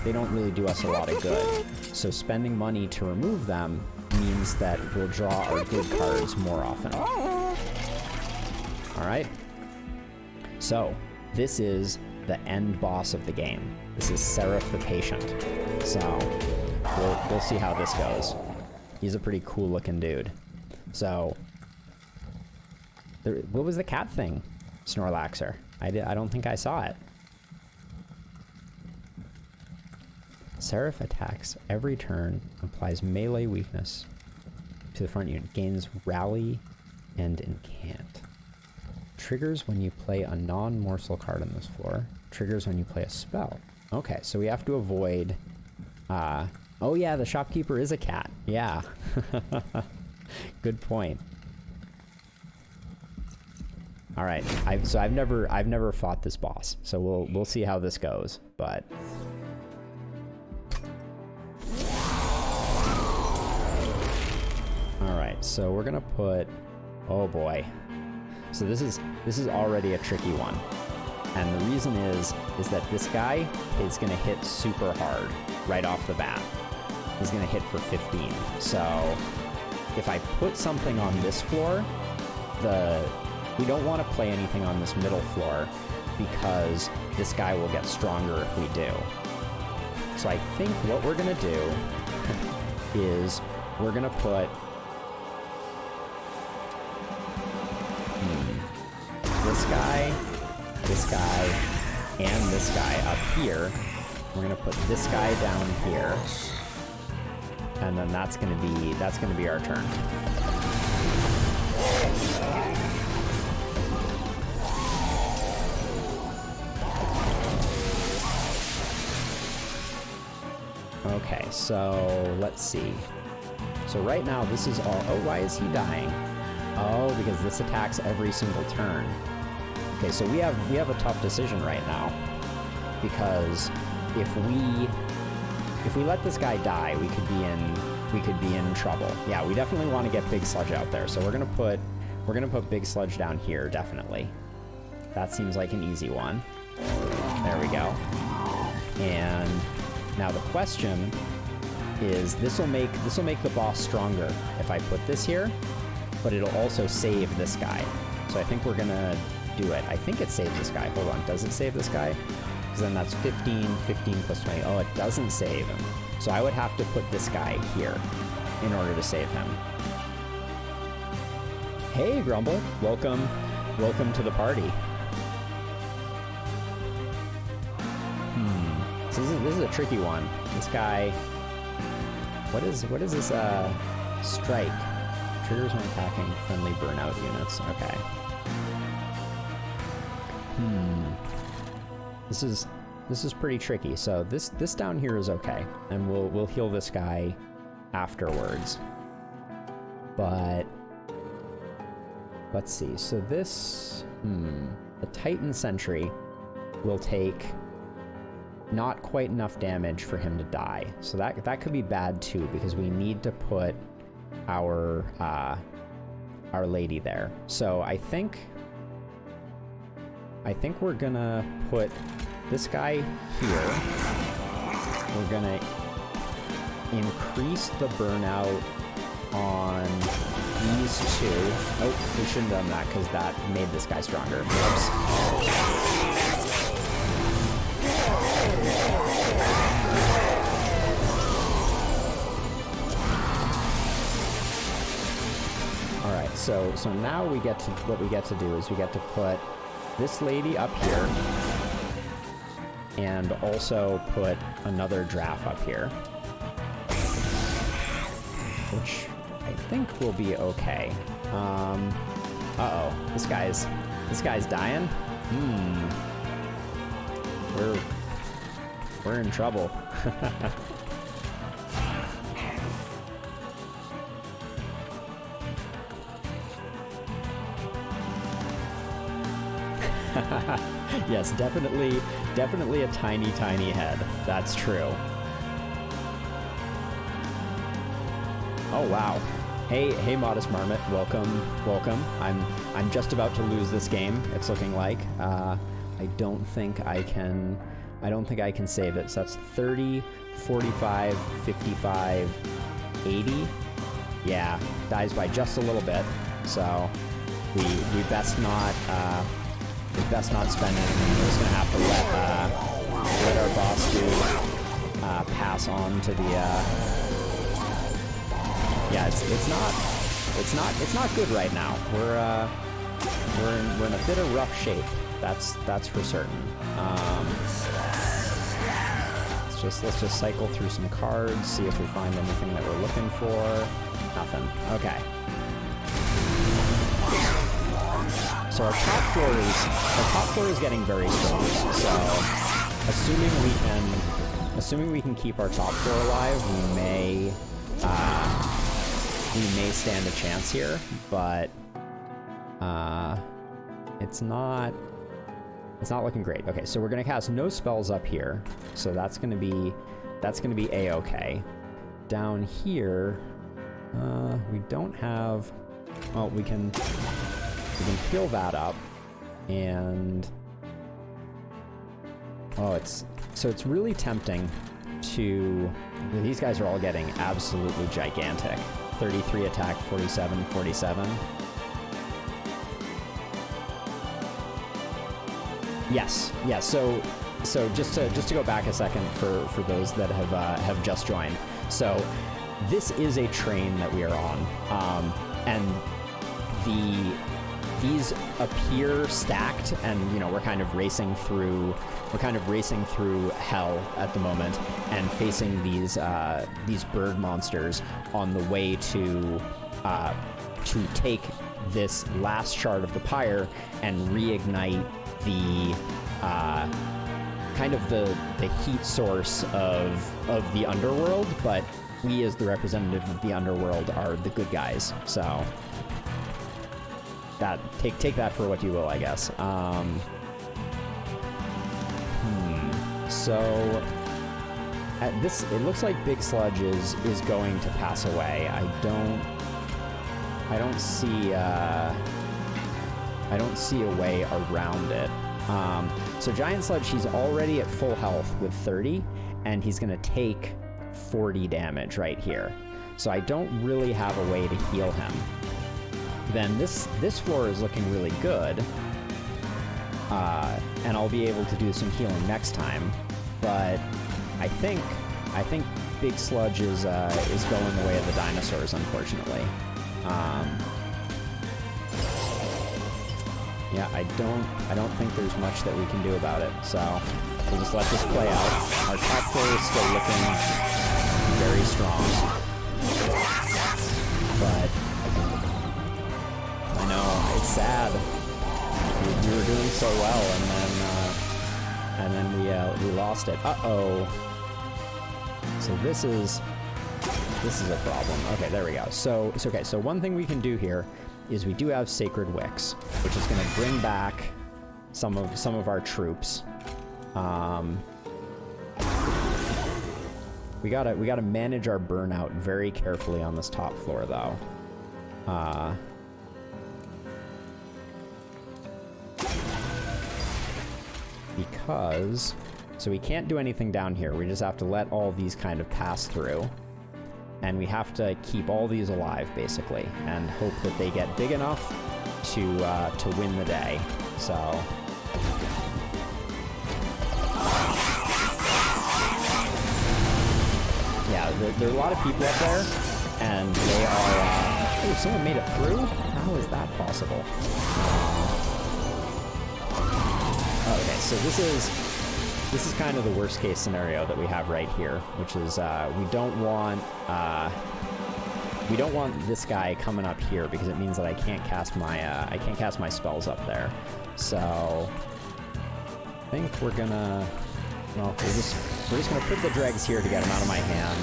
they don't really do us a lot of good. So spending money to remove them means that we'll draw our good cards more often. All right. So this is the end boss of the game. This is Seraph the Patient. So we'll see how this goes. He's a pretty cool looking dude. So, what was the cat thing, Snorlaxer? I don't think I saw it. Seraph attacks every turn, applies melee weakness to the front unit, gains rally and incant. Triggers when you play a non-morsel card on this floor. Triggers when you play a spell. Okay, so we have to avoid... oh yeah, the shopkeeper is a cat. Yeah. Good point. All right. I've never fought this boss, so we'll see how this goes. But all right, so we're gonna put. Oh boy. So this is already a tricky one, and the reason is that this guy is gonna hit super hard right off the bat. is gonna hit for 15. So if I put something on this floor, we don't want to play anything on this middle floor because this guy will get stronger if we do. So I think what we're gonna do is we're gonna put this guy, and this guy up here. We're gonna put this guy down here, and then that's gonna be our turn. Okay, so let's see. So right now this is all. Oh, why is he dying? Oh, because this attacks every single turn. Okay, so we have a tough decision right now, because if we let this guy die, we could be in trouble. Yeah, we definitely want to get Big Sludge out there. So we're gonna put Big Sludge down here, definitely. That seems like an easy one. There we go. And now the question is, this will make the boss stronger if I put this here, but it'll also save this guy. So I think we're gonna do it. I think it saved this guy. Hold on, does it save this guy? Because then that's 15 plus 20. Oh, it doesn't save him. So I would have to put this guy here in order to save him. Hey, Grumble, welcome to the party. So this is a tricky one. This guy, what is this strike? Triggers when attacking friendly burnout units. Okay. This is pretty tricky. So this down here is okay, and we'll heal this guy afterwards. But let's see. So this the Titan Sentry will take not quite enough damage for him to die. So that could be bad too, because we need to put our lady there. So I think we're gonna put this guy here. We're gonna increase the burnout on these two. Oh, we shouldn't have done that because that made this guy stronger. Whoops. All right, so now what we get to do is we get to put this lady up here, and also put another draft up here, which I think will be okay. Uh-oh, this guy's dying. We're in trouble. Yes, definitely a tiny head. That's true. Oh wow. Hey Modest Marmot, welcome. I'm just about to lose this game, it's looking like. I don't think I can save it. So that's 30, 45, 55, 80. Yeah, dies by just a little bit. So we best not spend anything. We're just gonna have to let our boss dude pass on to the. Yeah, it's not good right now. We're in a bit of rough shape. That's for certain. Let's just cycle through some cards, see if we find anything that we're looking for. Nothing. Okay. So our top floor is getting very strong. So assuming we can keep our top floor alive, we may stand a chance here, but it's not looking great. Okay, so we're gonna cast no spells up here, so that's gonna be a-okay. Down here, we don't have. Well, we can heal that up, and it's really tempting to... These guys are all getting absolutely gigantic. 33 attack, 47, 47. Yes, yeah. So just to go back a second for those that have just joined. So this is a train that we are on, and these appear stacked, and you know we're kind of racing through hell at the moment, and facing these bird monsters on the way to take this last shard of the pyre and reignite the kind of the heat source of the underworld, but we as the representative of the underworld are the good guys. So that take that for what you will, I guess. So at this, it looks like Big Sludge is going to pass away. I don't see a way around it. So Giant Sludge, he's already at full health with 30, and he's gonna take 40 damage right here. So I don't really have a way to heal him. Then this floor is looking really good, and I'll be able to do some healing next time. But I think Big Sludge is going the way of the dinosaurs, unfortunately. Yeah, I don't think there's much that we can do about it, so we'll just let this play out. Our top floor is still looking very strong, but I know it's sad. We were doing so well, and then we lost it. Uh-oh. So this is a problem. Okay, there we go. So one thing we can do here is we do have Sacred Wicks, which is going to bring back some of our troops. We gotta manage our burnout very carefully on this top floor, though. Because so we can't do anything down here. We just have to let all these kind of pass through. And we have to keep all these alive, basically, and hope that they get big enough to win the day. So yeah, there are a lot of people up there, and they are... oh, someone made it through? How is that possible? Okay, so this is kind of the worst case scenario that we have right here, which is we don't want this guy coming up here because it means that I can't cast my spells up there. So I think we're gonna we're just gonna put the dregs here to get them out of my hand,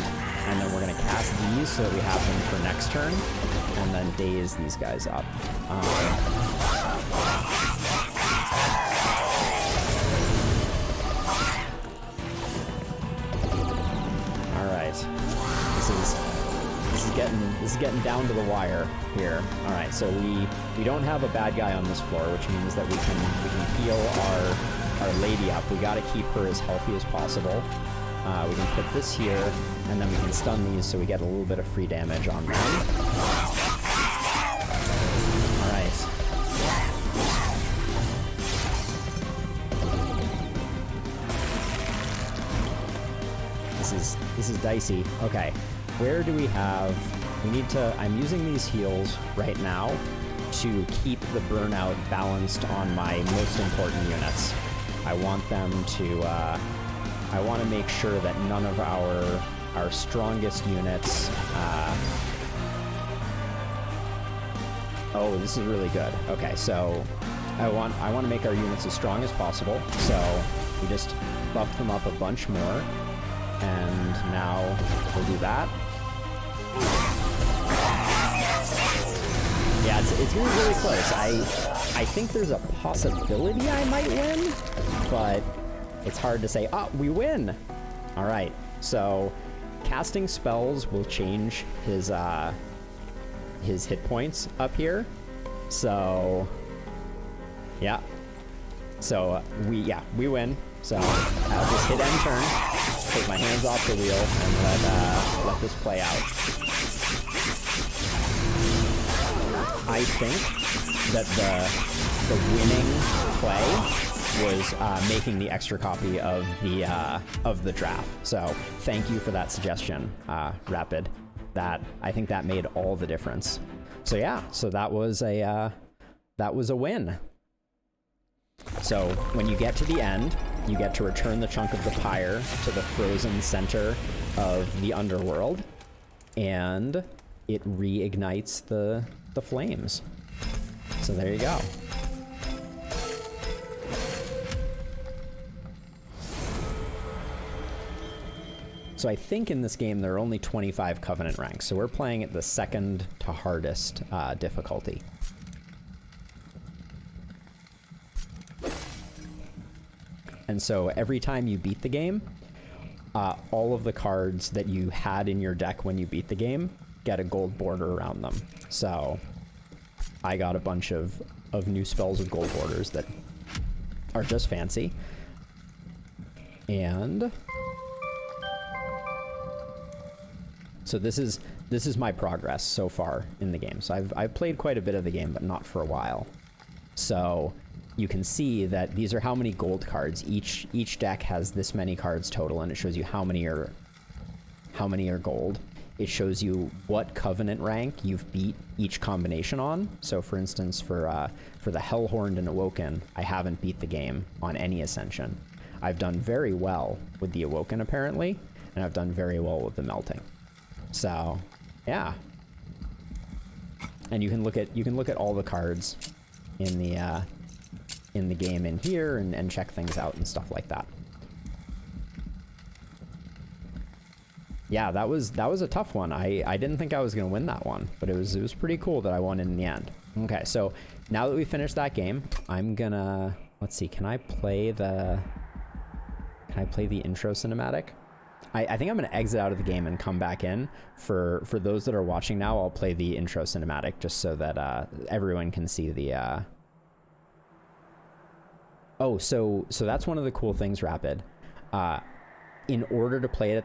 and then we're gonna cast these so that we have them for next turn, and then daze these guys up. This is getting down to the wire here. All right, so we don't have a bad guy on this floor, which means that we can heal our lady up. We got to keep her as healthy as possible. We can put this here, and then we can stun these so we get a little bit of free damage on them. All right. This is dicey. Okay. Where do we have... I'm using these heals right now to keep the burnout balanced on my most important units. I want them to... I want to make sure that none of our strongest units... oh, this is really good. Okay, so I want to make our units as strong as possible. So we just buff them up a bunch more. And now we'll do that. Yeah, it's really, really close. I think there's a possibility I might win, but it's hard to say. Ah, we win! All right, so casting spells will change his hit points up here. So, yeah. So we win. So I'll just hit end turn, take my hands off the wheel, and let this play out. I think that the winning play was making the extra copy of the draft. So thank you for that suggestion, Rapid. I think that made all the difference. So yeah, so that was a win. So when you get to the end, you get to return the chunk of the pyre to the frozen center of the underworld, and it reignites the flames. So there you go. So I think in this game there are only 25 Covenant ranks, so we're playing at the second to hardest difficulty. And so every time you beat the game, all of the cards that you had in your deck when you beat the game get a gold border around them. So I got a bunch of new spells with gold borders that are just fancy. And so this is my progress so far in the game. So I've played quite a bit of the game, but not for a while. So you can see that these are how many gold cards. Each deck has this many cards total, and it shows you how many are gold. It shows you what Covenant rank you've beat each combination on. So for instance, for the Hellhorned and Awoken, I haven't beat the game on any Ascension. I've done very well with the Awoken apparently, and I've done very well with the Melting. So yeah. And you can look at all the cards in the game in here and check things out and stuff like that. Yeah, that was a tough one. I didn't think I was gonna win that one, but it was pretty cool that I won in the end. Okay, so now that we finished that game, I'm gonna, let's see, can I play the intro cinematic? I think I'm gonna exit out of the game and come back in. For those that are watching now, I'll play the intro cinematic just so that everyone can see the Oh, so that's one of the cool things, Rapid. In order to play it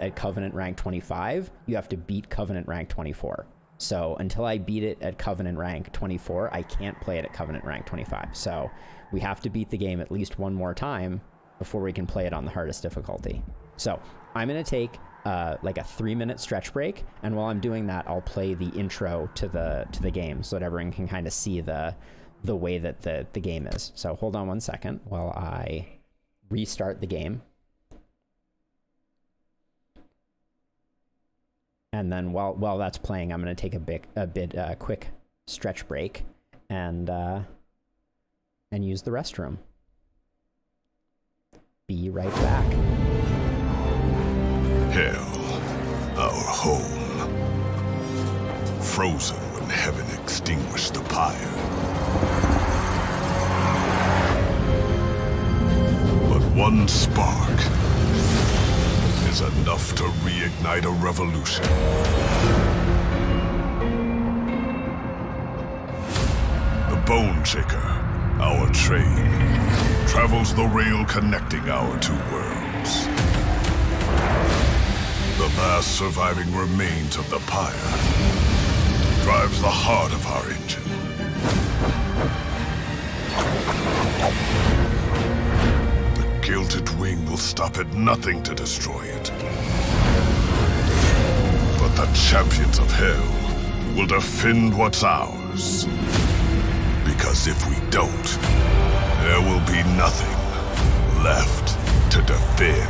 at Covenant rank 25, you have to beat Covenant rank 24. So until I beat it at Covenant rank 24, I can't play it at Covenant rank 25. So we have to beat the game at least one more time before we can play it on the hardest difficulty. So I'm gonna take like a 3-minute stretch break, and while I'm doing that, I'll play the intro to the game so that everyone can kind of see the way that the game is. So hold on one second while I restart the game. And then while that's playing, I'm going to take a quick stretch break and use the restroom. Be right back. Hell, our home. Frozen when heaven extinguished the pyre. But one spark is enough to reignite a revolution. The Bone Shaker, our train, travels the rail connecting our two worlds. The last surviving remains of the pyre drives the heart of our engine. The gilded wing will stop at nothing to destroy it. But the champions of hell will defend what's ours. Because if we don't, there will be nothing left to defend.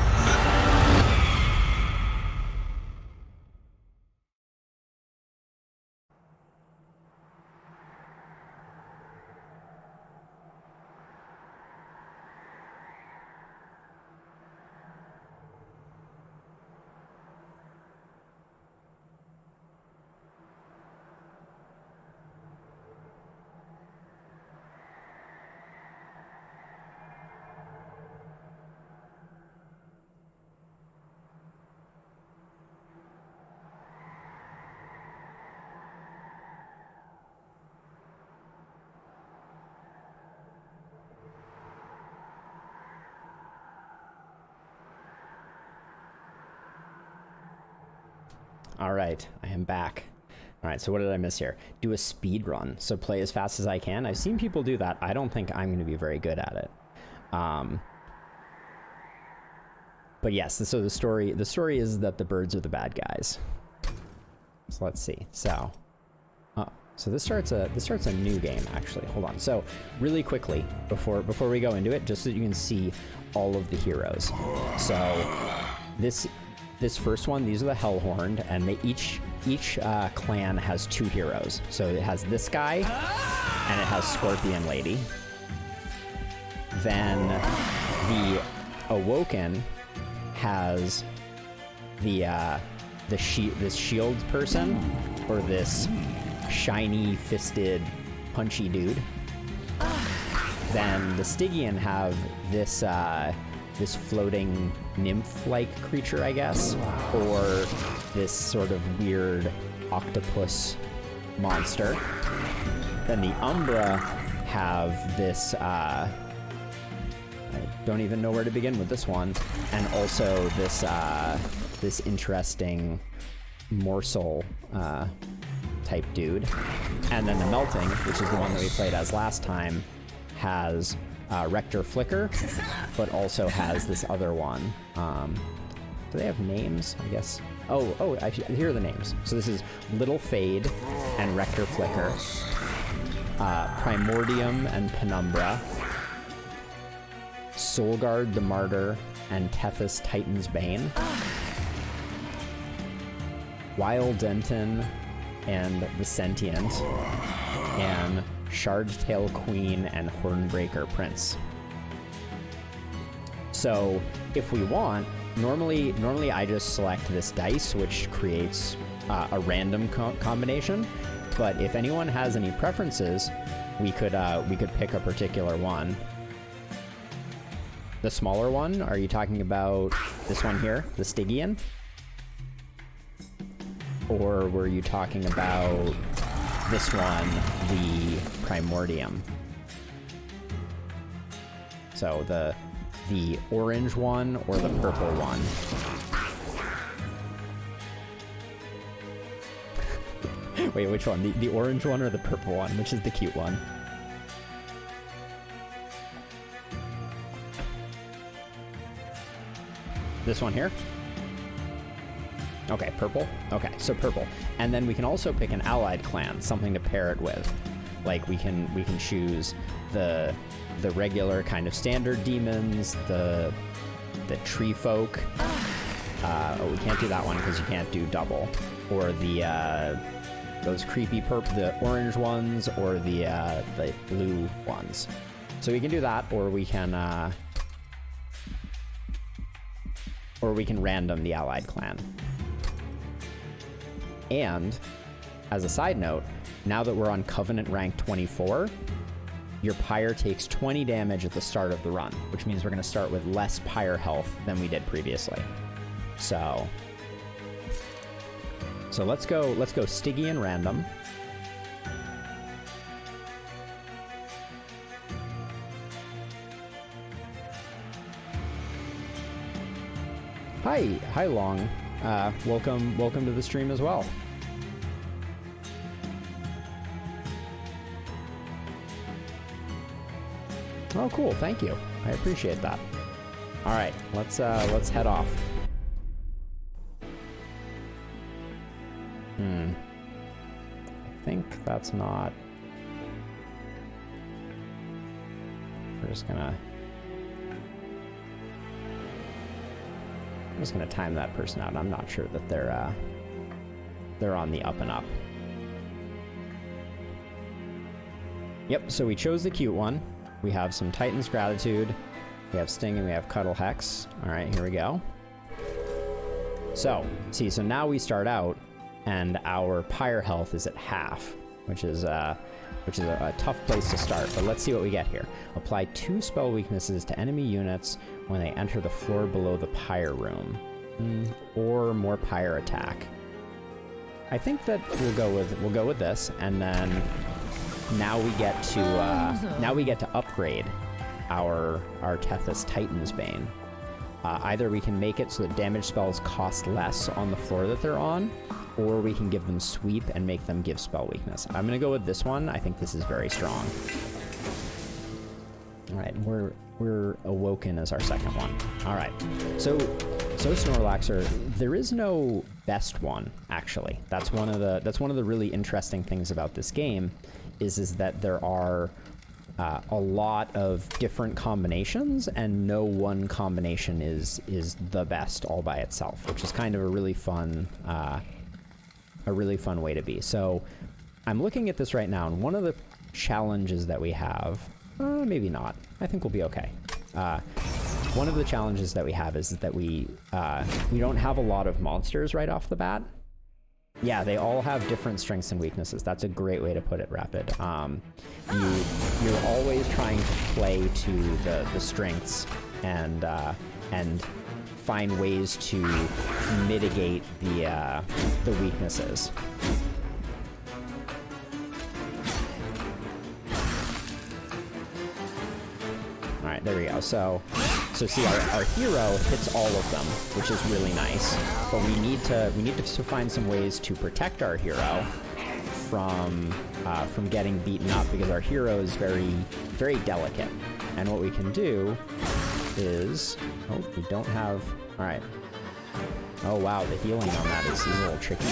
All right, I am back. All right, so what did I miss here? Do a speed run. So play as fast as I can. I've seen people do that. I don't think I'm going to be very good at it. But yes, so the story is that the birds are the bad guys. So let's see. So this starts a new game actually. Hold on. So really quickly before we go into it, just so you can see all of the heroes. So this first one, these are the Hellhorned, and each clan has 2 heroes. So it has this guy, and it has Scorpion Lady. Then the Awoken has this shield person, or this shiny fisted punchy dude. Then the Stygian have this floating nymph-like creature, I guess, or this sort of weird octopus monster. Then the Umbra have this I don't even know where to begin with this one, and also this interesting morsel type dude. And then the Melting, which is the one that we played as last time, has Rector Flicker, but also has this other one. Do they have names? I guess. Here are the names. So this is Little Fade and Rector Flicker, Primordium and Penumbra, Soulguard the Martyr and Tethys Titan's Bane, Wild Denton and the Sentient, and Shardtail Queen and Hornbreaker Prince. So if we want, normally I just select this dice, which creates a random combination. But if anyone has any preferences, we could pick a particular one. The smaller one, are you talking about this one here, the Stygian? Or were you talking about this one, the Primordium? So the orange one or the purple one? Wait, which one? The orange one or the purple one? Which is the cute one? This one here? Okay, purple. Okay, so purple. And then we can also pick an allied clan, something to pair it with. Like we can choose the regular kind of standard demons, the tree folk. We can't do that one because you can't do double. Or those creepy the orange ones, or the blue ones. So we can do that, or we can random the allied clan. And as a side note, now that we're on Covenant rank 24, your Pyre takes 20 damage at the start of the run, which means we're going to start with less Pyre health than we did previously. So let's go Stygian random. Hi Long. Welcome to the stream as well. Oh, cool. Thank you. I appreciate that. All right, let's head off. I think that's not. I'm just gonna time that person out. I'm not sure that they're on the up and up. Yep, so we chose the cute one. We have some Titan's Gratitude, we have Sting, and we have Cuddle Hex. All right, here we go. So now we start out, and our Pyre health is at half, which is a tough place to start. But let's see what we get here. Apply 2 spell weaknesses to enemy units when they enter the floor below the Pyre room, or more Pyre attack. I think that we'll go with this, and then now we get to upgrade our Tethys Titan's Bane. Either we can make it so that damage spells cost less on the floor that they're on, or we can give them sweep and make them give spell weakness. I'm gonna go with this one. I think this is very strong. All right, we're awoken as our second one. All right, so Snorlaxer, there is no best one actually. That's one of the really interesting things about this game, is that there are a lot of different combinations, and no one combination is the best all by itself, which is kind of a really fun way to be. So I'm looking at this right now, and one of the challenges that we have, maybe not, I think we'll be okay. One of the challenges that we have is that we don't have a lot of monsters right off the bat. Yeah, they all have different strengths and weaknesses. That's a great way to put it, Rapid. You're always trying to play to the strengths and find ways to mitigate the weaknesses. All right, there we go. So see, our hero hits all of them, which is really nice. But we need to find some ways to protect our hero from getting beaten up, because our hero is very, very delicate. And what we can do is, oh, we don't have. All right. Oh wow, the healing on that is a little tricky.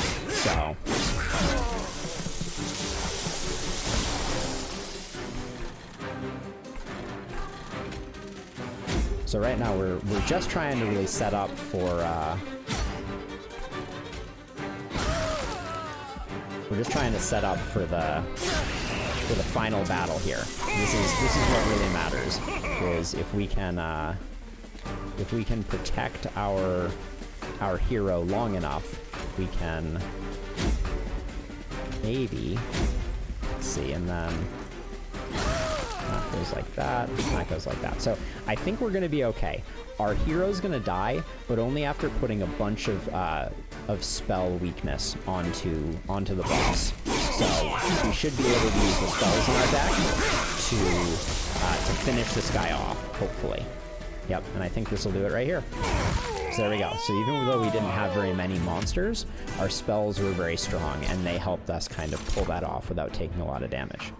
So right now we're just trying to really set up for the final battle here. This is what really matters, is if we can protect our hero long enough, we can maybe, let's see, and then that goes like that, and that goes like that. So I think we're gonna be okay. Our hero's gonna die, but only after putting a bunch of spell weakness onto the boss. So we should be able to use the spells in our deck to finish this guy off, hopefully. Yep, and I think this will do it right here. So there we go. So even though we didn't have very many monsters, our spells were very strong, and they helped us kind of pull that off without taking a lot of damage.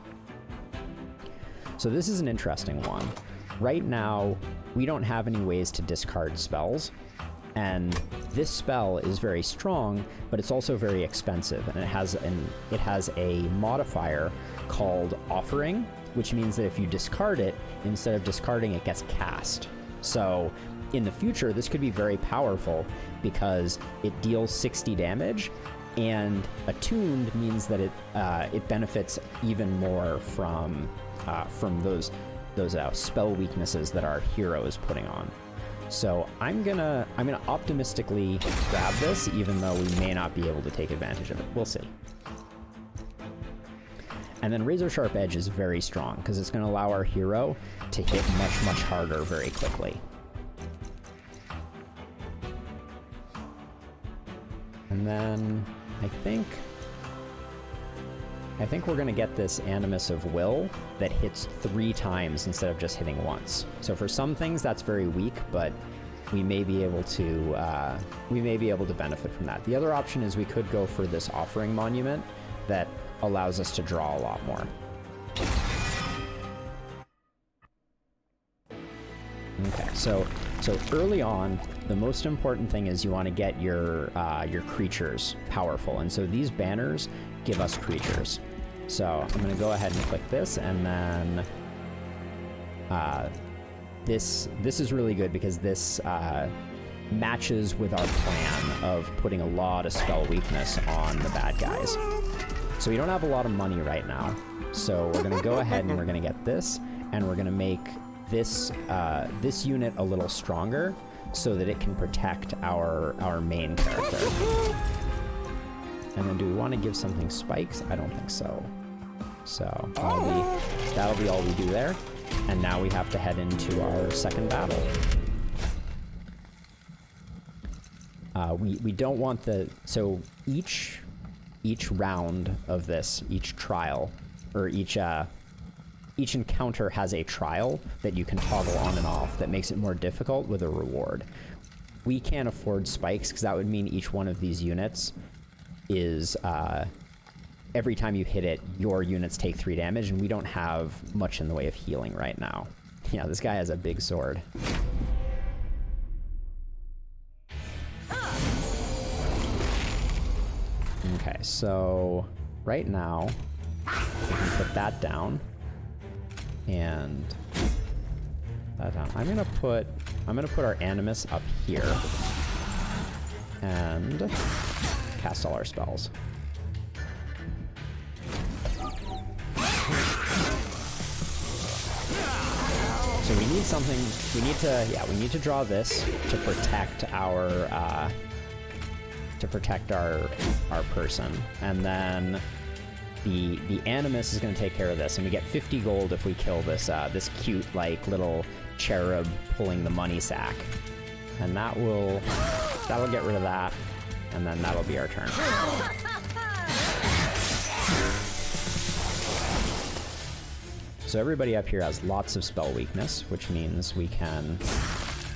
So this is an interesting one. Right now, we don't have any ways to discard spells, and this spell is very strong, but it's also very expensive, and it has a modifier called Offering, which means that if you discard it, instead of discarding, it gets cast. So in the future, this could be very powerful because it deals 60 damage, and attuned means that it benefits even more from those spell weaknesses that our hero is putting on. So I'm gonna optimistically grab this, even though we may not be able to take advantage of it. We'll see. And then Razor Sharp Edge is very strong because it's going to allow our hero to hit much harder very quickly. And then I think we're going to get this Animus of Will that hits 3 times instead of just hitting once. So for some things that's very weak, but we may be able to benefit from that. The other option is we could go for this Offering Monument that allows us to draw a lot more. Okay, so early on, the most important thing is you want to get your creatures powerful, and so these banners give us creatures. So I'm going to go ahead and click this, and then this is really good because this matches with our plan of putting a lot of spell weakness on the bad guys. So we don't have a lot of money right now, so we're going to go ahead and we're going to get this, and we're going to make this unit a little stronger so that it can protect our main character. And then do we want to give something spikes? I don't think so. So that'll be all we do there. And now we have to head into our second battle. We don't want so each round of this, each trial, or each encounter has a trial that you can toggle on and off that makes it more difficult with a reward. We can't afford spikes because that would mean each one of these units is every time you hit it, your units take 3 damage, and we don't have much in the way of healing right now. Yeah, this guy has a big sword. Okay, so right now we can put that down and that down. I'm gonna put our Animus up here and cast all our spells. So we need something. We need to draw this to protect our person, and then the Animus is going to take care of this, and we get 50 gold if we kill this this cute like little cherub pulling the money sack, and that'll get rid of that, and then that'll be our turn. So everybody up here has lots of spell weakness, which means we can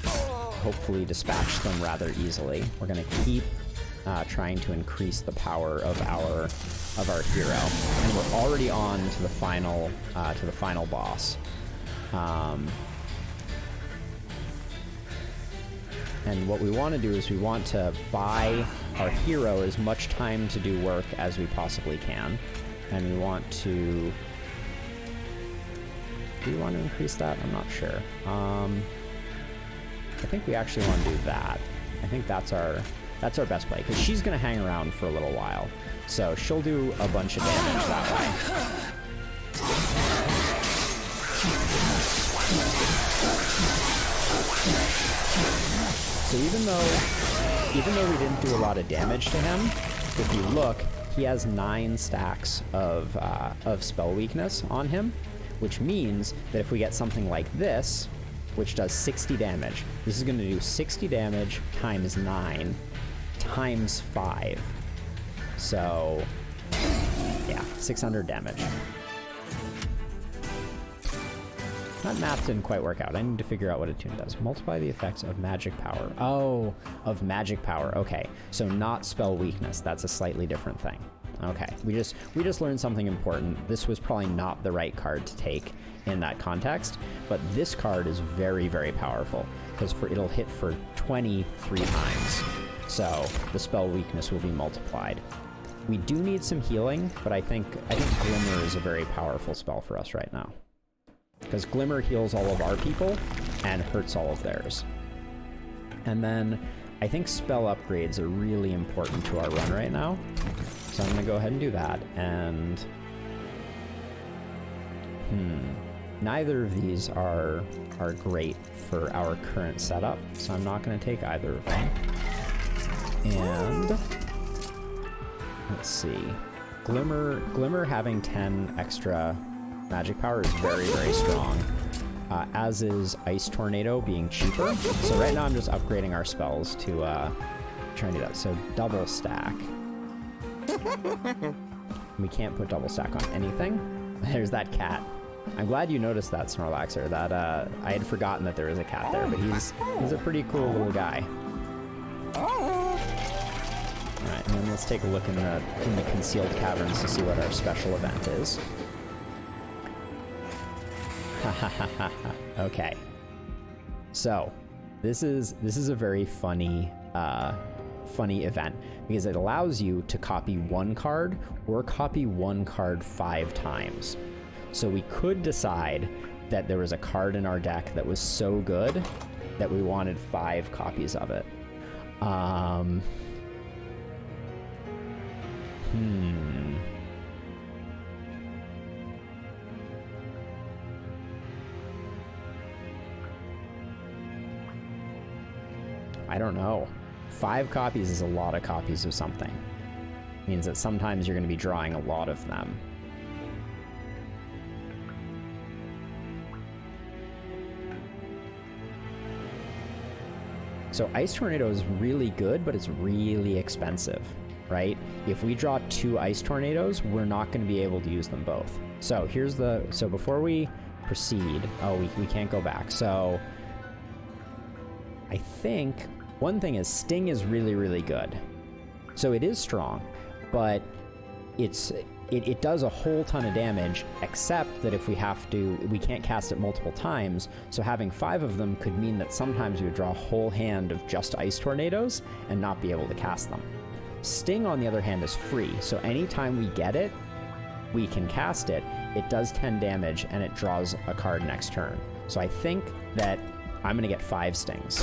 hopefully dispatch them rather easily. We're going to keep trying to increase the power of our hero, and we're already on to the final boss. And what we want to do is we want to buy our hero as much time to do work as we possibly can, and we want to. Do we want to increase that? I'm not sure. I think we actually want to do that. I think that's our best play, because she's going to hang around for a little while. So she'll do a bunch of damage that way. So even though we didn't do a lot of damage to him, if you look, he has 9 stacks of spell weakness on him, which means that if we get something like this, which does 60 damage, this is going to do 60 damage times 9 times 5. So, yeah, 600 damage. That math didn't quite work out. I need to figure out what attune does. Multiply the effects of magic power. Oh, of magic power. Okay, so not spell weakness. That's a slightly different thing. Okay, we just learned something important. This was probably not the right card to take in that context, but this card is very, very powerful, because it'll hit for 23 times. So the spell weakness will be multiplied. We do need some healing, but I think Glimmer is a very powerful spell for us right now, because Glimmer heals all of our people and hurts all of theirs. And then I think spell upgrades are really important to our run right now. So I'm gonna go ahead and do that, and neither of these are great for our current setup, so I'm not gonna take either of them. And let's see, Glimmer having 10 extra magic power is very, very strong, as is Ice Tornado being cheaper. So right now I'm just upgrading our spells to try and do that. So double stack. We can't put double stack on anything. There's that cat. I'm glad you noticed that, Snorlaxer. That I had forgotten that there was a cat there, but he's a pretty cool little guy. Alright, and then let's take a look in the concealed caverns to see what our special event is. Okay. So this is a very funny event, because it allows you to copy one card or copy one card 5 times. So we could decide that there was a card in our deck that was so good that we wanted 5 copies of it. I don't know. 5 copies is a lot of copies of something. It means that sometimes you're going to be drawing a lot of them. So Ice Tornado is really good, but it's really expensive, right? If we draw 2 Ice Tornadoes, we're not going to be able to use them both. So so before we proceed, we can't go back. So I think one thing is Sting is really, really good. So it is strong, but it does a whole ton of damage, except that if we can't cast it multiple times, so having 5 of them could mean that sometimes we would draw a whole hand of just ice tornadoes and not be able to cast them. Sting, on the other hand, is free, so anytime we get it, we can cast it. It does 10 damage, and it draws a card next turn. So I think that I'm going to get 5 stings,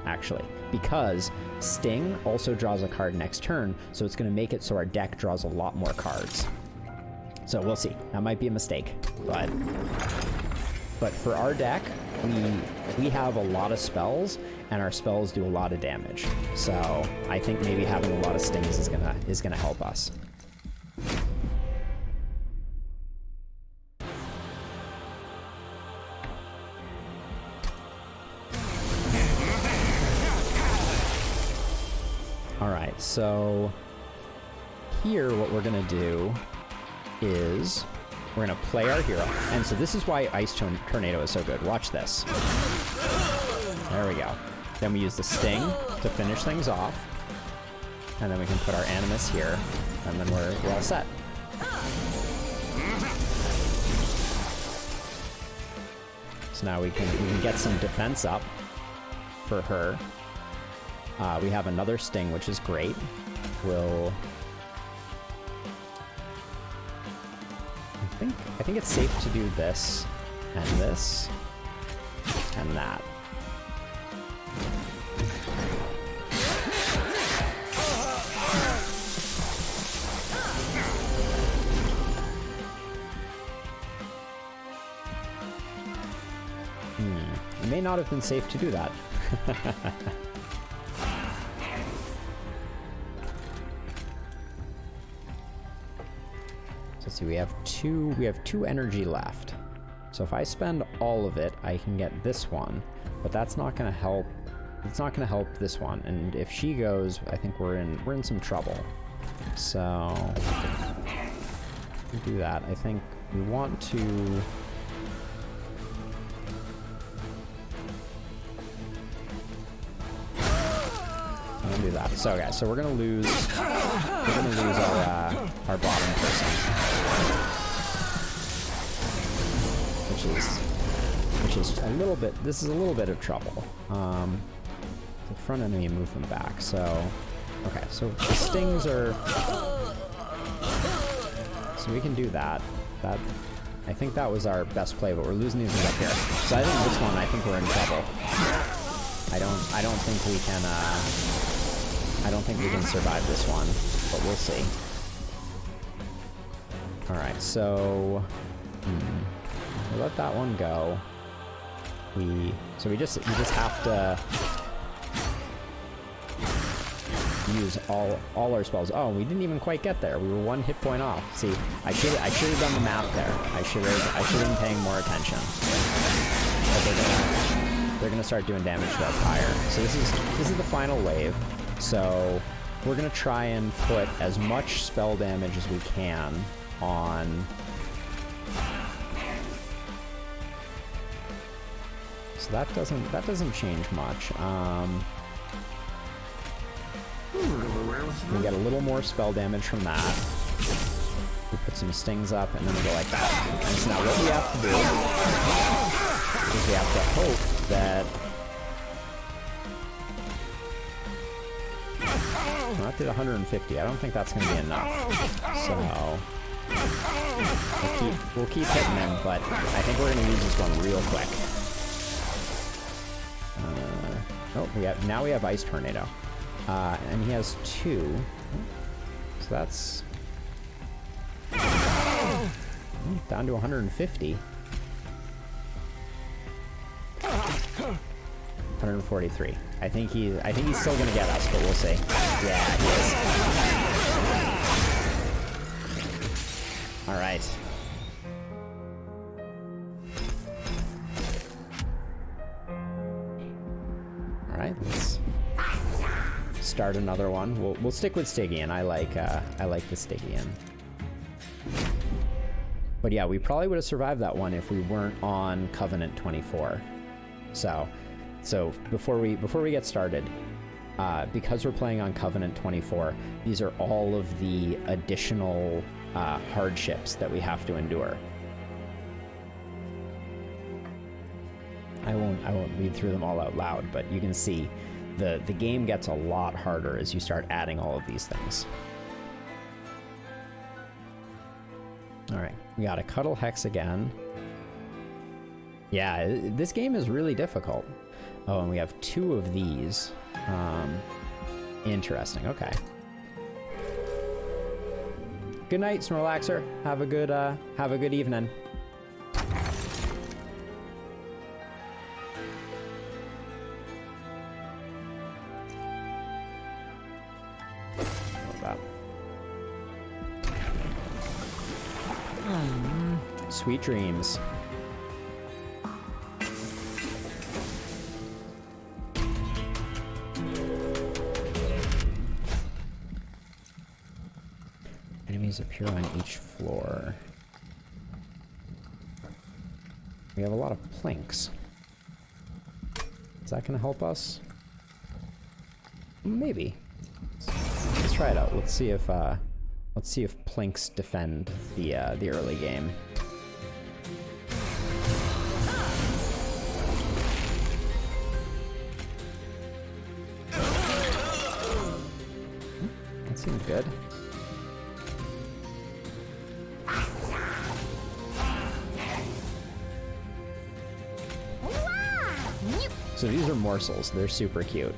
actually, because Sting also draws a card next turn, so it's going to make it so our deck draws a lot more cards. So we'll see. That might be a mistake, but for our deck, we have a lot of spells, and our spells do a lot of damage. So I think maybe having a lot of stings is gonna help us. Alright, so here what we're gonna do is we're gonna play our hero. And so this is why Ice Tornado is so good. Watch this. There we go. Then we use the Sting to finish things off. And then we can put our Animus here. And then we're all set. So now we can get some defense up for her. We have another Sting, which is great. I think it's safe to do this, and this, and that. It may not have been safe to do that. Let's see, we have two energy left. So if I spend all of it, I can get this one, but that's not gonna help. It's not gonna help this one. And if she goes, I think we're in some trouble. So we do that. I think we want to. I'm gonna do that. So okay, so we're gonna lose our bottom person, which is a little bit. This is a little bit of trouble. The front enemy move them back. So okay, so the stings are. So we can do that. I think that was our best play, but we're losing these ones up here. So I think this one, I think we're in trouble. I don't think we can. I don't think we can survive this one, but we'll see. All right, so we'll let that one go. We just have to use all our spells. Oh, we didn't even quite get there. We were 1 hit point off. See, I should have done the math there. I should have been paying more attention. But they're gonna start doing damage to that tire. So this is the final wave. So we're gonna try and put as much spell damage as we can on. So that doesn't change much. We get a little more spell damage from that. We put some stings up, and then we go like that. And so now what we have to do is we have to hope that. Well, that did 150. I don't think that's going to be enough. So we'll keep hitting him, but I think we're going to use this one real quick. Now we have Ice Tornado, and he has 2. So that's down to 150. 143. I think he's still gonna get us, but we'll see. Yeah, he is. All right. All right. Let's start another one. We'll stick with Stygian. I like the Stygian. But yeah, we probably would have survived that one if we weren't on Covenant 24. So before we get started, because we're playing on Covenant 24, these are all of the additional hardships that we have to endure. I won't read through them all out loud, but you can see the game gets a lot harder as you start adding all of these things. All right, we got a Cuddle Hex again. Yeah, this game is really difficult. Oh, and we have 2 of these. Interesting. Okay. Good night, Snorlaxer. Have a good evening. Sweet dreams. Enemies appear on each floor. We have a lot of planks. Is that gonna help us? Maybe. Let's try it out. Let's see if planks defend the early game. That seems good. So these are morsels. They're super cute.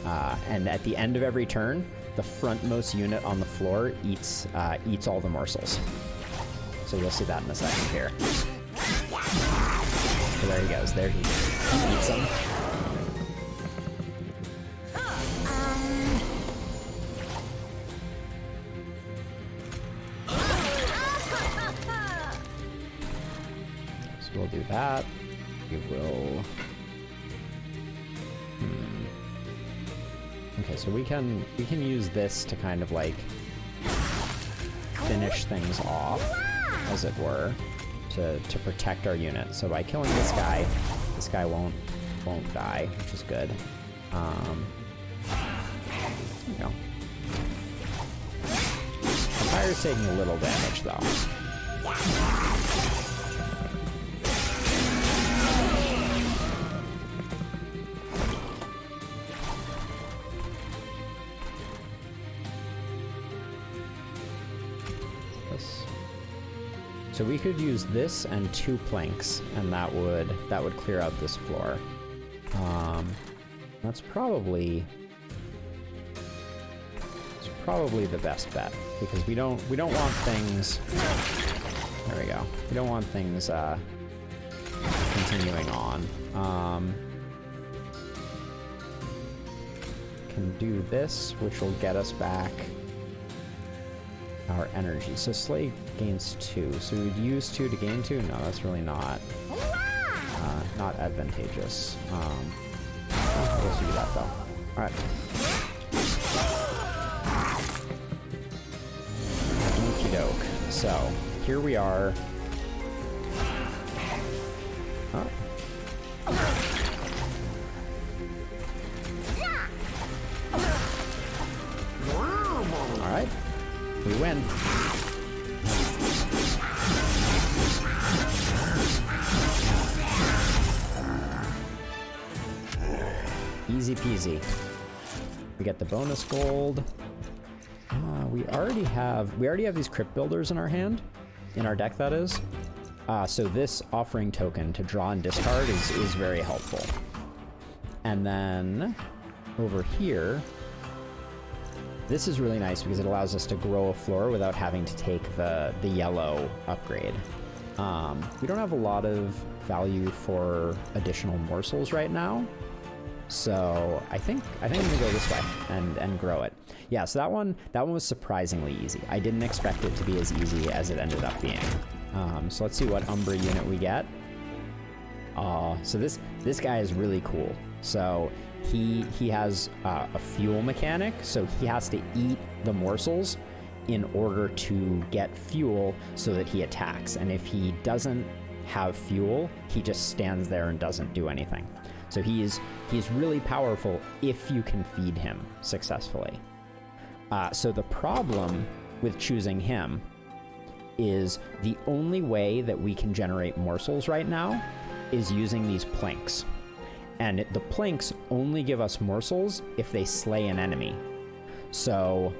And at the end of every turn, the frontmost unit on the floor eats all the morsels. So you'll see that in a second here. So there he goes. There he eats them. So we'll do that. We will. Okay, so we can use this to kind of like finish things off, as it were, to protect our unit. So by killing this guy won't die, which is good. There you go. Empire's taking a little damage though. So we could use this and 2 planks, and that would clear out this floor. That's probably the best bet, because we don't want things. There we go. We don't want things continuing on. Can do this, which will get us back our energy. So Slay gains 2. So we'd use 2 to gain 2? No, that's really not advantageous. I guess we do that though. Alright. Okie doke. So here we are. Alright. We win. Easy peasy. We get the bonus gold. We already have these crypt builders in our hand, in our deck that is. So this offering token to draw and discard is very helpful. And then over here, this is really nice because it allows us to grow a floor without having to take the yellow upgrade. We don't have a lot of value for additional morsels right now, so I think I'm gonna go this way and grow it. Yeah, so that one was surprisingly easy. I didn't expect it to be as easy as it ended up being. So let's see what Umbra unit we get. So this guy is really cool. So he has a fuel mechanic, so he has to eat the morsels in order to get fuel so that he attacks. And if he doesn't have fuel, he just stands there and doesn't do anything. So he's really powerful if you can feed him successfully. So the problem with choosing him is the only way that we can generate morsels right now is using these planks. And the planks only give us morsels if they slay an enemy. So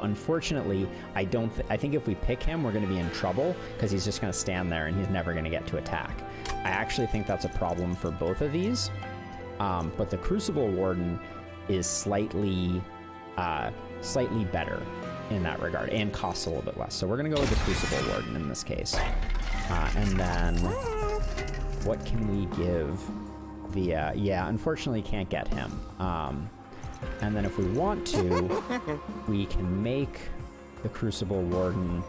unfortunately, I think if we pick him, we're going to be in trouble because he's just going to stand there and he's never going to get to attack. I actually think that's a problem for both of these. But the Crucible Warden is slightly better in that regard and costs a little bit less. So we're going to go with the Crucible Warden in this case. And then what can we give the... yeah, unfortunately can't get him. And then if we want to, we can make the Crucible Warden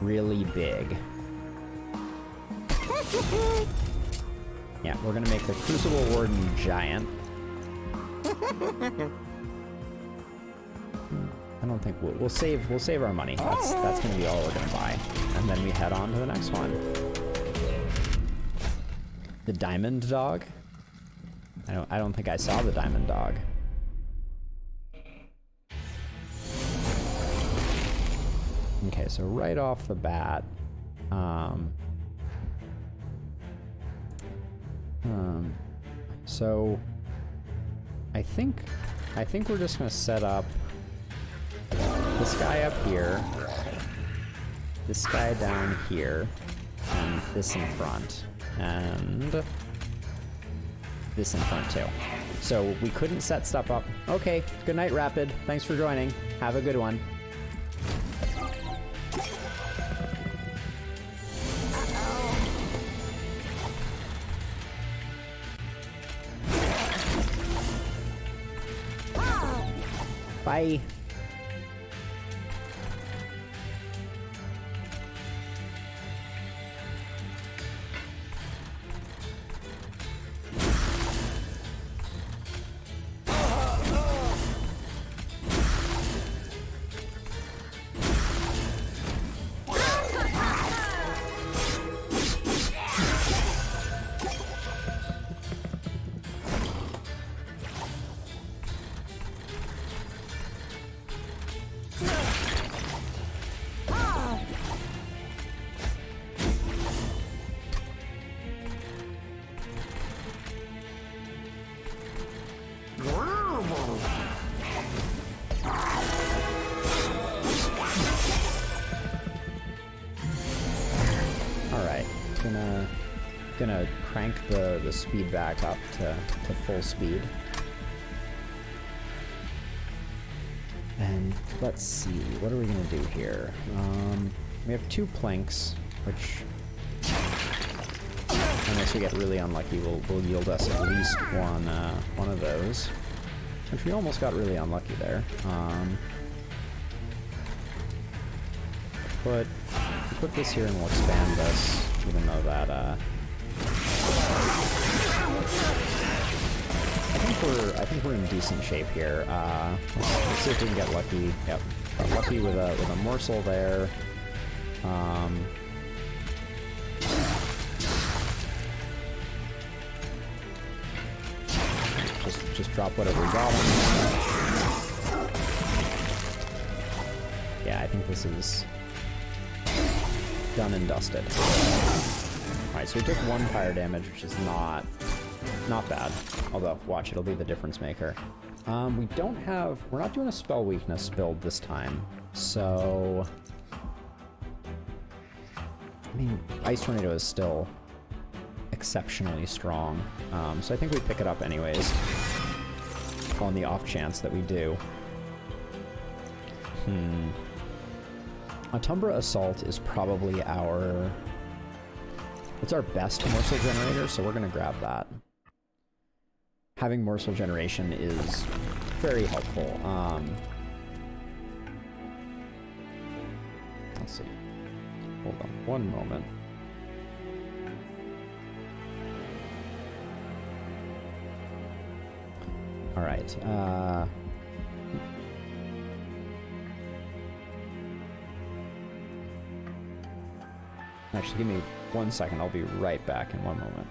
really big. Yeah, we're gonna make the Crucible Warden giant. I don't think we'll save our money. That's gonna be all we're gonna buy. And then we head on to the next one. The Diamond Dog? I don't think I saw the Diamond Dog. Okay, so right off the bat, so I think we're just gonna set up this guy up here, this guy down here, and this in front, and this in front too. So we couldn't set stuff up. Okay, good night, Rapid. Thanks for joining. Have a good one. Bye. Gonna crank the speed back up to full speed. And let's see, what are we gonna do here? We have 2 planks, which, unless we get really unlucky, will yield us at least one of those. Which we almost got really unlucky there. But put this here and we'll expand this, even though that I think we're in decent shape here. Let's see if we can get lucky. Yep, got lucky with a morsel there. Just drop whatever we got on. Yeah, I think this is done and dusted. Alright, so we took 1 fire damage, which is not bad. Although, watch, it'll be the difference maker. We're not doing a spell weakness build this time. So, I mean, Ice Tornado is still exceptionally strong. So I think we pick it up anyways, on the off chance that we do. Atumbra Assault is probably it's our best morsel generator, so we're gonna grab that. Having morsel generation is very helpful. Let's see. Hold on one moment. All right. Actually, give me 1 second. I'll be right back in 1 moment.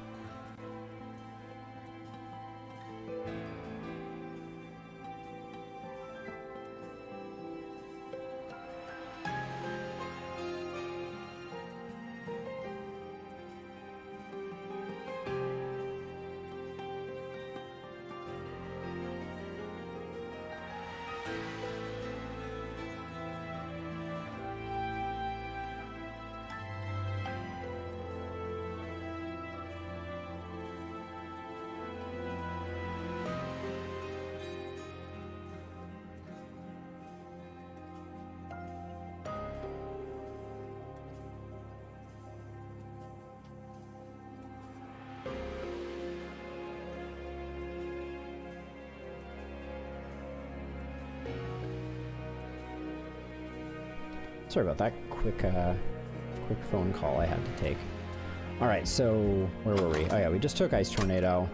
Sorry about that. Quick phone call I had to take. All right, so where were we? Oh yeah, we just took Ice Tornado.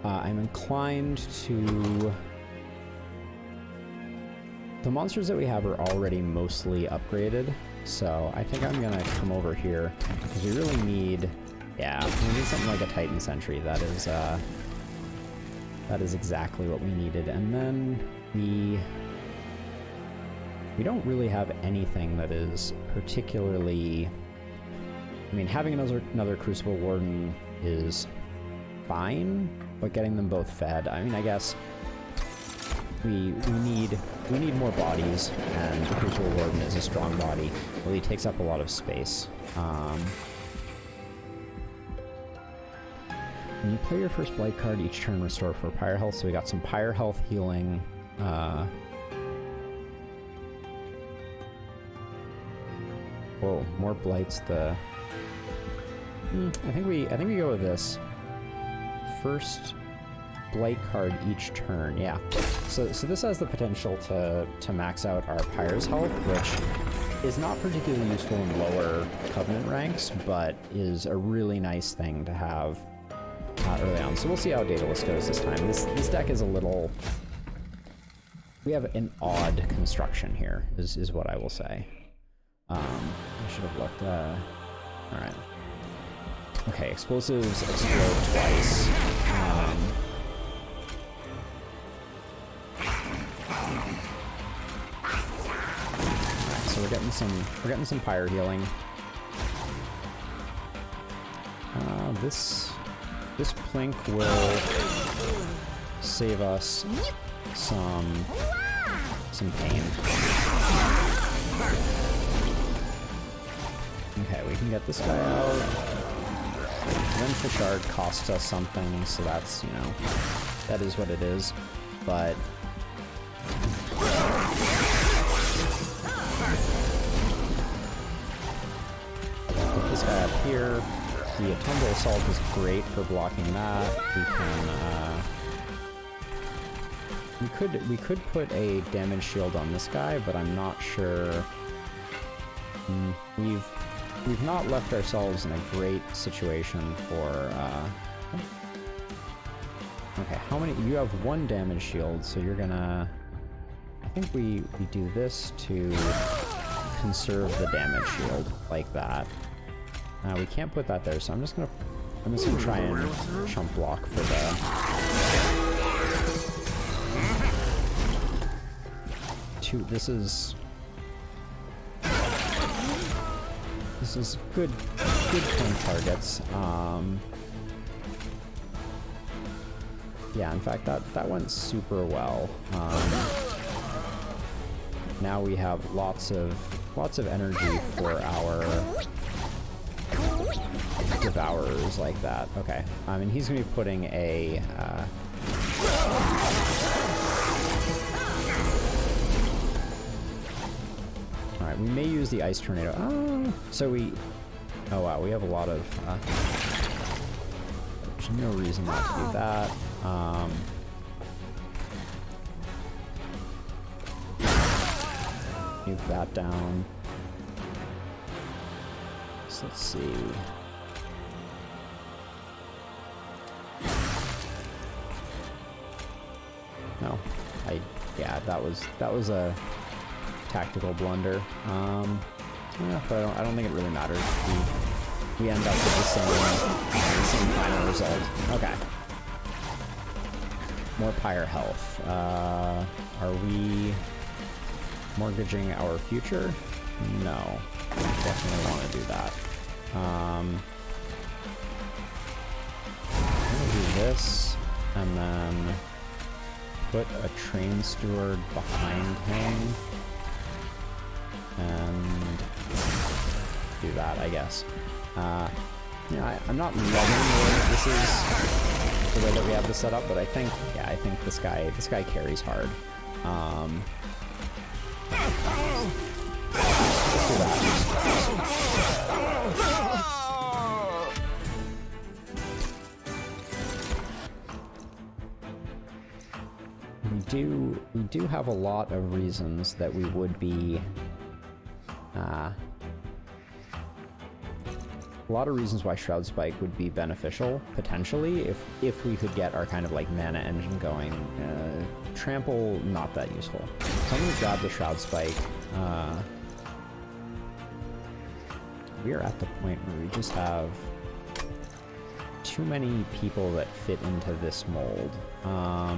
I'm inclined to... The monsters that we have are already mostly upgraded, so I think I'm gonna come over here because we really need, yeah, we need something like a Titan Sentry. That is exactly what we needed. And then we don't really have anything that is particularly, I mean, having another Crucible Warden is fine, but getting them both fed, I mean, I guess we need more bodies, and the Crucible Warden is a strong body. Well, he takes up a lot of space. When you play your first Blight card, each turn restore 4 Pyre Health, so we got some Pyre Health healing. Whoa, more Blights. I think we go with this. First Blight card each turn, yeah. So this has the potential to max out our Pyre's health, which is not particularly useful in lower Covenant ranks, but is a really nice thing to have early on. So we'll see how Daedalus goes this time. This deck is a little... We have an odd construction here, is what I will say. I should have looked... Alright. Okay, explosives explode twice. Alright, so we're getting some Pyre healing. This Plink will save us some pain. Okay, we can get this guy out. Then Fishard costs us something, so that's, you know, that is what it is. But put this guy up here. The Autumnal Assault is great for blocking that. We could put a damage shield on this guy, but I'm not sure. We've not left ourselves in a great situation for. Okay, how many? You have 1 damage shield, so you're gonna. I think we do this to conserve the damage shield like that. We can't put that there, so I'm just gonna try and chump block for the 2. This is good turn targets. Yeah, in fact that went super well. Now we have lots of energy for our Devourers like that. Okay. And he's gonna be putting a Alright, we may use the Ice Tornado. Oh wow, we have a lot of there's no reason not to do that. Move that down. So let's see. No, yeah, that was a tactical blunder. Yeah, but I don't think it really matters. We end up with the same final result. Okay. More Pyre health. Are we mortgaging our future? No. We definitely want to do that. I'm gonna do this, and then put a Train Steward behind him, and do that, I guess. Yeah, I'm not loving the way that this is, the way that we have this set up, but I think this guy carries hard. Let's do that. We do have a lot of reasons that we would be A lot of reasons why Shroud Spike would be beneficial, potentially, if we could get our kind of like mana engine going. Trample, not that useful. So I'm gonna grab the Shroud Spike. We are at the point where we just have too many people that fit into this mold. I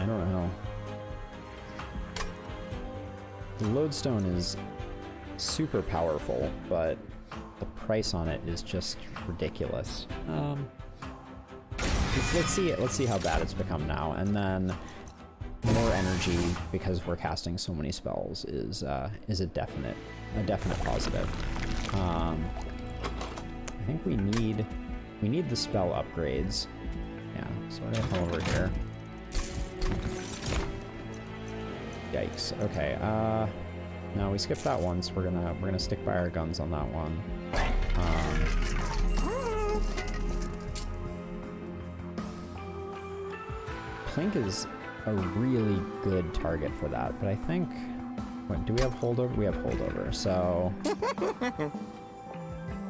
don't know. The lodestone is super powerful, but the price on it is just ridiculous. Let's see how bad it's become now, and then more energy because we're casting so many spells is a definite positive. I think we need the spell upgrades. Yeah, so we're gonna come over here. Yikes. Okay. No, we skipped that once. We're gonna stick by our guns on that one. Plink is a really good target for that, but I think... Wait, do we have holdover? We have holdover, so...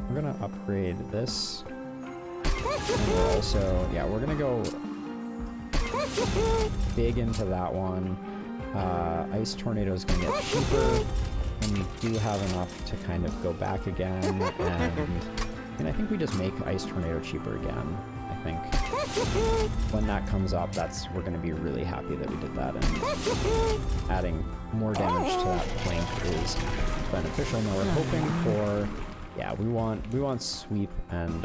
We're gonna upgrade this. And we're also... Yeah, we're gonna go big into that one. Ice Tornado is gonna get cheaper, and we do have enough to kind of go back again, and I think we just make Ice Tornado cheaper again. I think when that comes up, we're gonna be really happy that we did that, and adding more damage to that plank is beneficial. Now we're hoping for, yeah, we want sweep and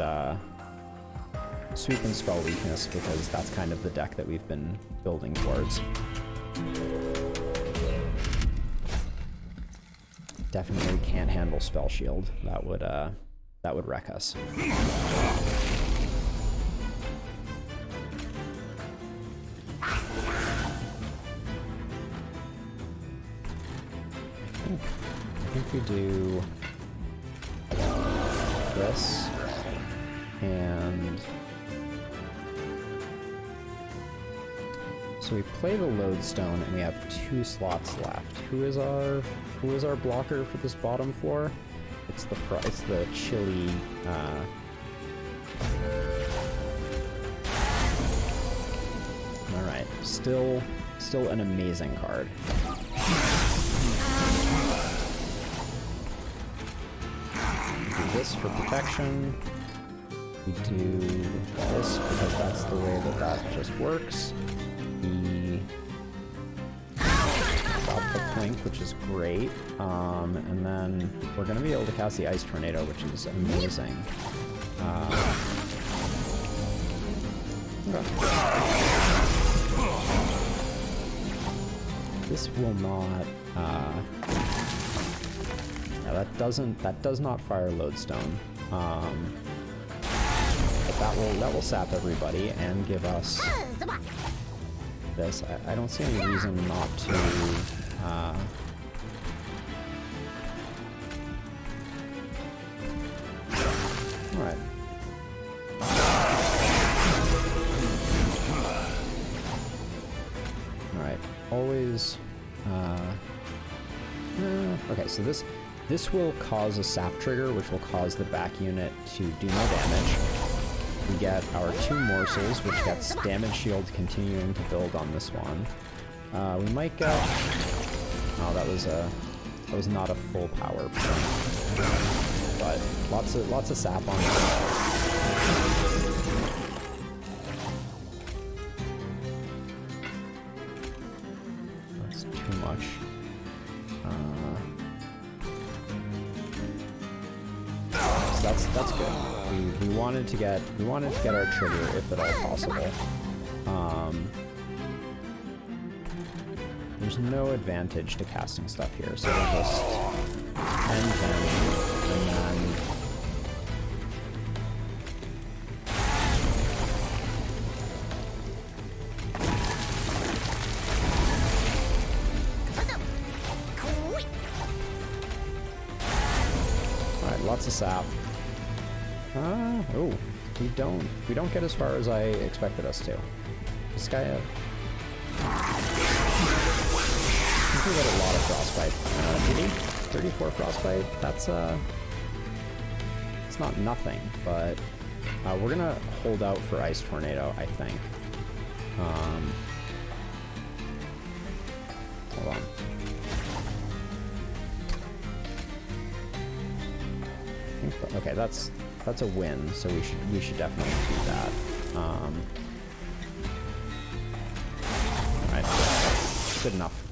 spell weakness, because that's kind of the deck that we've been building towards. Definitely can't handle spell shield. That would wreck us. I think we do this and so we play the lodestone and we have 2 slots left. Who is our blocker for this bottom floor? It's the chili. All right, still an amazing card. Do this for protection. We do this because that's the way that just works. We drop the Plink, which is great. And then we're going to be able to cast the Ice Tornado, which is amazing. This will not... yeah, that does not fire Lodestone. But that will sap everybody and give us this. I don't see any reason not to... Alright. Alright, always... okay, so this will cause a sap trigger, which will cause the back unit to do more damage. We get our 2 morsels, which gets damage shield continuing to build on this one. We might get... Oh, that was not a full power point. But lots of sap on it. That's too much. So that's good. We wanted to get our trigger if at all possible. There's no advantage to casting stuff here, so we'll just end him and then alright, lots of sap. Oh, we don't get as far as I expected us to. This guy think we got a lot of frostbite. Did he? 34 frostbite? That's it's not nothing, but we're gonna hold out for ice tornado, I think. Hold on. Okay, that's a win, so we should definitely do that. Alright, that's good enough.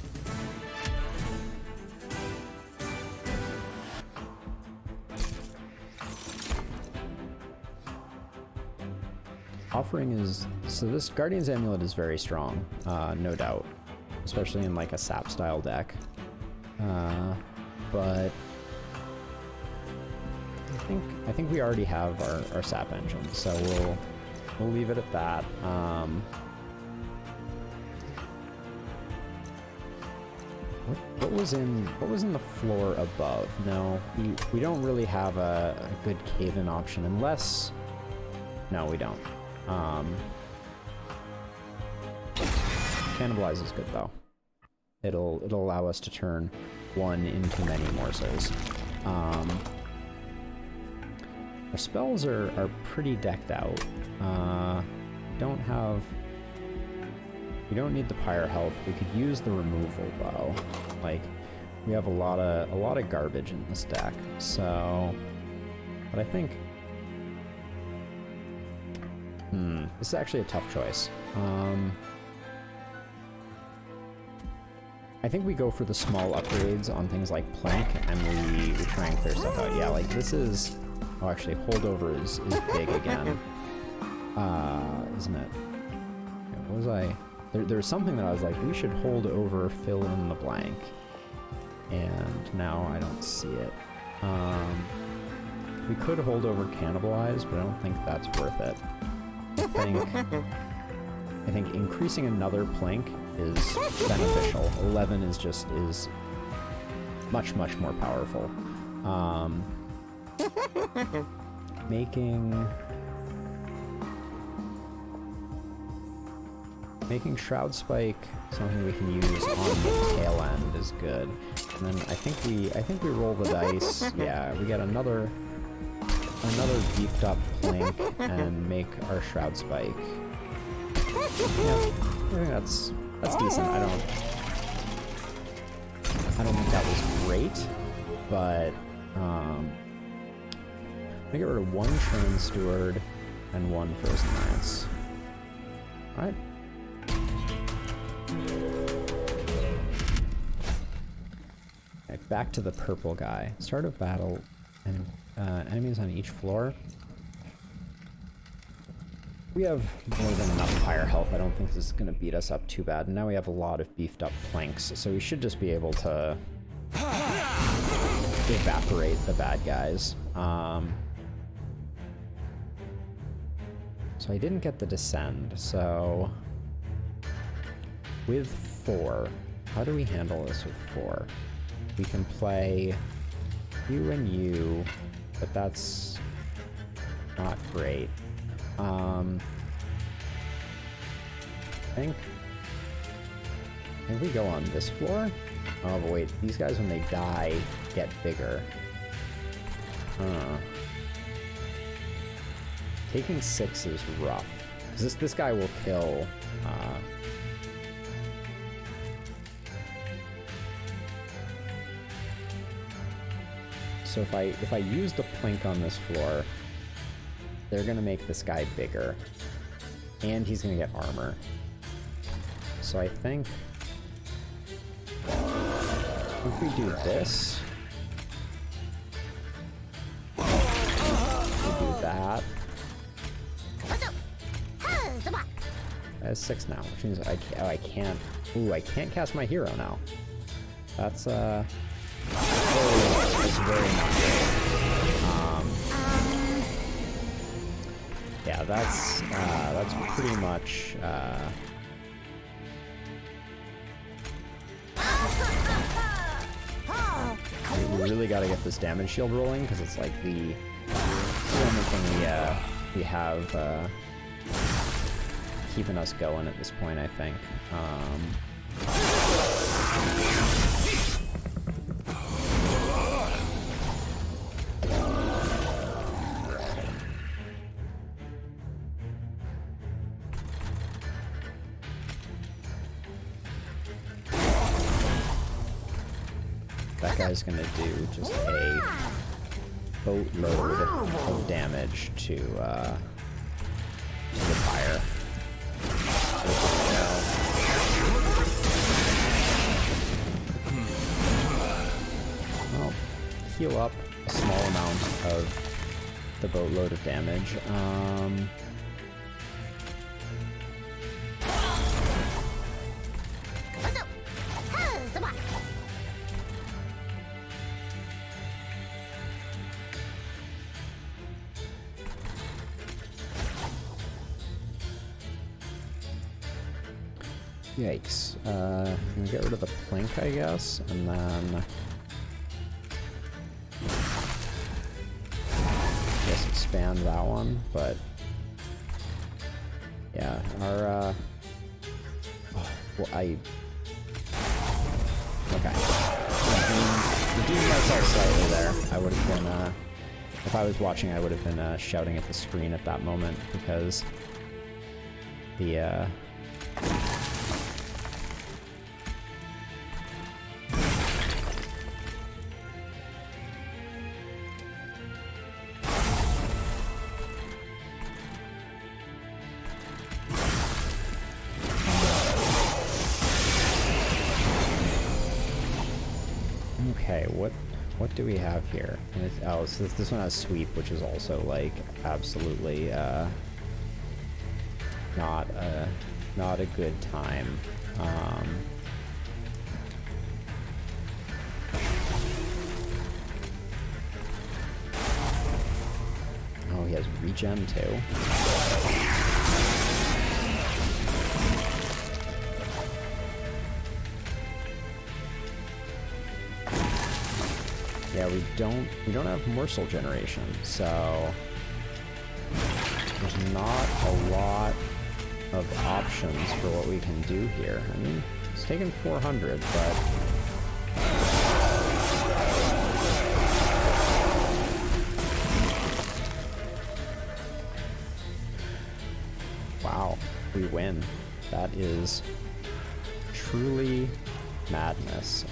Offering is, so this Guardian's Amulet is very strong, no doubt, especially in like a sap style deck. But I think we already have our sap engine, so we'll leave it at that. What was in the floor above? No, we don't really have a good cave-in option unless, no, we don't. Cannibalize is good though. It'll allow us to turn one into many morsels. Our spells are pretty decked out. We don't need the pyre health. We could use the removal bow. Like, we have a lot of garbage in this deck. So, but I think this is actually a tough choice. I think we go for the small upgrades on things like Plank, and we try and clear stuff out. Yeah, like this is... Oh, actually, holdover is big again. Isn't it? Yeah, what was I... There's something that I was like, we should hold over, fill in the blank. And now I don't see it. We could hold over cannibalize, but I don't think that's worth it. I think increasing another plank is beneficial. 11 is much more powerful. Making Shroud Spike something we can use on the tail end is good. And then I think we roll the dice. Yeah, we get another beefed up plank and make our Shroud Spike. Yeah, I think that's decent. I don't think that was great, but I get rid of one Churn Steward and one Frozen Lance. Alright. Okay, back to the purple guy. Start of battle, and enemies on each floor. We have more than enough fire health. I don't think this is going to beat us up too bad. And now we have a lot of beefed up planks, so we should just be able to evaporate the bad guys. So I didn't get the Descend, so with 4, how do we handle this with 4? We can play you and you, but that's not great. I think we go on this floor. Oh, but wait, these guys when they die get bigger. Taking 6 is rough, because this guy will kill. So if I use the plank on this floor, they're gonna make this guy bigger, and he's gonna get armor. So I think if we do this, we do that. I have 6 now, which means I can't. Ooh, I can't cast my hero now. That's it's very not good. Yeah, that's pretty much. We really got to get this damage shield rolling, because it's like the only thing we have keeping us going at this point, I think. That guy's gonna do just a boatload of damage to the fire. Well, heal up a small amount of the boatload of damage. Yikes. I'm gonna get rid of the plank, I guess, and then I guess expand that one, but yeah, our well, okay. Redeemed myself slightly there. I would have been, if I was watching, I would have been shouting at the screen at that moment because the okay, what do we have here? Oh, so this one has sweep, which is also like absolutely not a good time. Oh, he has regen too. Yeah, we don't have morsel generation, so there's not a lot of options for what we can do here. I mean, it's taken 400, but wow, we win. That is truly madness.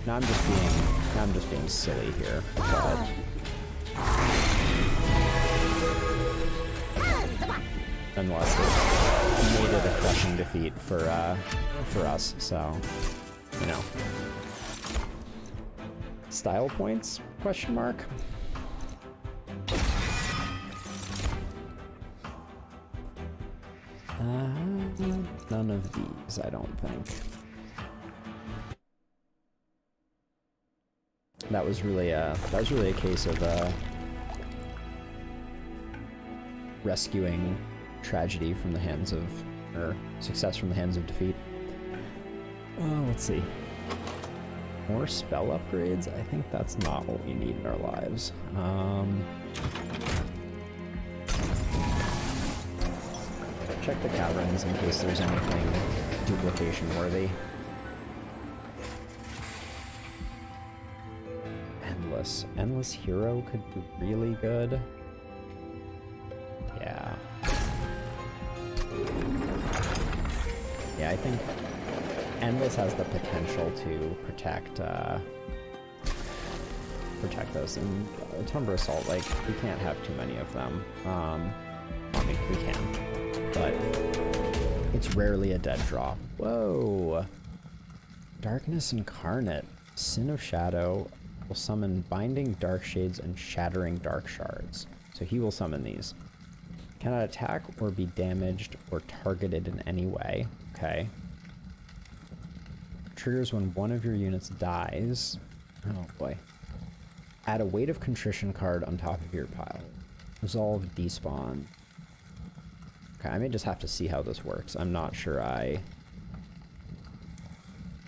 Now I'm just being silly here, but nonetheless, it made it a crushing defeat for us. So, you know, style points? Question mark. None of these, I don't think. That was really a case of rescuing tragedy from the hands of, or success from the hands of defeat. Let's see. More spell upgrades? I think that's not what we need in our lives. Check the caverns in case there's anything duplication worthy. Endless hero could be really good. Yeah. Yeah, I think Endless has the potential to protect us. And Tumbra Assault, like, we can't have too many of them. I mean, we can, but it's rarely a dead draw. Whoa! Darkness Incarnate, Sin of Shadow will summon Binding Dark Shades and Shattering Dark Shards. So he will summon these. Cannot attack or be damaged or targeted in any way. Okay. Triggers when one of your units dies. Oh boy. Add a Weight of Contrition card on top of your pile. Resolve despawn. Okay, I may just have to see how this works. I'm not sure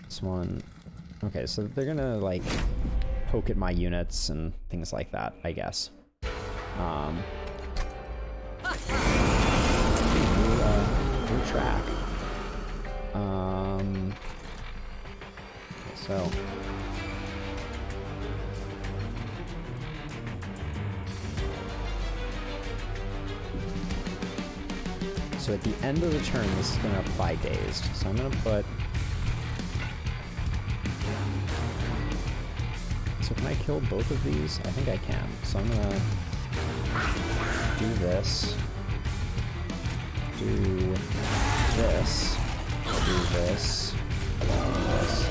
This one... Okay, so they're gonna, like, poke at my units and things like that, I guess. New track. So. So at the end of the turn, this is going to apply dazed. So I'm going to put... So can I kill both of these? I think I can. So I'm going to do this. Do this. Do this. This.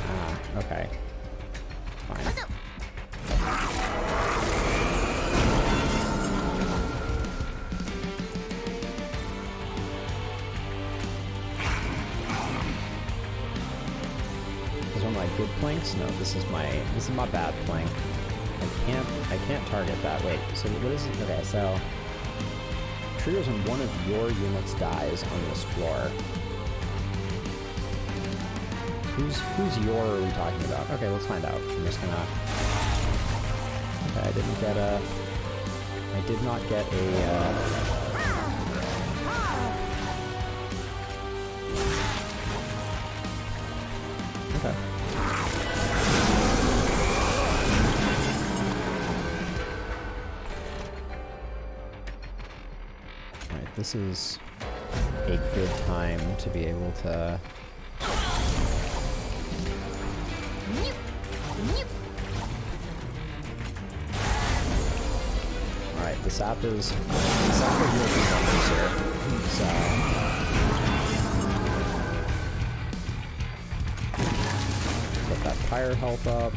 Ah, okay. Fine. Is one of my good planks? No, this is my bad plank. I can't target that. Wait, so what is it? Okay, so triggers when one of your units dies on this floor. Whose your are we talking about? Okay, let's find out. I'm just gonna... Okay, I did not get a, Okay. Alright, this is a good time to be able to... Alright, the sap is working numbers here. So... Get that fire health up.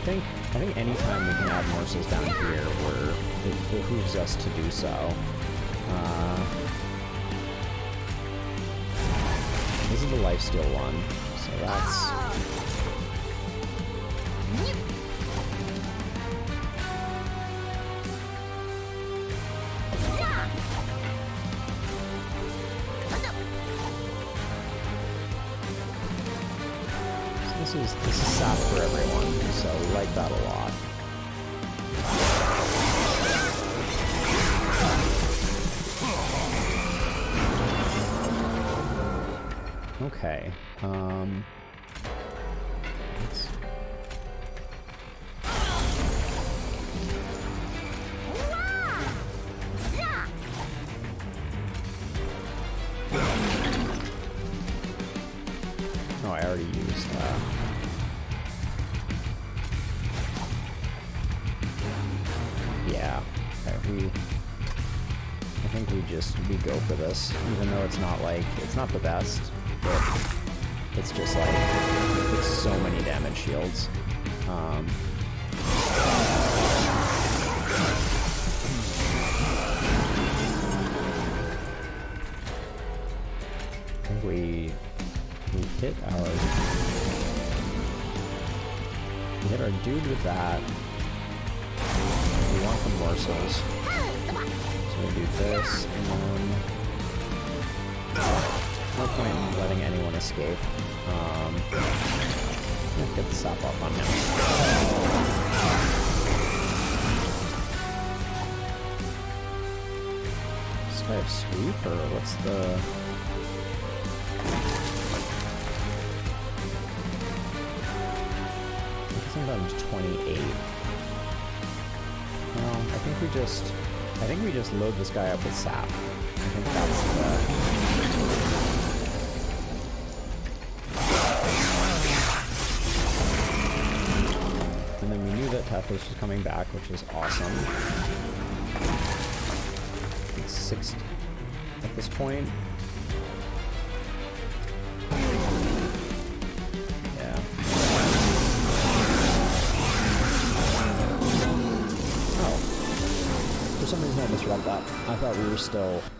I think anytime we can add morsels down here, it behooves us to do so. This is the lifesteal one, so that's... This is sap for everyone, so we like that a lot. Okay, Oh, I already used that. Yeah. Okay, I think we go for this, even though it's not the best, but it's just like, it's so many damage shields. I think we hit our dude with that. We want the morsels. So we do this, and then no point in letting anyone escape. Let's get the sap off on him. Does this guy have sweep, or what's the... Down to 28. No, I think we just load this guy up with sap. I think that's the... And then we knew that Tethos was coming back, which is awesome. It's 6 at this point. For some reason I misread that. I thought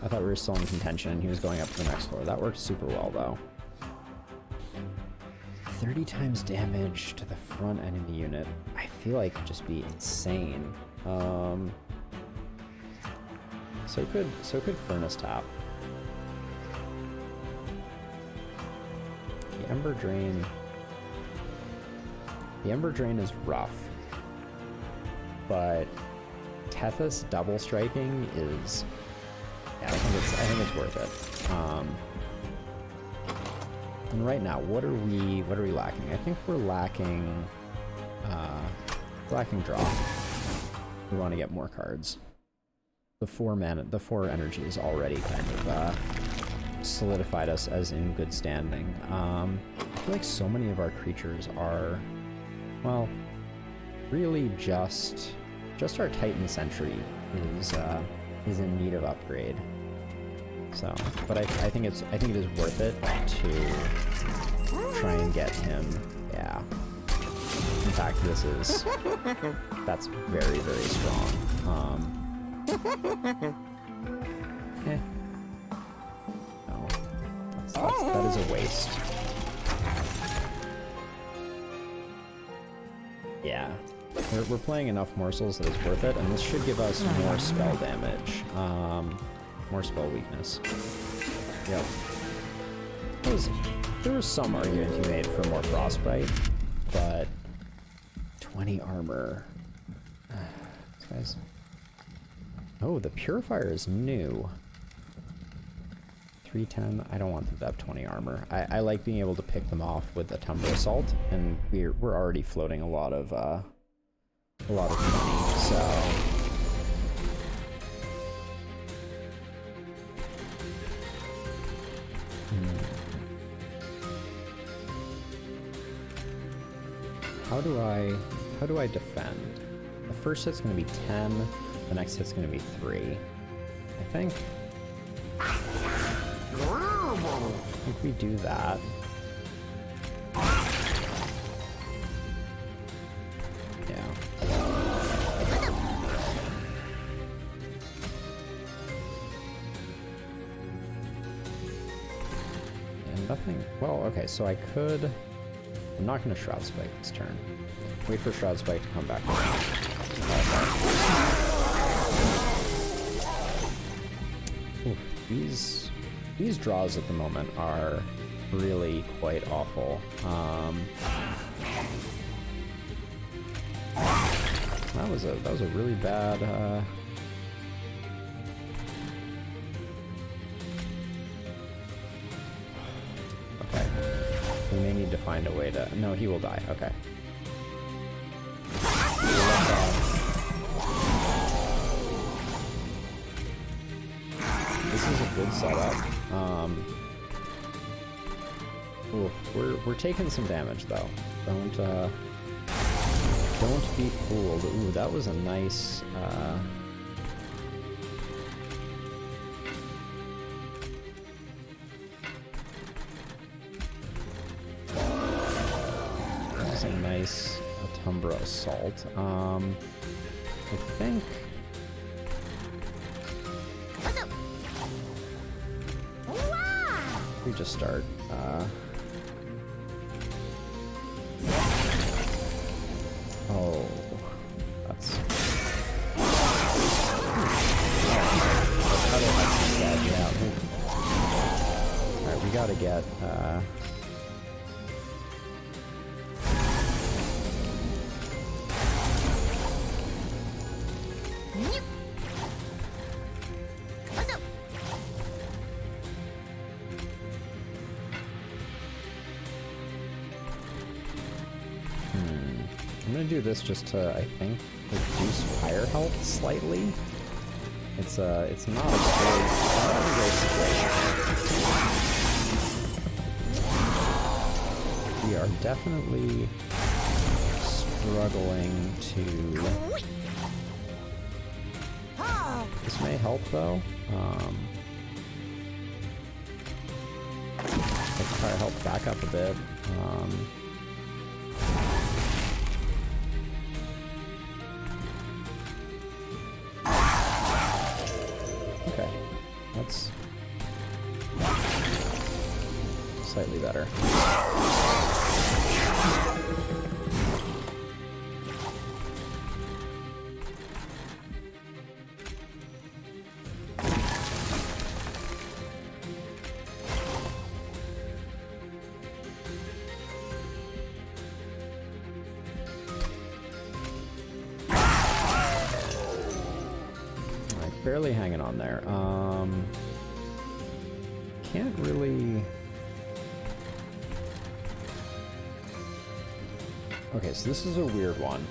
thought we were still in contention and he was going up to the next floor. That worked super well though. 30 times damage to the front enemy unit. I feel like it'd just be insane. So could Furnace Tap. The Ember Drain. The Ember Drain is rough, but Tethys double striking is, yeah, I think it's worth it. And right now, what are we lacking? I think we're lacking draw. We want to get more cards. The 4 energy is already kind of solidified us as in good standing. I feel like so many of our creatures are, well, really just our Titan Sentry is in need of upgrade. So, but I think it is worth it to try and get him. Yeah. In fact, that's very, very strong. No, that is a waste. Yeah. We're playing enough morsels that it's worth it, and this should give us more spell damage. More spell weakness. Yep. There was some argument you made for more frostbite, but 20 armor. Guys. Oh, the purifier is new. 310. I don't want them to have 20 armor. I like being able to pick them off with the Tumbra Assault, and we're already floating a lot of money, so. How do I defend? The first hit's gonna be 10, the next hit's gonna be 3. I think we do that. Yeah. And nothing. Well, okay, so I could. I'm not going to Shroud Spike this turn. Wait for Shroud Spike to come back around. Ooh, these draws at the moment are really quite awful. That was a really bad. Okay, we may need to find a way to. No, he will die. Okay. This is a good setup. Ooh, we're taking some damage though. Don't be fooled. Ooh, that was a nice. That was a nice Tumbra Assault. I think. We just start. Oh, that's. Yeah. All right, we gotta get. I'm gonna do this just to, I think, reduce fire health slightly. It's not a great situation. We are definitely struggling to. This may help though. Make fire health back up a bit. Okay. barely hanging on there. Can't really... Okay, so this is a weird one.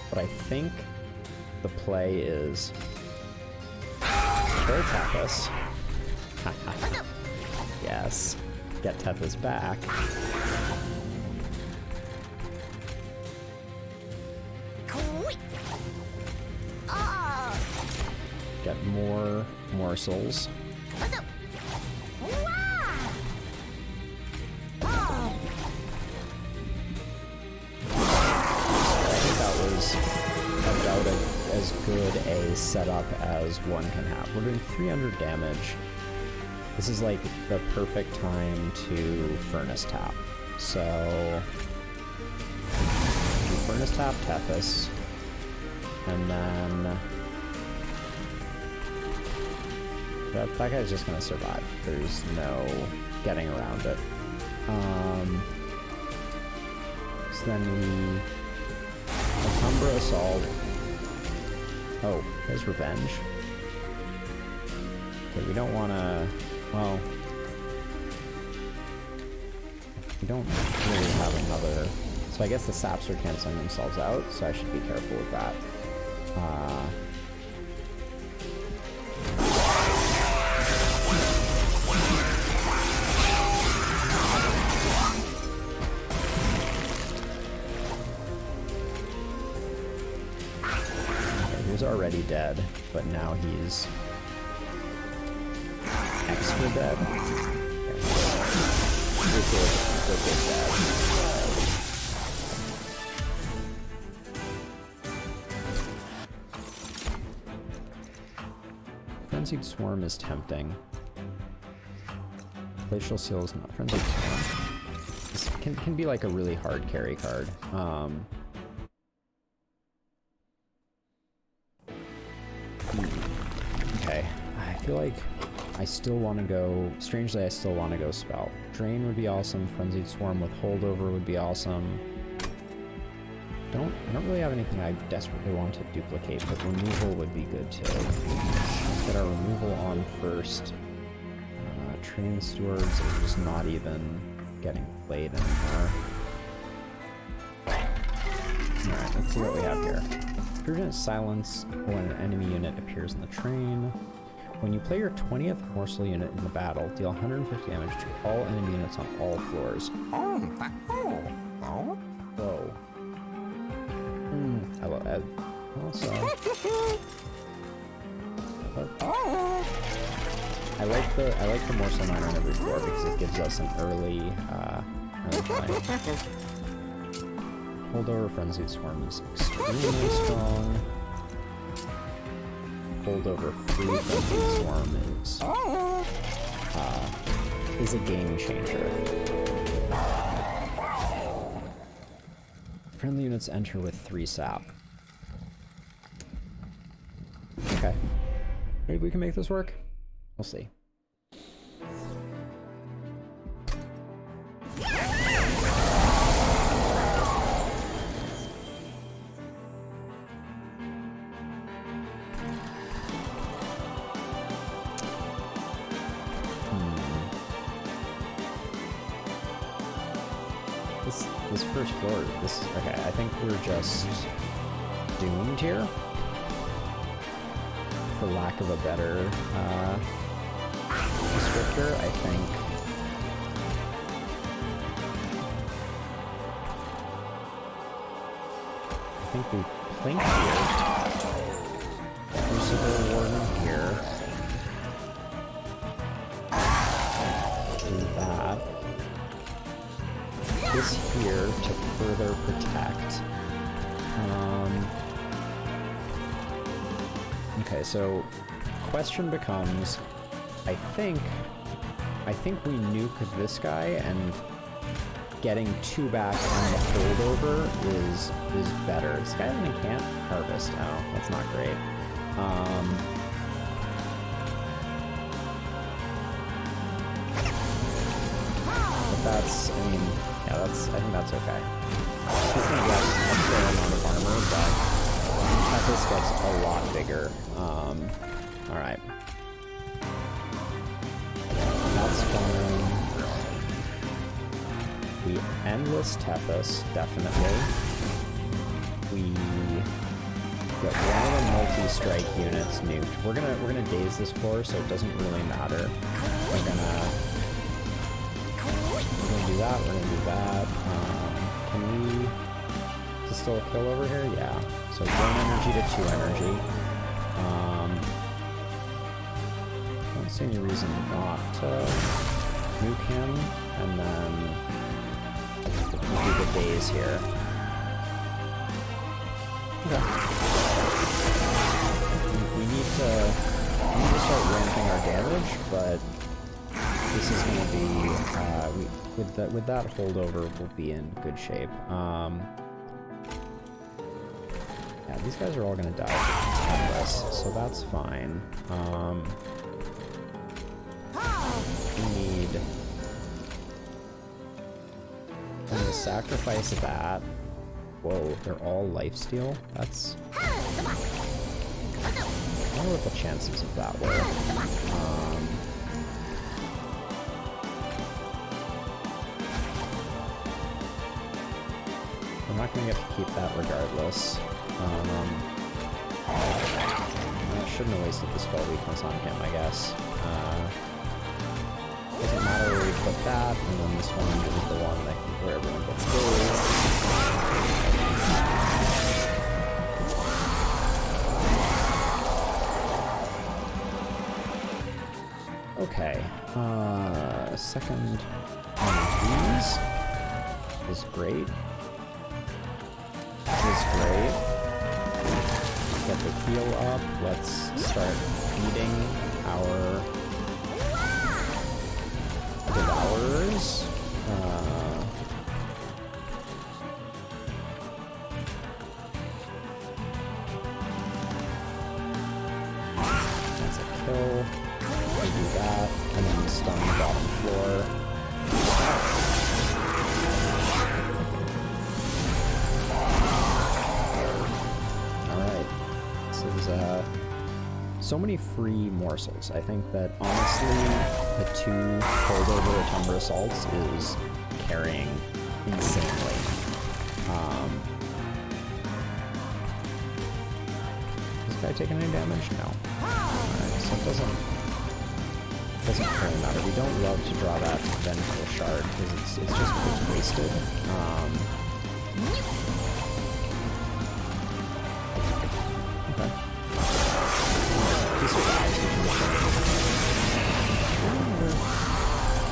But I think the play is... Sure, Tethys. Yes. Get Tethys back. Get more morsels. About as good a setup as one can have. We're doing 300 damage. This is like the perfect time to Furnace Tap. So, Furnace Tap Tethys, and then that guy's just gonna survive. There's no getting around it. So then we Alhambra Assault. Oh, there's Revenge. Okay, we don't want to... Well... We don't really have another... So I guess the saps are canceling themselves out, so I should be careful with that. He's already dead, but now he's extra dead. Wicked dead. Frenzied Swarm is tempting. Glacial Seal is not. Frenzied Swarm this can be like a really hard carry card. Okay, I feel like I still want to go... Strangely, I still want to go Spell. Drain would be awesome. Frenzied Swarm with Holdover would be awesome. I don't really have anything I desperately want to duplicate, but removal would be good too. Let's get our removal on first. Train Stewards are just not even getting played anymore. Alright, let's see what we have here. Urgent Silence when an enemy unit appears in the train. When you play your 20th morsel unit in the battle, deal 150 damage to all enemy units on all floors. Whoa. I love that. Also, I like the morsel miner on every floor because it gives us an early play. Holdover Frenzied Swarm is extremely strong. Holdover Free Frenzied Swarm is a game changer. Friendly units enter with 3 sap. Okay. Maybe we can make this work? We'll see. This first floor, okay, I think we're just doomed here, for lack of a better descriptor. I think we plink here, Crucible Warden here, do that. This here to further protect. Okay, so question becomes, I think we nuke this guy and getting 2 back on the holdover is better. This guy only can't harvest now. That's not great. But that's, I mean, yeah, I think that's okay. He's gonna get a fair amount of armor, but this gets a lot bigger. Alright. That's fine. We endless Tethys, definitely. We get one of the multi-strike units nuked. We're gonna daze this floor, so it doesn't really matter. We're gonna do that. We're gonna do that. Can we? Is this still a kill over here? Yeah. So 1 energy to 2 energy. Don't see any reason not to nuke him, and then we'll do the daze here. Okay. We need to start ramping our damage, but this is going to be with that holdover, we'll be in good shape. Yeah, these guys are all going to die from this, so that's fine. We need to sacrifice that. Whoa, they're all lifesteal? That's... I wonder what the chances of that were. I'm not going to get to keep that regardless. I shouldn't have wasted the spell weakness on him, I guess. Doesn't matter where we put that, and then this one is the one that where everyone gets gold. Okay, second one of these is great. This is great. Get the heal up. Let's start feeding our devourers. That's a kill. We do that, and then we stun the bottom floor. Alright. This is so many free morsels. I think that honestly the 2 holdover Atumbra assaults is carrying insanely. Is this guy taking any damage? No. Alright, so it doesn't really matter. We don't love to draw that vengeful shard because it's wasted. Okay. He survives.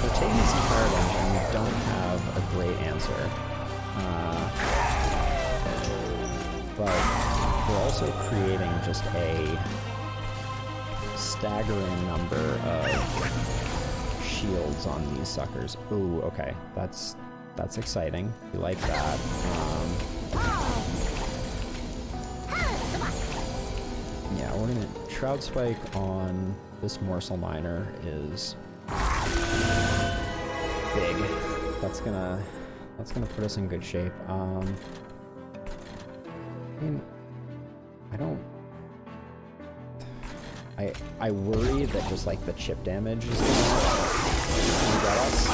We're taking this entire dungeon. We don't have a great answer. But we're also creating just a staggering number of shields on these suckers. Ooh, okay. That's exciting. We like that. Yeah, we're gonna Shroud Spike on this Morsel Miner is big. That's gonna put us in good shape. I mean, I worry that just like the chip damage is gonna get us.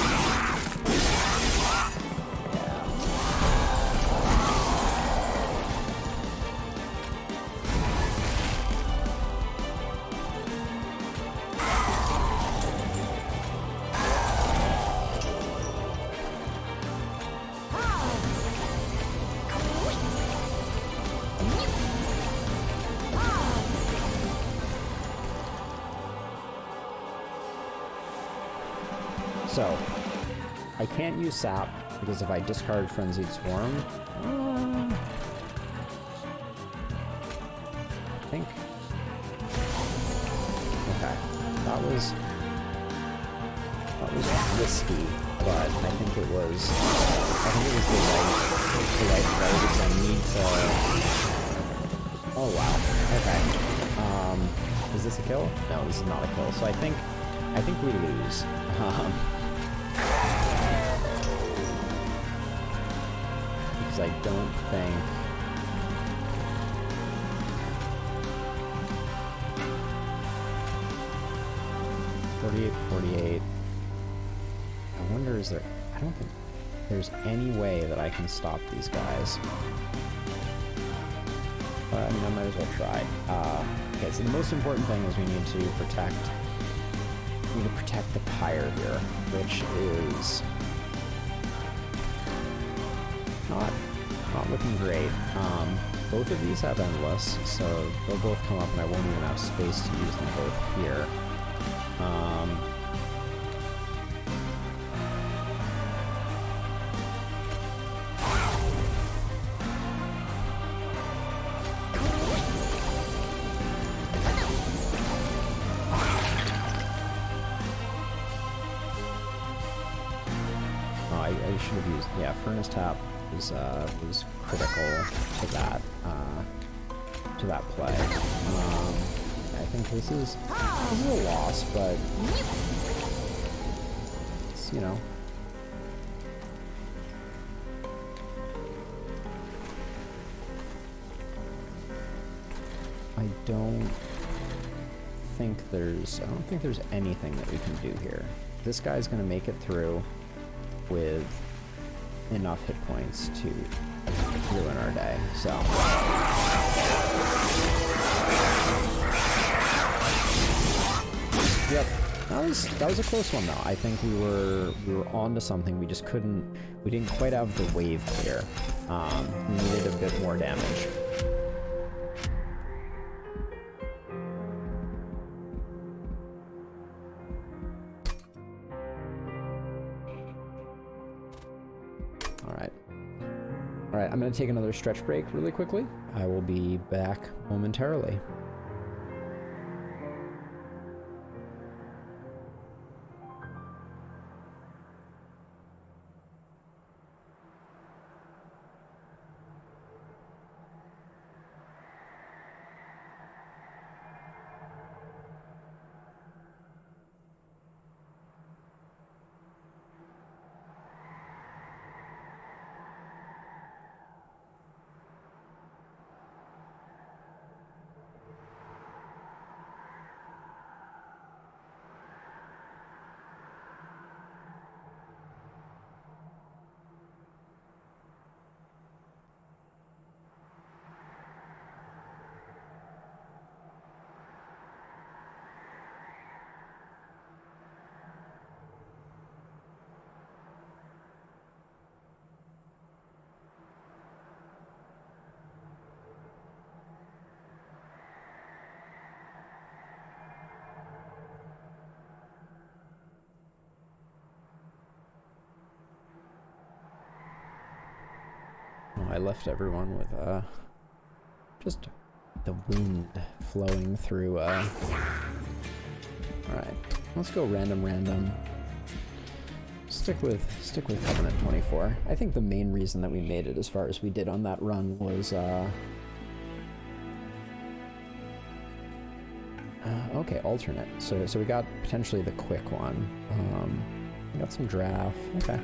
So, I can't use Sap, because if I discard Frenzied Swarm, I think... Okay, that was risky, but I think it was the right play, because I need to... Oh wow, okay. Is this a kill? No, this is not a kill, so I think we lose. Because I don't think... 48, 48. I wonder, is there... I don't think there's any way that I can stop these guys. But, I mean, I might as well try. Okay, so the most important thing is we need to protect... We need to protect the pyre here, which is... Not looking great. Both of these have endless, so they'll both come up and I won't even have space to use them both here. I should have used, yeah, Furnace Tap was critical to that play. I think this is a loss, but it's, you know. I don't think there's anything that we can do here. This guy's gonna make it through with enough hit points to ruin our day, so. Yep, that was a close one though. I think we were on to something. We just we didn't quite have the wave clear. We needed a bit more damage. Alright, I'm going to take another stretch break really quickly. I will be back momentarily. I left everyone with just the wind flowing through. All right, let's go random. Stick with Covenant 24. I think the main reason that we made it as far as we did on that run was okay, alternate. So we got potentially the quick one. We got some draft. Okay.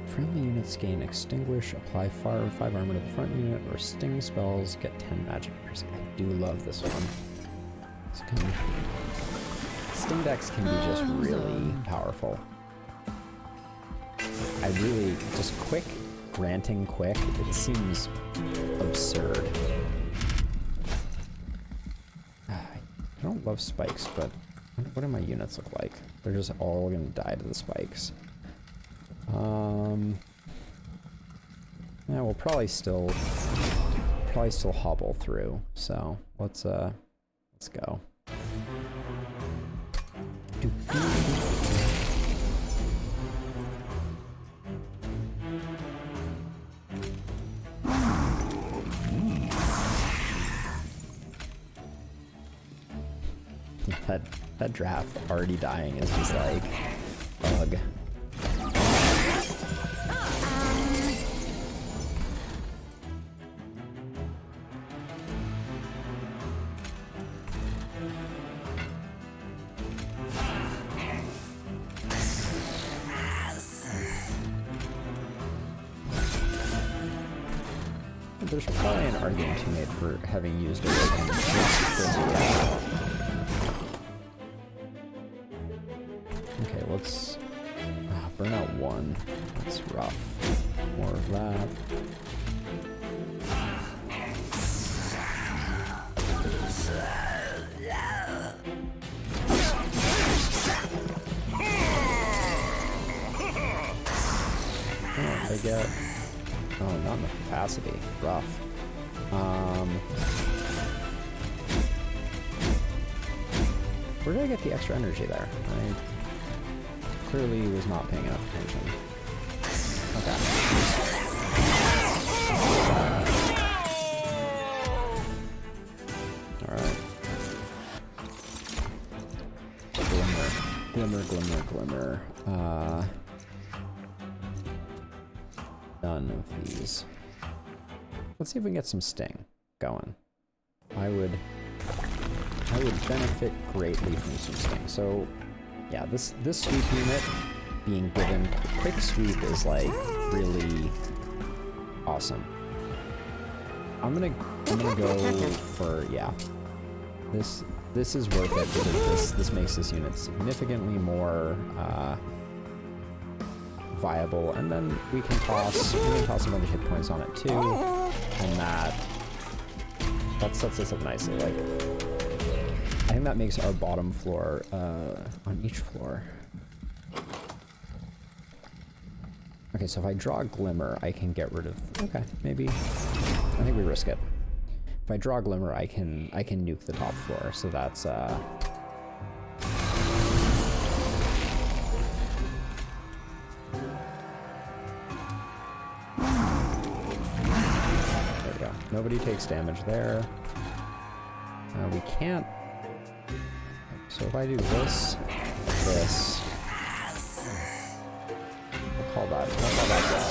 Friendly units gain extinguish, apply 5 armor to the front unit, or sting spells get 10 magic percent. I do love this one. Sting decks can be just really powerful. I really, just granting quick, it seems absurd. I don't love spikes, but what do my units look like? They're just all gonna die to the spikes. Yeah, we'll probably still hobble through. So let's go. That draft already dying is just like bug. there's probably an argument to be made for having used it Okay, let's burn out one. That's rough. More of that. Oh, they get... Oh, not enough capacity. Rough. Where did I get the extra energy there? I clearly was not paying enough attention. Okay. Alright. Glimmer. None of these. Let's see if we can get some sting going. I would benefit greatly from some sting. So yeah, this sweep unit being given quick sweep is like really awesome. I'm gonna go for, yeah. This is worth it because this makes this unit significantly more viable, and then we can toss a bunch of hit points on it too, and that sets us up nicely. Like, I think that makes our bottom floor on each floor. Okay, so if I draw a Glimmer, I can get rid of. Okay, maybe. I think we risk it. If I draw a Glimmer, I can nuke the top floor. So that's there we go. Nobody takes damage there. We can't. So if I do this, I'll call that this.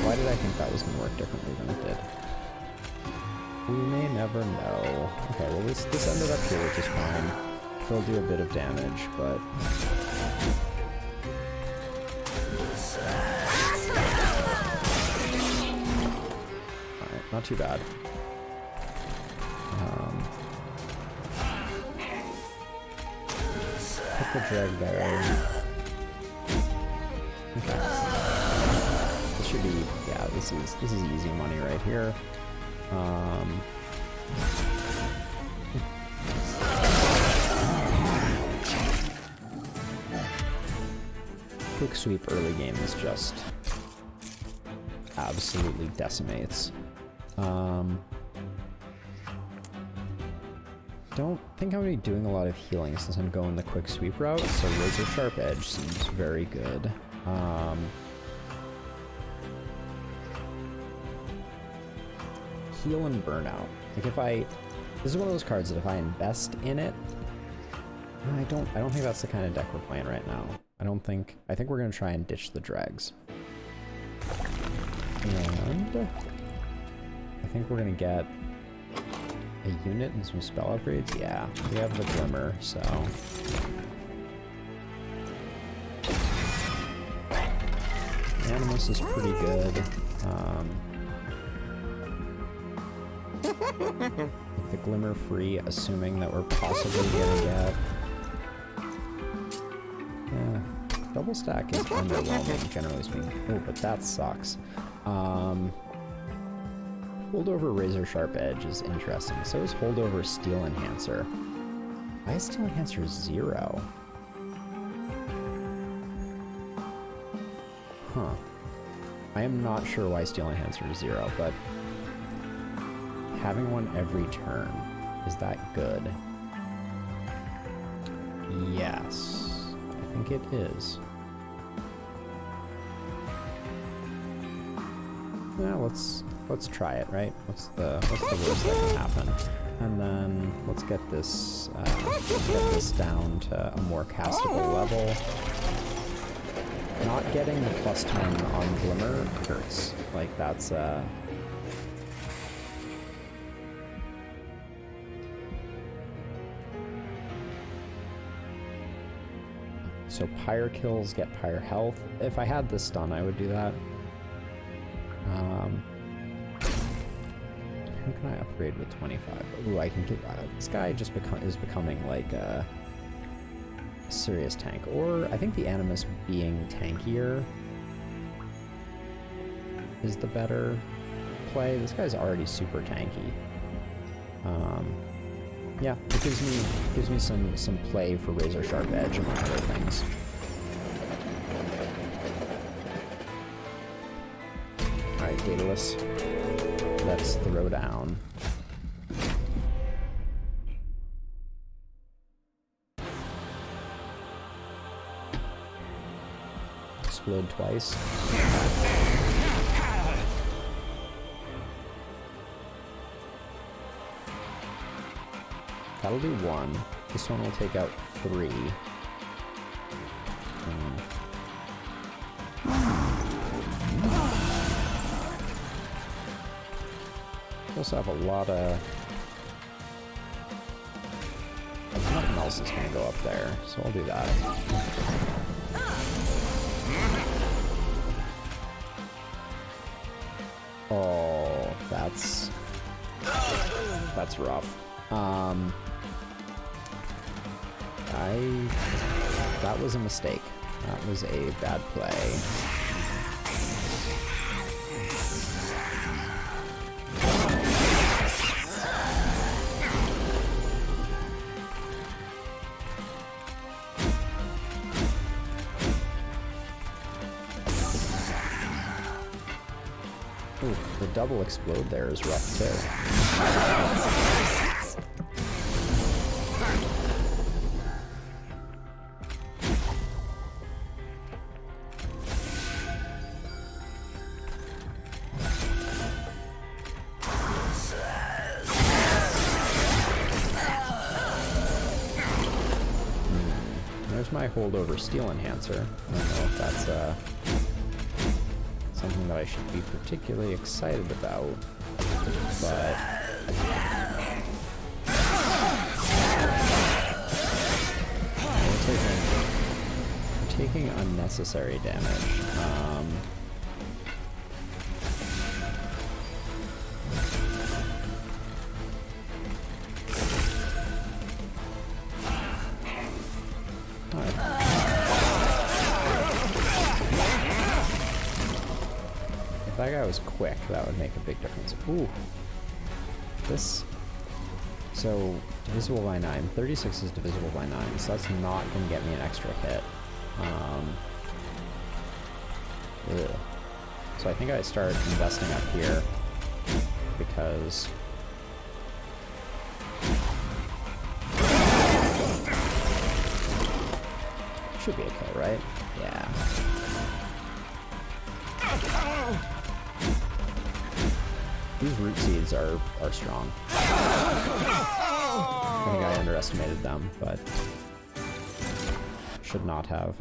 Why did I think that was going to work differently than it did? We may never know. Okay, well this ended up here, which is fine. It'll do a bit of damage, but... Alright, not too bad. Put the drag there. Okay. This should be, yeah, this is easy money right here. Quick sweep early game is just absolutely decimates. Don't think I'm going to be doing a lot of healing since I'm going the quick sweep route, so Razor Sharp Edge seems very good. Heal and Burnout. Like this is one of those cards that if I invest in it, I don't think that's the kind of deck we're playing right now. I think we're going to try and ditch the dregs. And I think we're going to get a unit and some spell upgrades. Yeah, we have the Glimmer, so... Animus is pretty good. The Glimmer free, assuming that we're possibly gonna get... Yeah, double stack is underwhelming, generally speaking. Oh, but that sucks. Holdover Razor Sharp Edge is interesting. So is Holdover Steel Enhancer. Why is Steel Enhancer 0? Huh. I am not sure why Steel Enhancer is 0, but having one every turn, is that good? Yes, I think it is. Yeah, let's try it, right? What's the worst that can happen? And then let's get this down to a more castable level. Not getting the +10 on Glimmer hurts. Like that's So Pyre kills get Pyre health. If I had this stun, I would do that. Who can I upgrade with 25? Ooh, I can get... this guy just is becoming like a serious tank. Or I think the Animus being tankier is the better play. This guy's already super tanky. Yeah, it gives me some play for razor sharp edge among other things. Alright, Daedalus. Let's throw down. Explode twice. That'll do one. This one will take out 3. We also have a lot of... Nothing else is going to go up there, so I'll do that. Oh, that's rough. That was a mistake. That was a bad play. Ooh, the double explode there is rough too. There's my holdover steel enhancer. I don't know if that's something that I should be particularly excited about, but we're taking unnecessary damage. If that guy was quick, that would make a big difference. Ooh. This... So, divisible by 9. 36 is divisible by 9, so that's not going to get me an extra hit. Ugh. So I think I start investing up here, because... Should be okay, right? Yeah. These root seeds are strong. I think I underestimated them, but should not have.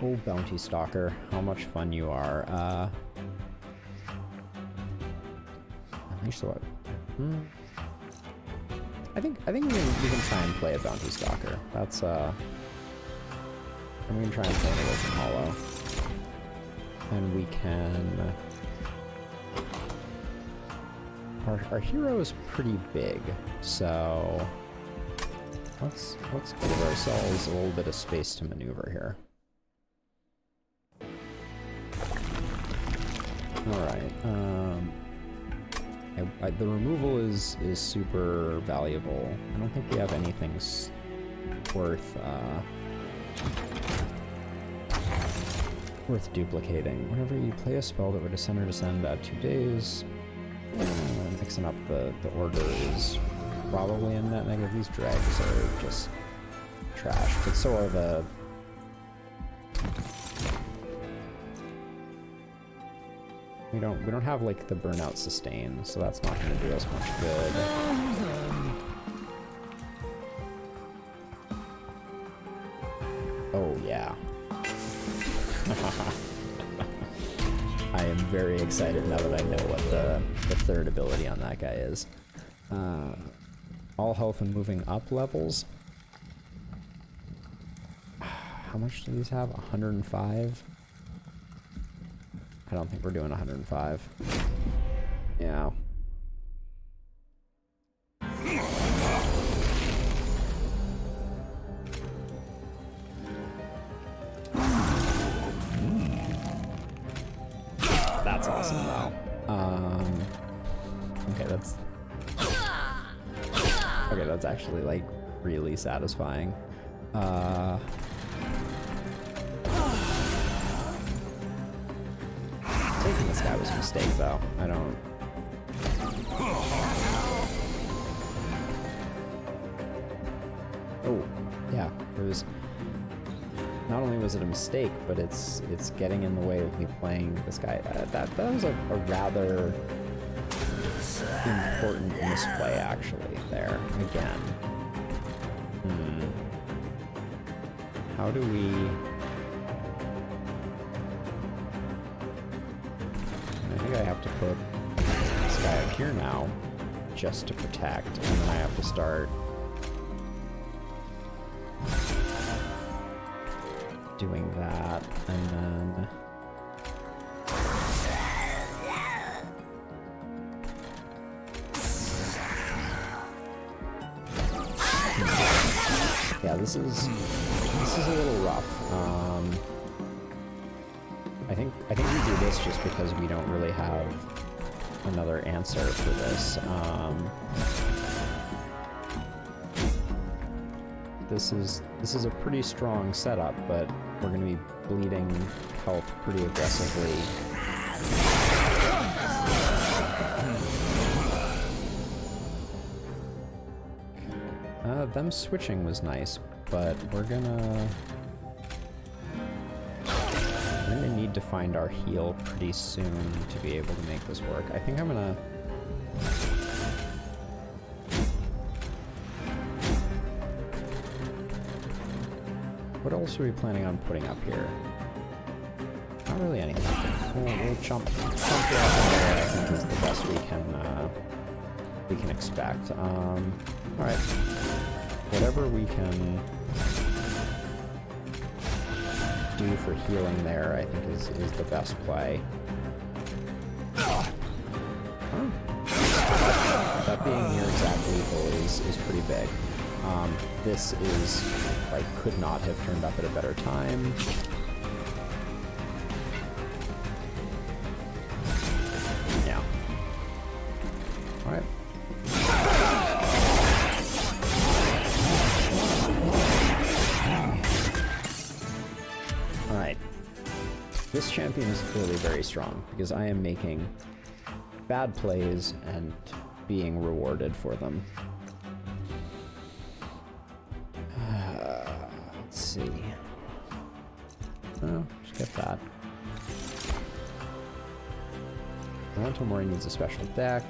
Oh, Bounty Stalker, how much fun you are. Actually, I think we can try and play a Bounty Stalker. That's I'm gonna try and play an Open Hollow. And we can... Our hero is pretty big, so let's give ourselves a little bit of space to maneuver here. Alright, the removal is super valuable. I don't think we have anything worth duplicating. Whenever you play a spell that would ascend or descend at 2 days, mixing up the order is probably a net negative. These drags are just trash, but so are the... We don't have like the burnout sustain, so that's not going to do us much good. Oh yeah. I am very excited now that I know what the third ability on that guy is. All health and moving up levels. How much do these have? 105? I don't think we're doing 105. Yeah. That's awesome, though. Okay, that's actually, like, really satisfying. Taking this guy was a mistake, though. I don't... Oh, yeah, it was... Not only was it a mistake, but it's getting in the way of me playing this guy. That was a rather important misplay, actually, there, again. How do we... I think I have to put this guy up here now, just to protect, and then I have to start doing that, and then... Yeah, this is a little rough. I think we do this just because we don't really have another answer for this. This is a pretty strong setup, but we're going to be bleeding health pretty aggressively. Them switching was nice, but we're gonna need to find our heal pretty soon to be able to make this work. I think I'm gonna... What else are we planning on putting up here? Not really anything. We'll jump down there, I think is the best we can expect. Alright. Whatever we can do for healing there, I think is the best play. That being near exact lethal is pretty big. This is, like, could not have turned up at a better time. Yeah. Alright. Alright. This champion is clearly very strong, because I am making bad plays and being rewarded for them. Let's see. Oh, just get that. Memento Mori needs a special deck.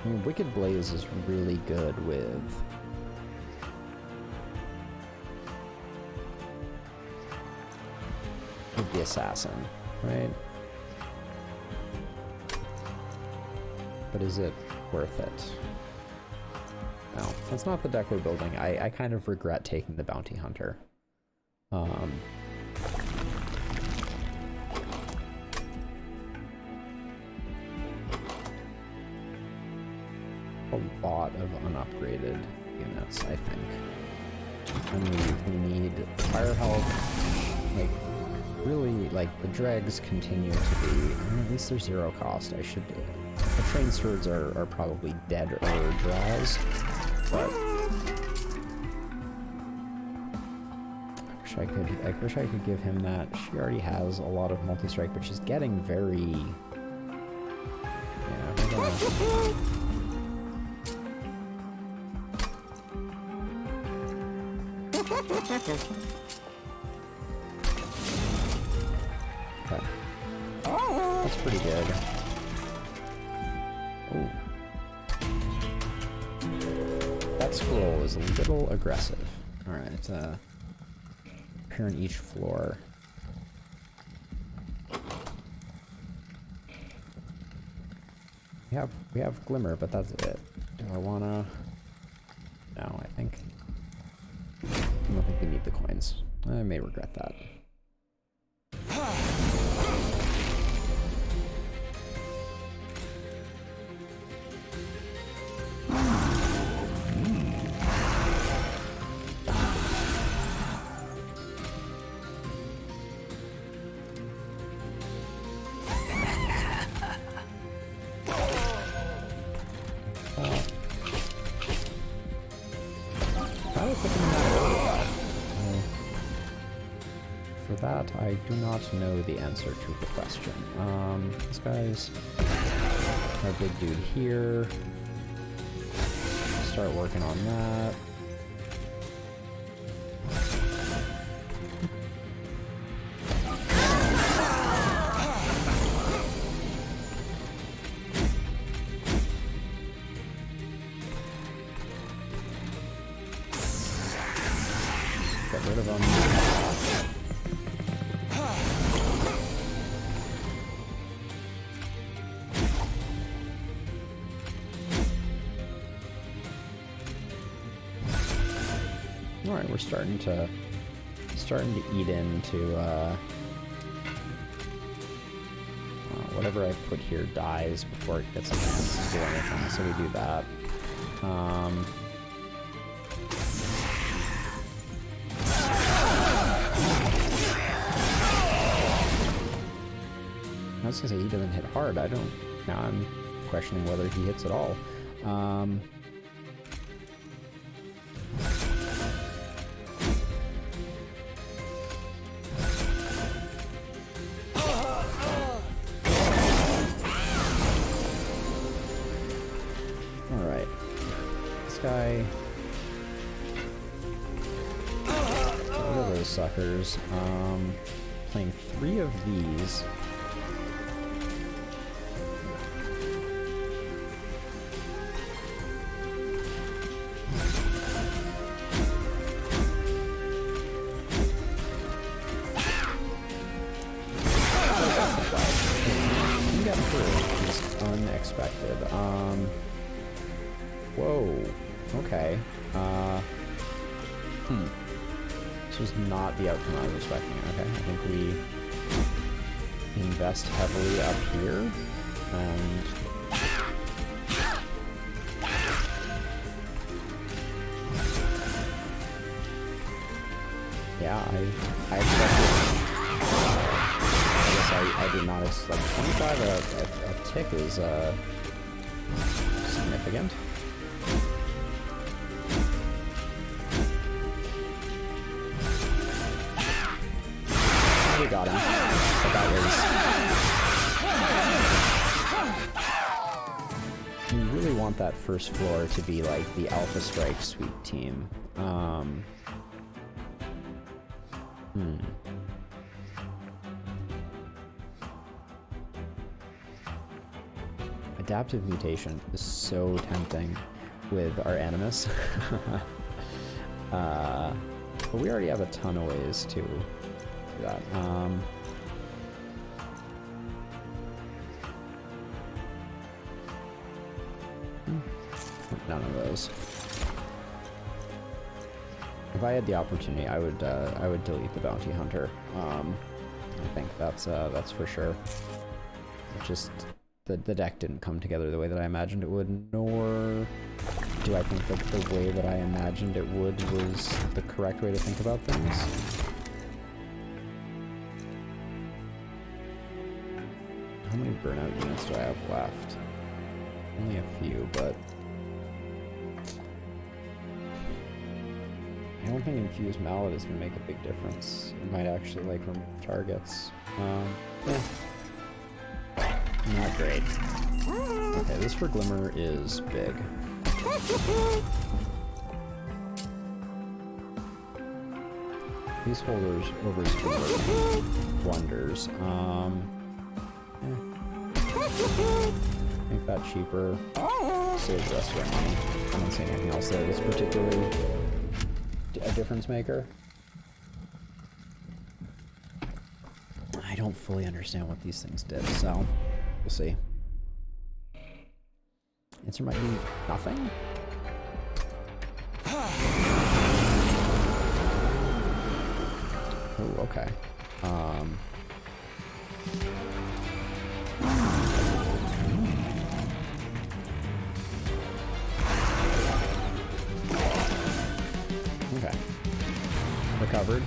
I mean, Wicked Blaze is really good with... the assassin, right? But is it worth it? No, that's not the deck we're building. I kind of regret taking the Bounty Hunter. A lot of unupgraded units, I think. And we need fire health, like, really, like, the dregs continue to be, I mean, at least they're 0 cost. I should, the train swords are probably dead or draws, but I wish I could give him that. She already has a lot of multi-strike, but she's getting very, yeah, okay. That's pretty good. Oh. That scroll is a little aggressive. Alright, appear on each floor. We have Glimmer, but that's it. Do I wanna... No, I don't think we need the coins. I may regret that. put them in that order? For that, I do not know the answer to the question. This guy's our big dude here. Start working on that. Get rid of them. All right, we're starting to eat into whatever I put here dies before it gets a chance to do anything, so we do that. I was gonna say he doesn't hit hard. I don't. Now I'm questioning whether he hits at all. All right, this guy. What are those suckers? Playing 3 of these. Unexpected. Whoa. Okay. This was not the outcome I was expecting. Okay, I think we invest heavily up here, and yeah, I expected. I did not expect 25 a tick is significant. We got him. But that was. You really want that first floor to be like the Alpha Strike sweep team. Adaptive mutation is so tempting with our Animus. But we already have a ton of ways to do that. None of those. If I had the opportunity, I would delete the Bounty Hunter. I think that's for sure. It just the deck didn't come together the way that I imagined it would, nor do I think that the way that I imagined it would was the correct way to think about things. How many burnout units do I have left? Only a few, but I don't think Infused Mallet is going to make a big difference. It might actually, like, remove targets. Not great. Okay, this for Glimmer is big. These holders over blunders. Make that cheaper. Save the rest of our money. I don't see anything else there that's particularly a difference maker. I don't fully understand what these things did, so we'll see. Answer might be nothing. Oh, okay. Okay. Recovered.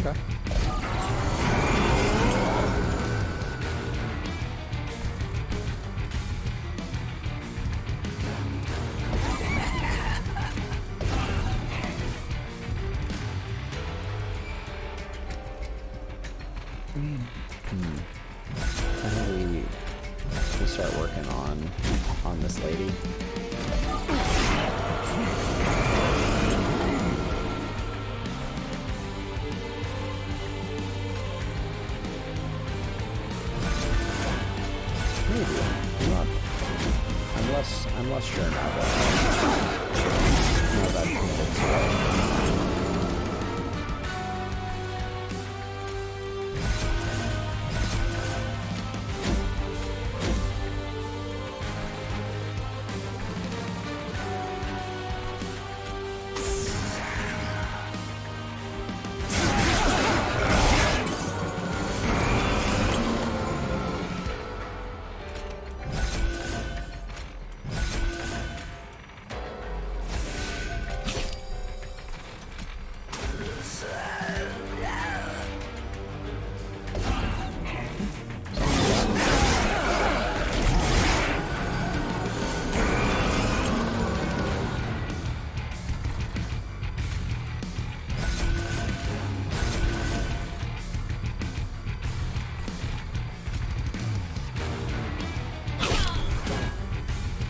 Okay. this lady. Maybe. I'm less sure now that I've committed to it.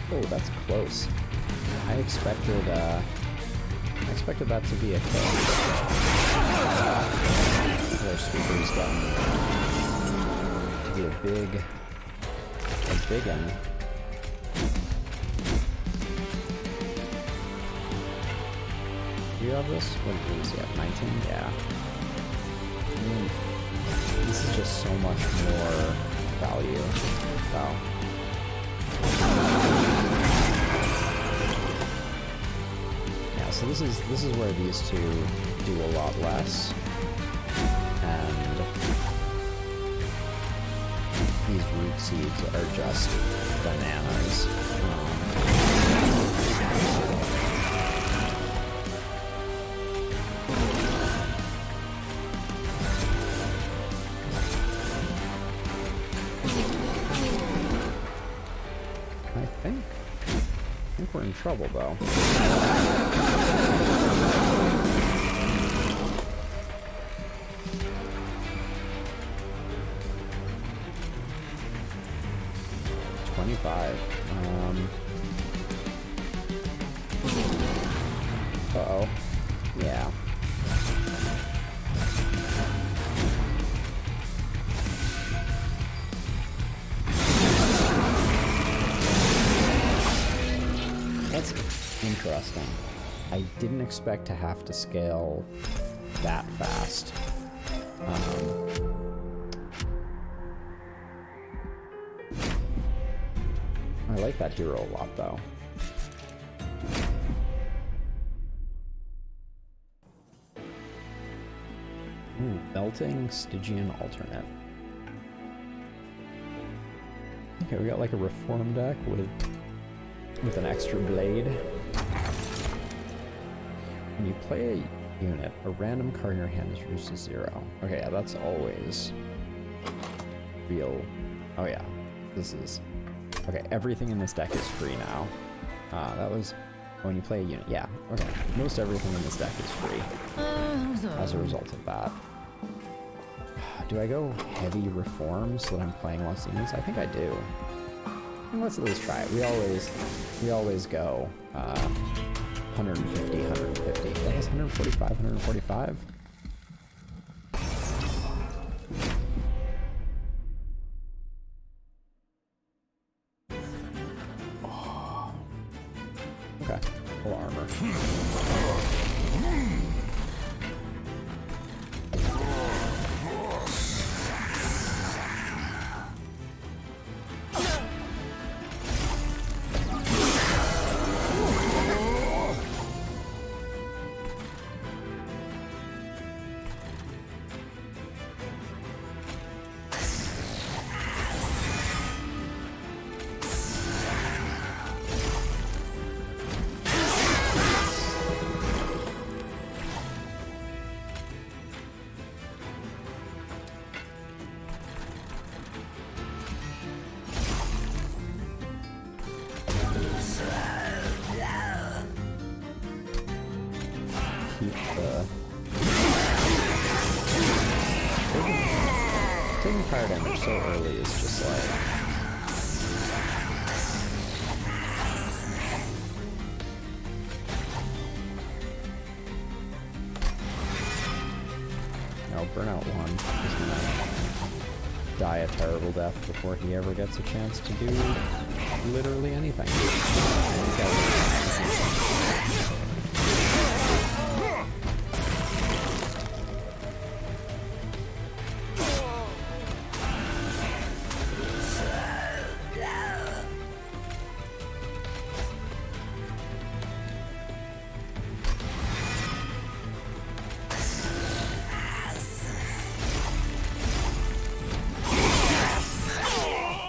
Oh, that's close. I expected that to be a kill. Their speaker's done. To be a big one. Do you have this? What is he at? 19? Yeah. I mean, this is just so much more value. Wow. So this is where these two do a lot less, and these root seeds are just bananas. I think we're in trouble though. 25. Uh-oh. Yeah. That's interesting. I didn't expect to have to scale that fast. I like that hero a lot, though. Ooh, Belting Stygian Alternate. Okay, we got like a reform deck with an extra blade. When you play a unit, a random card in your hand is reduced to 0. Okay, yeah, that's always real. Oh yeah, this is... Okay, everything in this deck is free now. That was when you play a unit. Yeah, okay. Most everything in this deck is free as a result of that. Do I go heavy reform so that I'm playing less units? I think I do. And let's at least try it. We always go 150, 150. That has 145, 145. Okay, full armor. Taking fire damage so early is just like... No, Burnout 1 is gonna die a terrible death before he ever gets a chance to do literally anything.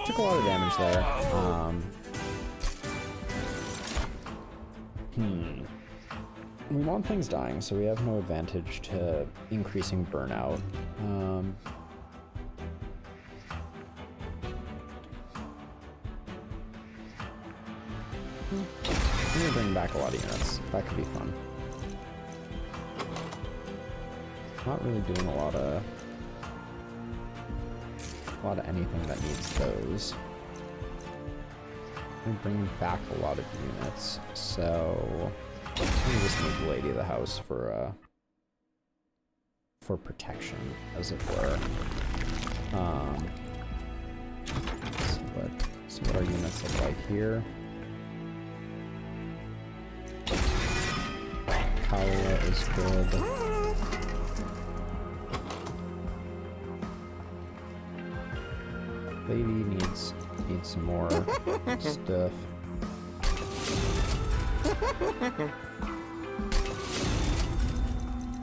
Took a lot of damage there. We want things dying, so we have no advantage to increasing burnout. I'm gonna bring back a lot of units. That could be fun. Not really doing a lot of anything that needs those. I'm bringing back a lot of units, so we just need the Lady of the House for protection, as it were. See what our units look like here. Kalia is good. Lady needs some more stuff.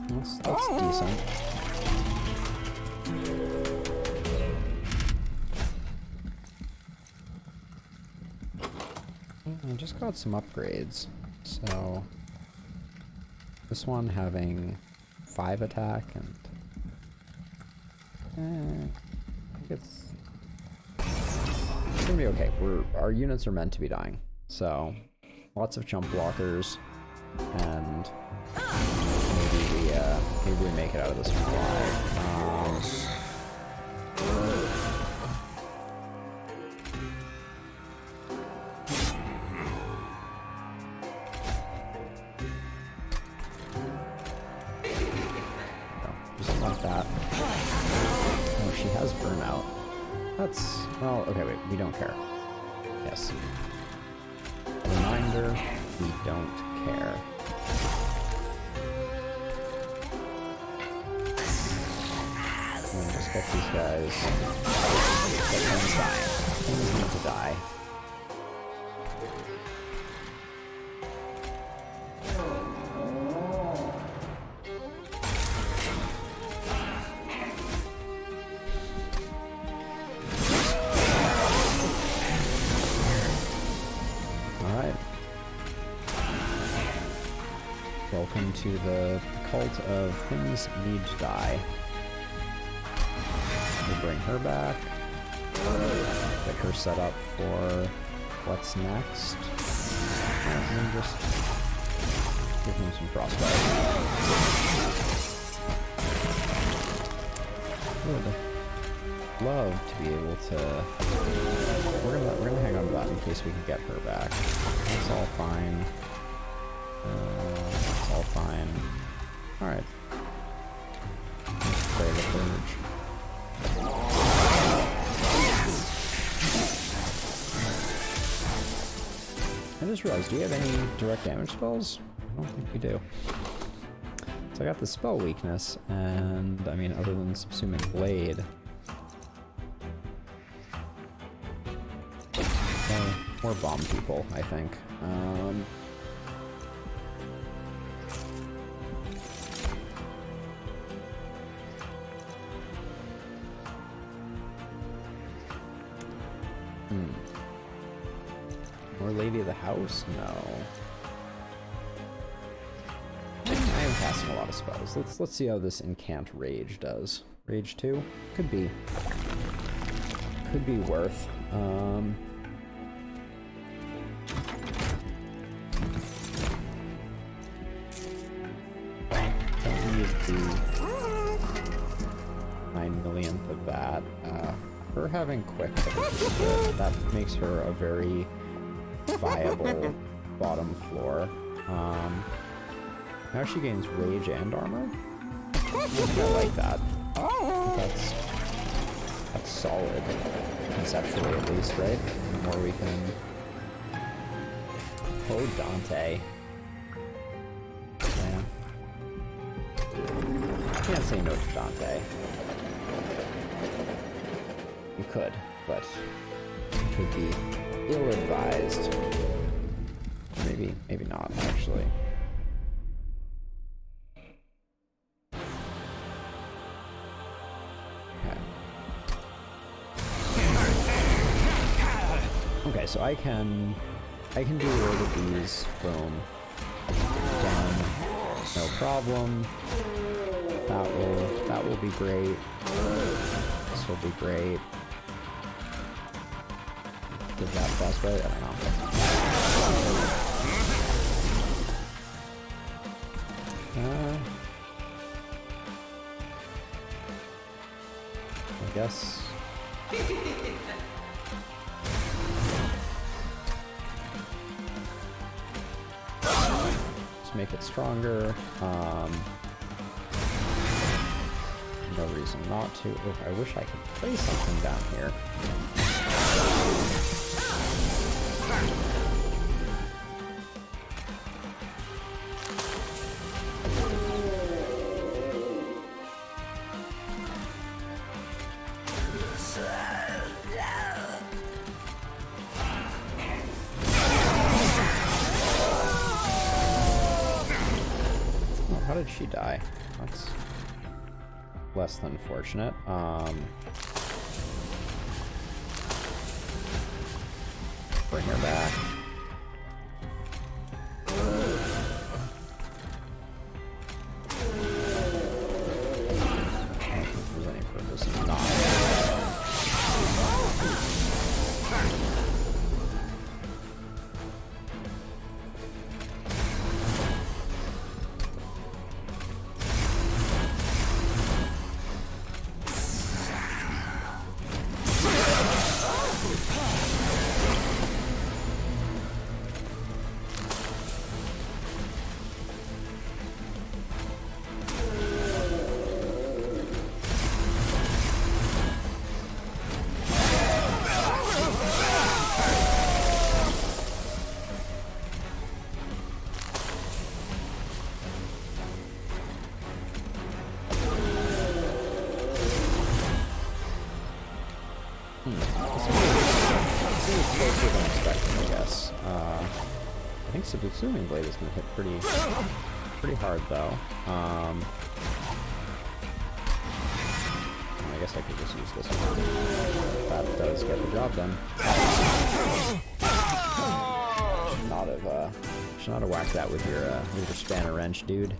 That's decent. I just got some upgrades, so this one having 5 attack and I think it's gonna be okay. Our units are meant to be dying, so lots of jump blockers, and maybe we make it out of this one alive. Just like that. Oh, she has burnout. That's, well, okay, wait, we don't care. Yes. Reminder, we don't care. And just get these guys. Get them dying. Things need to die. Welcome to the cult of things need to die. We'll bring her back. Get her set up for what's next. And then just give him some frostbite. Would love to be able to. We're gonna hang on to that in case we can get her back. That's all fine. It's all fine. Alright. Play the purge. I just realized, do we have any direct damage spells? I don't think we do. So I got the spell weakness, and I mean, other than subsuming blade, more bomb people, I think. More Lady of the House? No. I am casting a lot of spells. Let's see how this Incant Rage does. Rage 2? Could be worth. Don't need the 9 millionth of that. Her having quick, I think, is good. That makes her a very viable bottom floor. Now she gains rage and armor. I think I like that. That's solid, conceptually at least, right? The more we can... Oh, Dante. Yeah. Can't say no to Dante. You could, but it would be ill-advised. Maybe not, actually. Okay, so I can do all of these. Boom. Done. No problem. That will be great. This will be great. Did that best way? I don't know. I guess. Just make it stronger. No reason not to. Oh, I wish I could play something down here. How did she die? That's less than fortunate. Bring her back. I don't think there's any purpose in not. Closer than expected, I guess. I think Subsuming Blade is going to hit pretty hard, though. I guess I could just use this one. That does get the job done. Should not have whacked that with your spanner wrench, dude.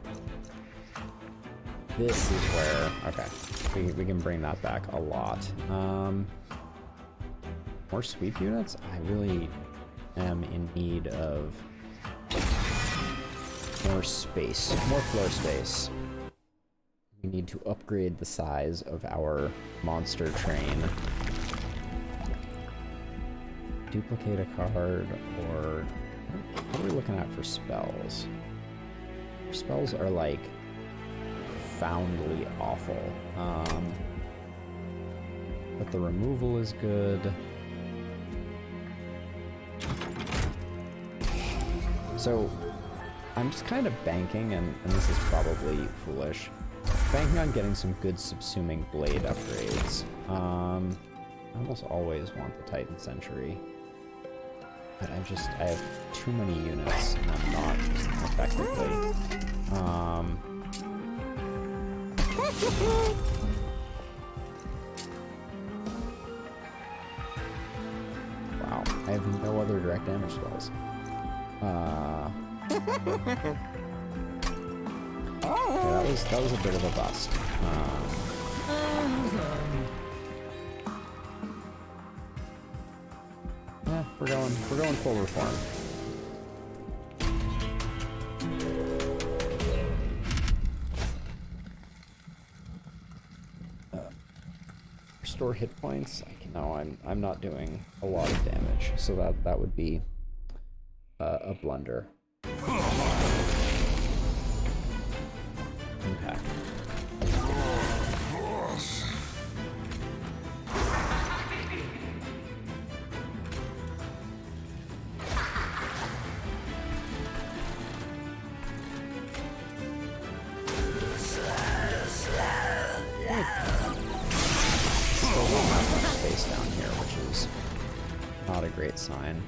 This is where, okay, we can bring that back a lot. More sweep units? I really am in need of more space, more floor space. We need to upgrade the size of our monster train. Duplicate a card, or what are we looking at for spells? Spells are like profoundly awful. But the removal is good. So I'm just kind of banking, and this is probably foolish, banking on getting some good Subsuming Blade upgrades. I almost always want the Titan Sentry, but I have too many units, and I'm not using them effectively. Wow, I have no other direct damage spells. Yeah, that was a bit of a bust. Yeah, we're going full reform. Restore hit points. No, I'm not doing a lot of damage, so that would be a blunder. Okay. great sign.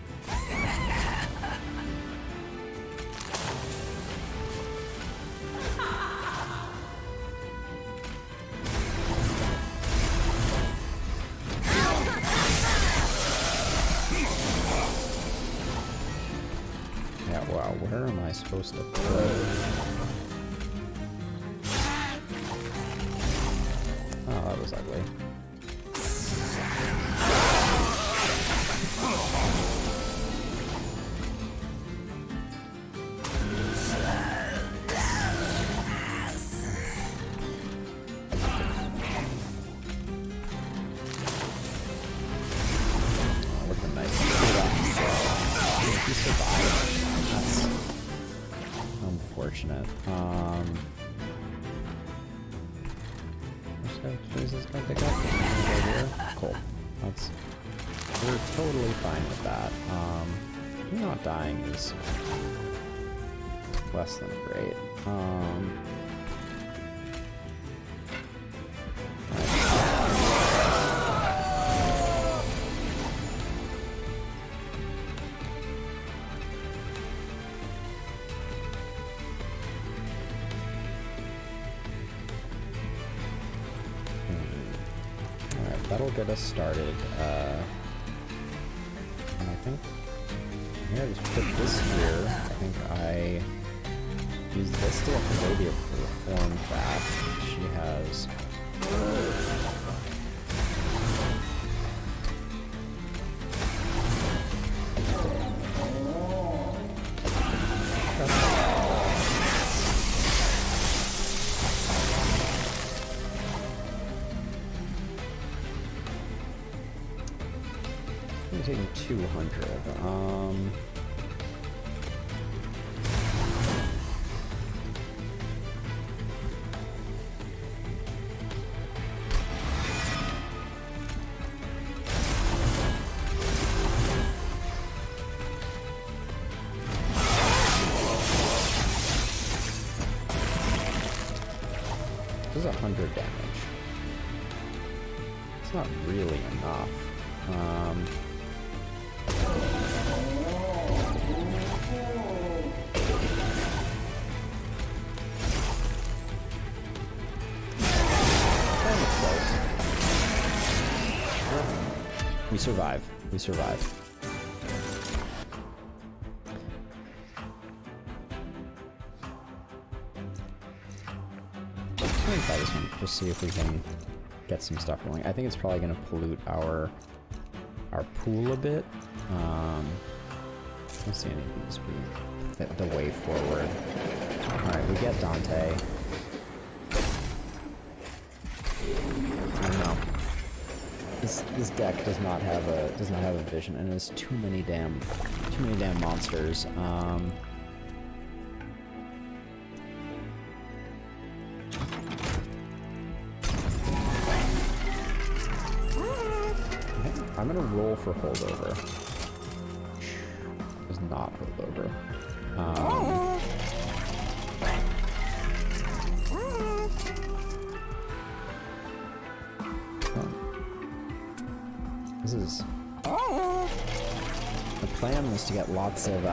Yeah, wow, where am I supposed to go? Oh, that was ugly. Look at the nice he survived. That's unfortunate. Which is this gonna pick up? Right here? Cool. We're totally fine with that. Not dying is less than great. That'll get us started. And I think here, I just put this here. I think I use this to get the lady of reform back. She has. I'm taking 200. This is 100 damage. It's not really enough. We survive. We survive. Let's try this one, just see if we can get some stuff rolling. I think it's probably going to pollute our pool a bit. Let's see any of these be the way forward. Alright, we get Dante. I don't know. This deck does not have a vision, and there's too many damn monsters. I'm gonna roll for holdover. Does not holdover. This is. The plan was to get lots of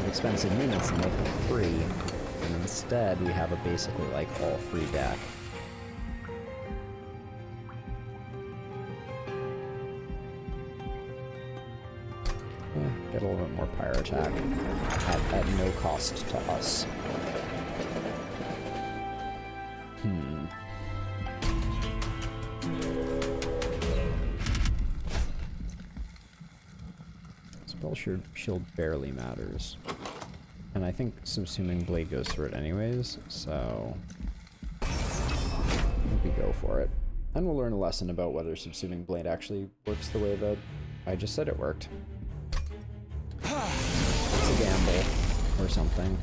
expensive units and make them free, and instead we have a basically like all free deck. Get a little bit more pyro attack at no cost to us. Spell shield barely matters. And I think Subsuming Blade goes through it anyways, so I think we go for it. And we'll learn a lesson about whether Subsuming Blade actually works the way that I just said it worked. It's a gamble or something.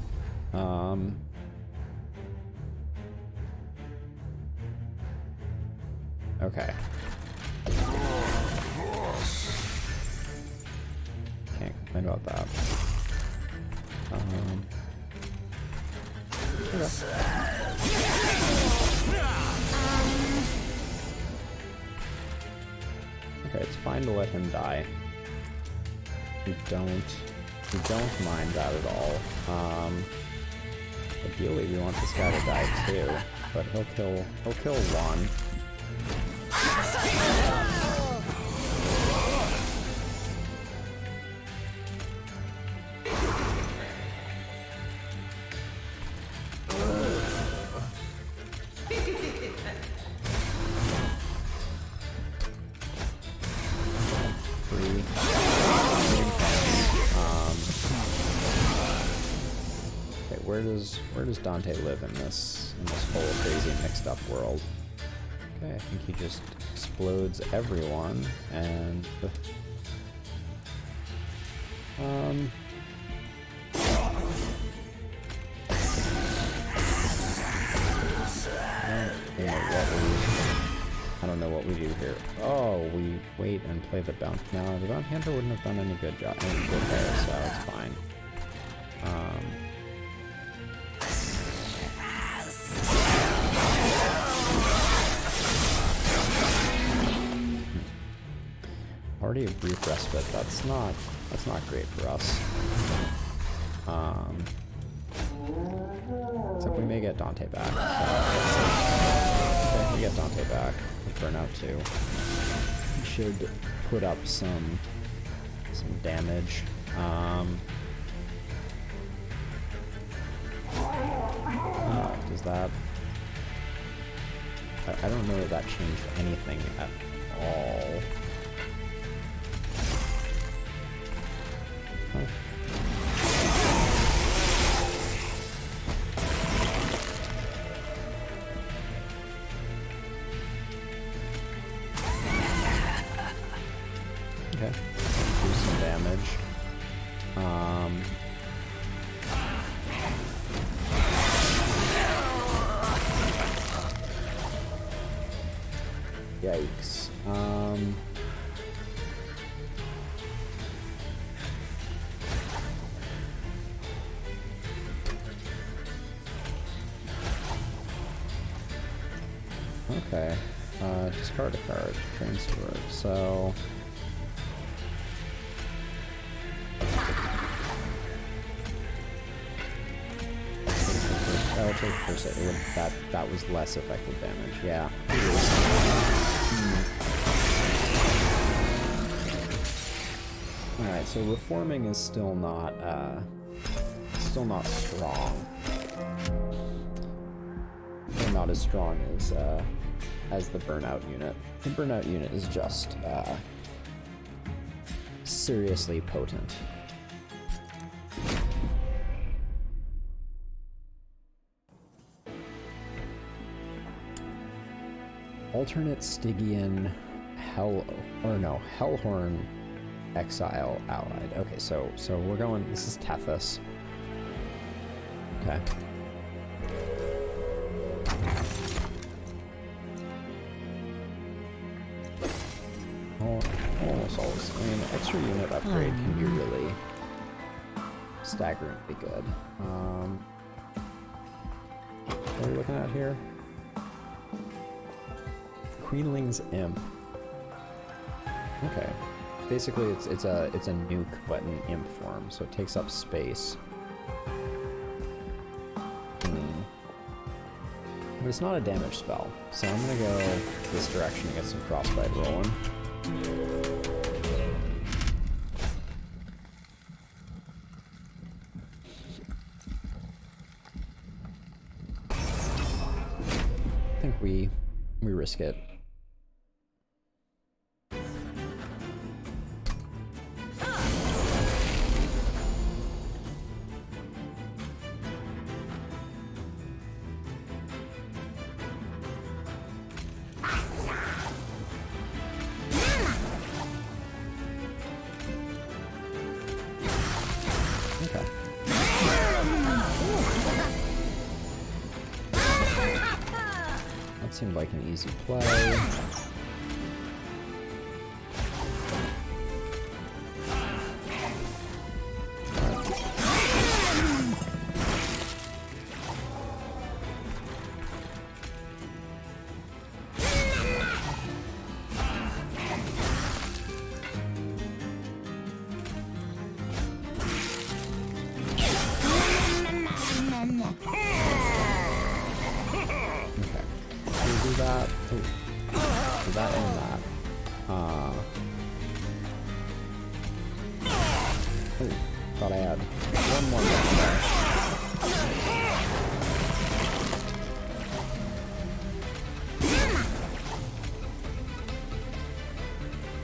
Okay. Can't complain about that. Okay, it's fine to let him die. We don't mind that at all. Ideally, we want this guy to die too, but he'll kill one. Where does Dante live in this whole crazy mixed up world? Okay, I think he just explodes everyone and I don't know what we do here. Oh, we wait and play the bounty. No, the bounty hunter wouldn't have done any good there, so it's fine. Already a brief respite. That's not great for us. Except we may get Dante back. Okay, we get Dante back. With Burnout 2. We should put up some damage. Does that? I don't know that changed anything at all. Oh. Okay, do some damage. Yikes. Okay, discard a card, transfer. So I'll take first aid. That was less effective damage. Yeah. All right, so reforming is still not strong. They're not as strong as the burnout unit. The burnout unit is just seriously potent. Alternate Stygian Hellhorn Exile Allied. Okay, so we're going. This is Tethys. Okay. Almost always. I mean, extra unit upgrade can be really staggeringly good. What are we looking at here? Queenling's Imp. Okay. Basically, it's a nuke, but in imp form, so it takes up space. But it's not a damage spell, so I'm gonna go this direction to get some frostbite rolling. I think we risk it. Seemed like an easy play. that. Ooh. That and that. Ooh, thought I had one more left there.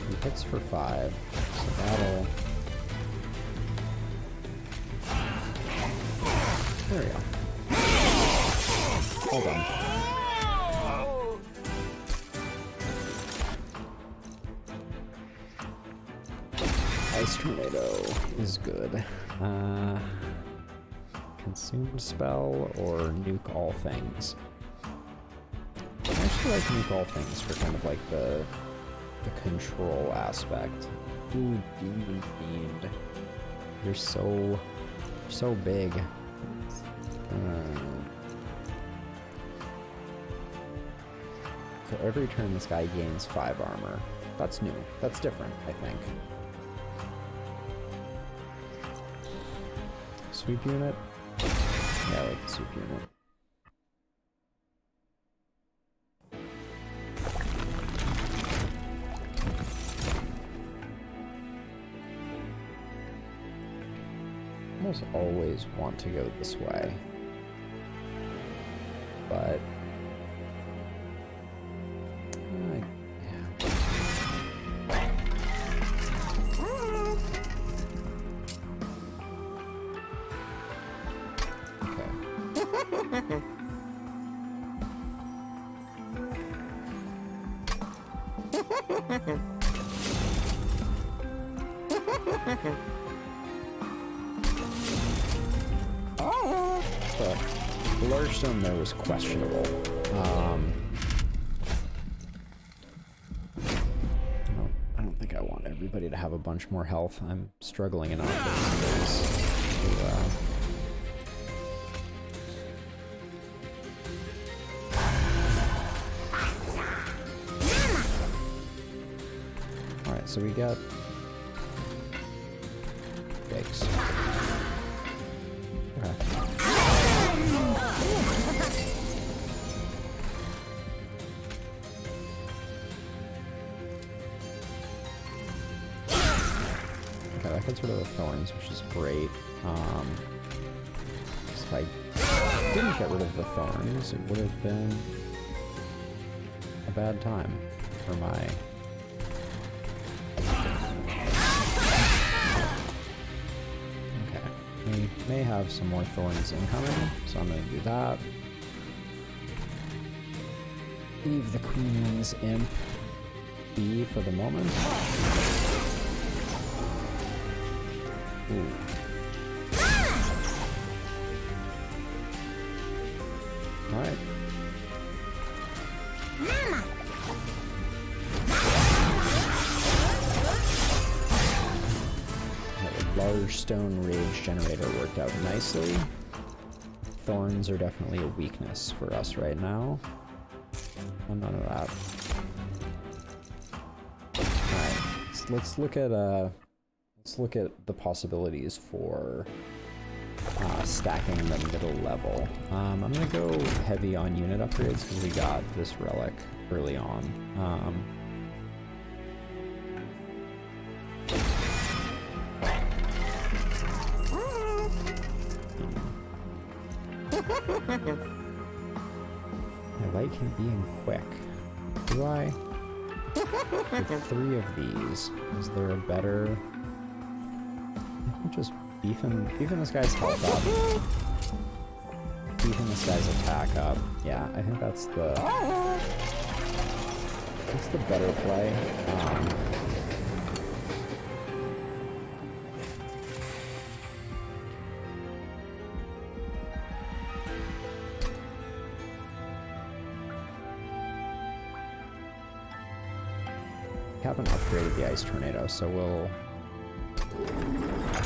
He hits for 5, so that'll... There we go. Hold on. Ice Tornado is good. Consumed spell or nuke all things. I actually like nuke all things for kind of like the control aspect. Ooh, Demon Fiend. You're so big. So every turn this guy gains 5 armor. That's new. That's different, I think. Sweep unit? Yeah, I like the sweep unit. Almost always want to go this way. But... The large stone there was questionable. I don't think I want everybody to have a bunch more health. I'm struggling enough to... Alright, so we got... Yikes. Okay. Okay, that gets rid of the thorns, which is great. If I didn't get rid of the thorns, it would have been a bad time for my... We may have some more thorns incoming, so I'm going to do that. Leave the Queen's Imp be for the moment. Ooh. Alright. Large stone rage generator worked out nicely. Thorns are definitely a weakness for us right now. None of that. Alright, let's look at the possibilities for stacking the middle level. I'm gonna go heavy on unit upgrades because we got this relic early on. I like him being quick. Do I? With 3 of these, is there a better... I think just beefing this guy's health up. Beefing this guy's attack up. Yeah, I think that's the better play. Haven't upgraded the Ice Tornado, so we'll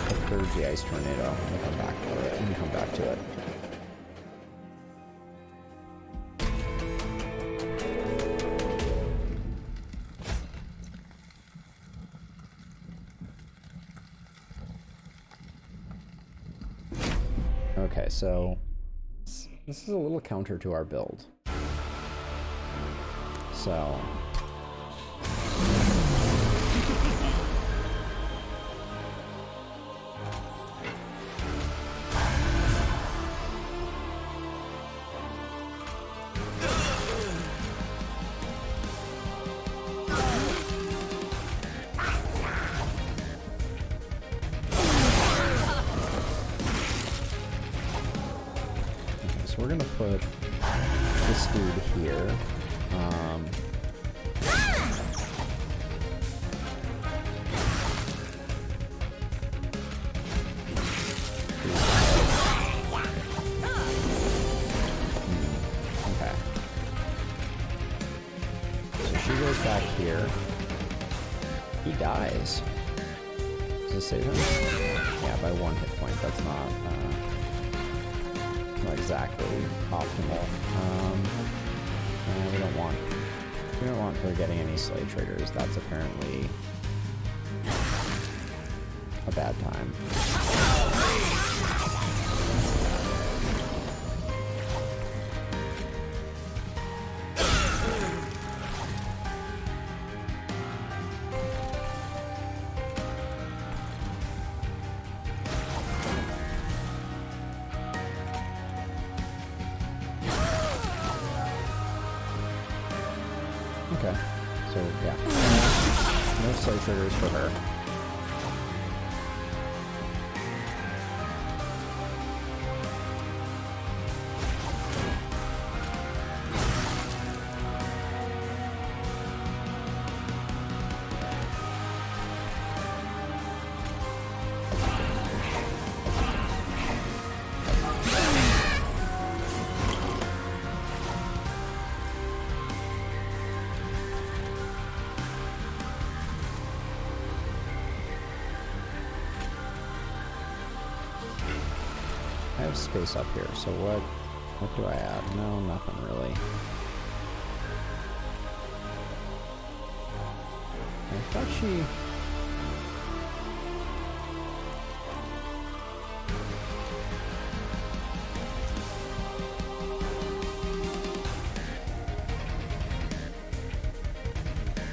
upgrade the Ice Tornado and come back for it, and come back to it. Okay, so this is a little counter to our build. So... we're gonna put this dude here. Okay. So she goes back here. He dies. Does this save him? Yeah, by 1 hit point. That's not exactly optimal. We don't want her getting any slay triggers. That's apparently a bad time. Okay, so yeah, no slow triggers for her. I have space up here, so what do I add? No, nothing really. I thought she...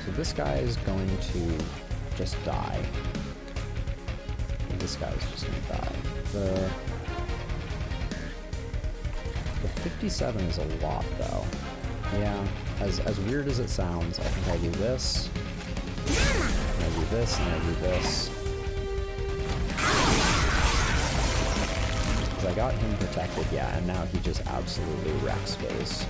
So this guy is going to just die. And this guy's just going to die. The 57 is a lot, though. Yeah, as weird as it sounds, I think I do this, and I do this, and I do this. Because I got him protected, yeah, and now he just absolutely wrecks face.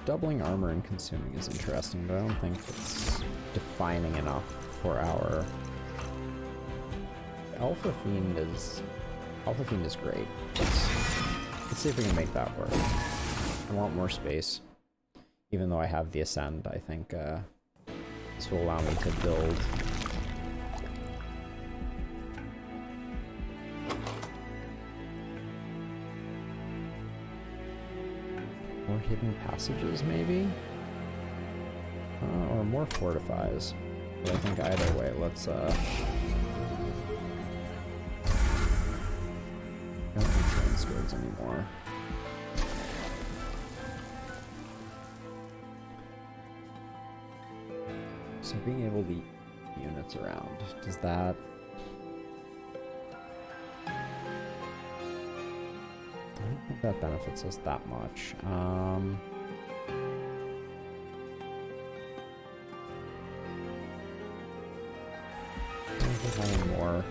Doubling armor and consuming is interesting, but I don't think it's defining enough for our... Alpha Fiend is great. Let's see if we can make that work. I want more space. Even though I have the Ascend, I think this will allow me to build... more hidden passages, maybe? Or more fortifies. But I think either way, let's, don't need train swords anymore. So being able to eat units around, does that... I don't think that benefits us that much. I don't think I need more.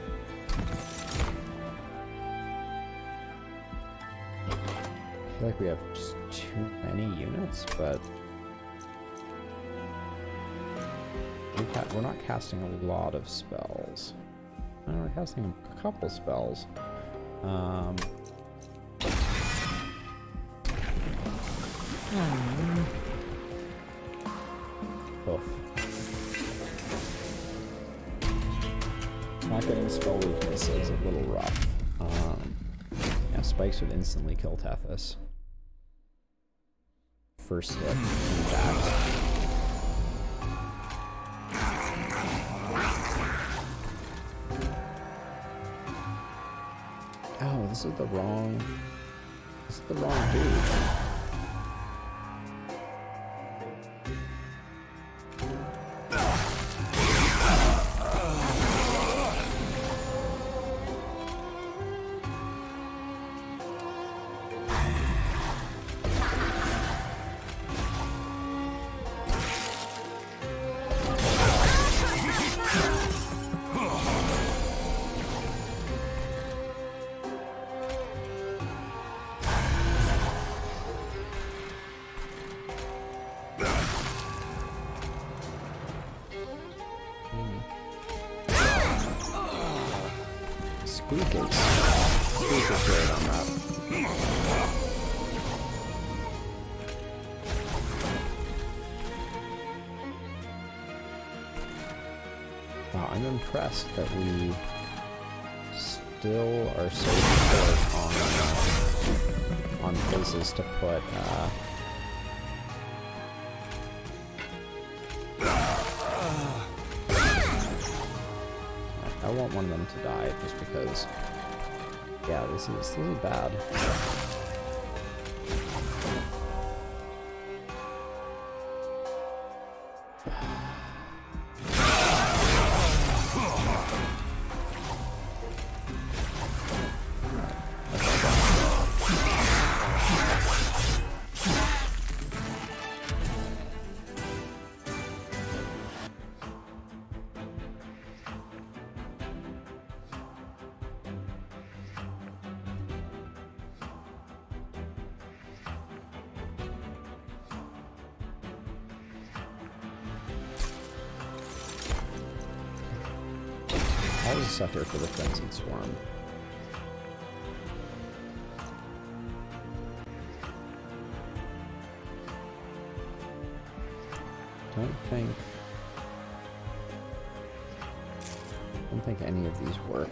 I feel like we have just too many units, but we're not casting a lot of spells. We're casting a couple spells. Oof. not getting spell weakness is a little rough. Yeah, spikes would instantly kill Tethys. First hit, in fact. Oh, this is the wrong dude. Squeak is good on that. Wow, I'm impressed that we still are so short on places to put I want one of them to die just because, yeah, this is bad. Always a sucker for the frenzied swarm. Don't think any of these work.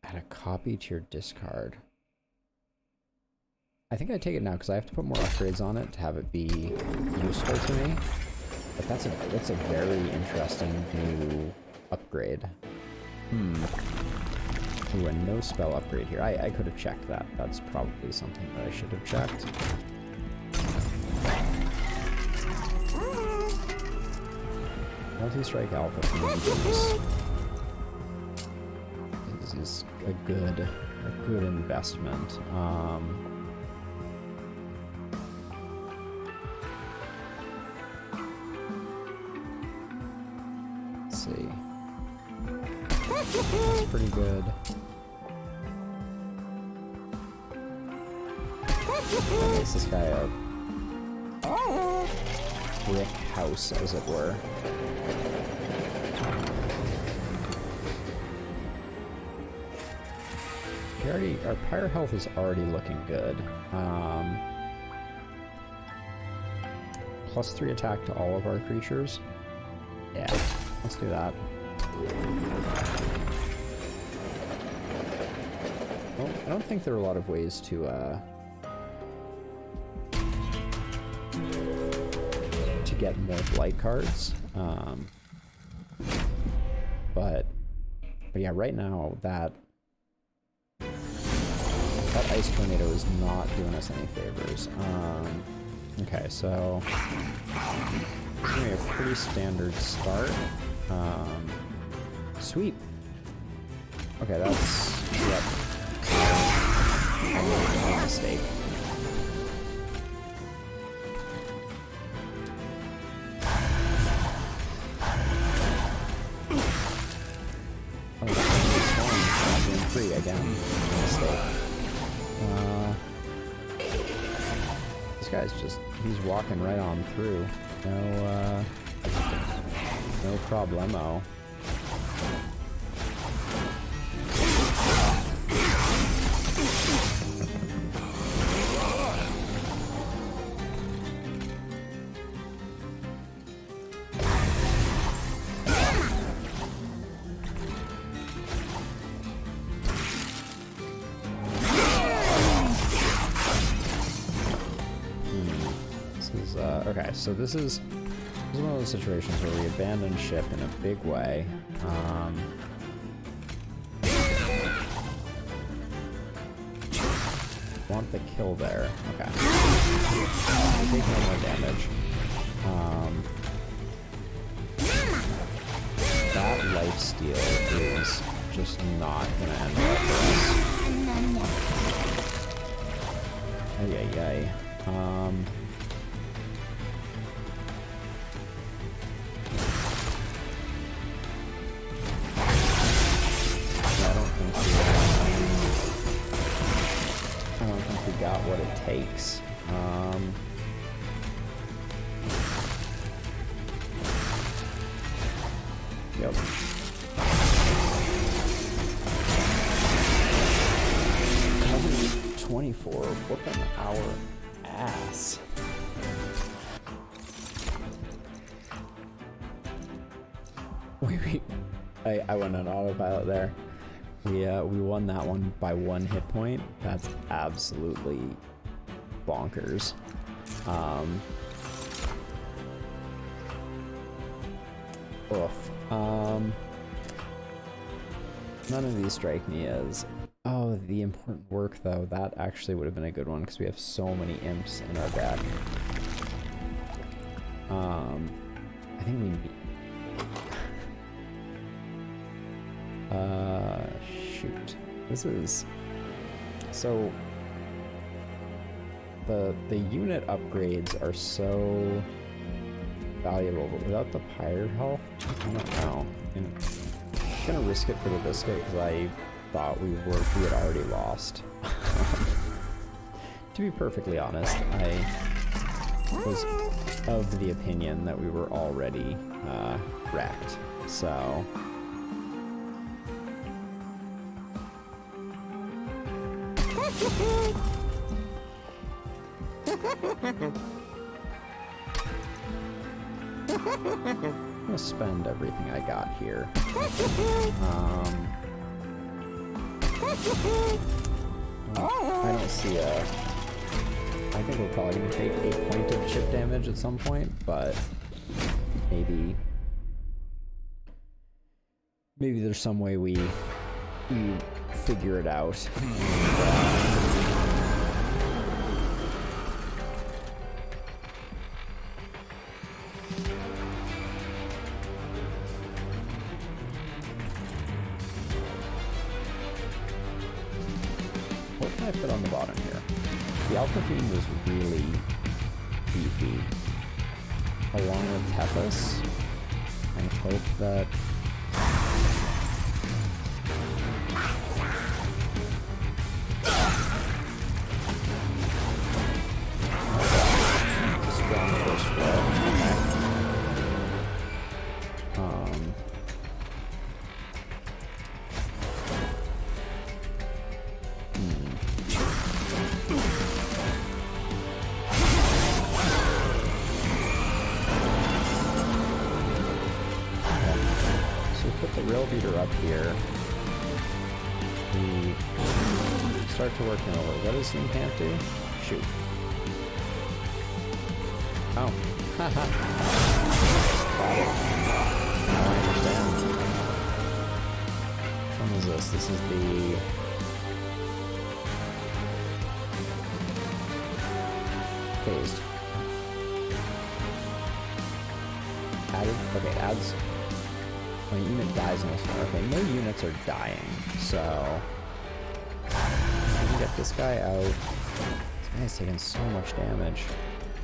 Add a copy to your discard. I think I take it now because I have to put more upgrades on it to have it be useful to me. But that's a very interesting new upgrade. Ooh, a no spell upgrade here. I could have checked that. That's probably something that I should have checked. Multi-strike alpha from This is a good investment. See. That's pretty good. That makes this guy a brick house, as it were. Our pyre health is already looking good. +3 attack to all of our creatures. Yeah. Let's do that. Well, I don't think there are a lot of ways to get more blight cards. But yeah, right now that ice tornado is not doing us any favors. Okay, so it's gonna be a pretty standard start. Sweep. Okay, that's, yep. A mistake. Oh, that's being free again. Mistake. This guy's just, he's walking right on through. No problemo. Okay, so this is one of those situations where we abandon ship in a big way. Want the kill there. Okay. Take no more damage. That lifesteal is just not gonna end well for us. Ay, ay, ay. I don't think we got what it takes. Yep. 24, whooping our ass. I went on autopilot there. We won that one by 1 hit point. That's absolutely bonkers. Oof. None of these strike me as... Oh, the important work, though. That actually would have been a good one, because we have so many imps in our deck. I think we need... shoot. This is... So... The unit upgrades are so valuable, but without the pirate health, I don't know. I'm gonna risk it for the biscuit, because I thought we had already lost. To be perfectly honest, I was of the opinion that we were already wrecked, so... I'm gonna spend everything I got here. I don't see a... I think we're probably gonna take a point of chip damage at some point, but maybe there's some way we figure it out. What can I put on the bottom here? The Alpha Fiend was really beefy. Along with Tethys, I hope that... Strong first flow. Put the rail beater up here. We start to work him over. What does the enchant do? Shoot. Oh. Haha. Got it. Now I understand. Which one is this? This is the... phased. Added? Okay, adds... When a unit dies in this one. Okay, no units are dying, so... I can get this guy out. This guy's taking so much damage.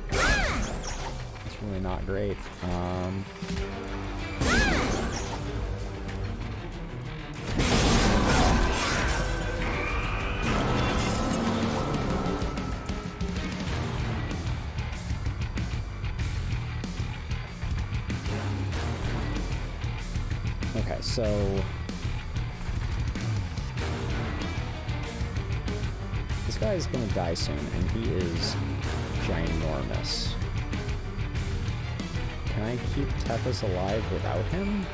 It's really not great. Okay, so... This guy is gonna die soon, and he is ginormous. Can I keep Tethys alive without him?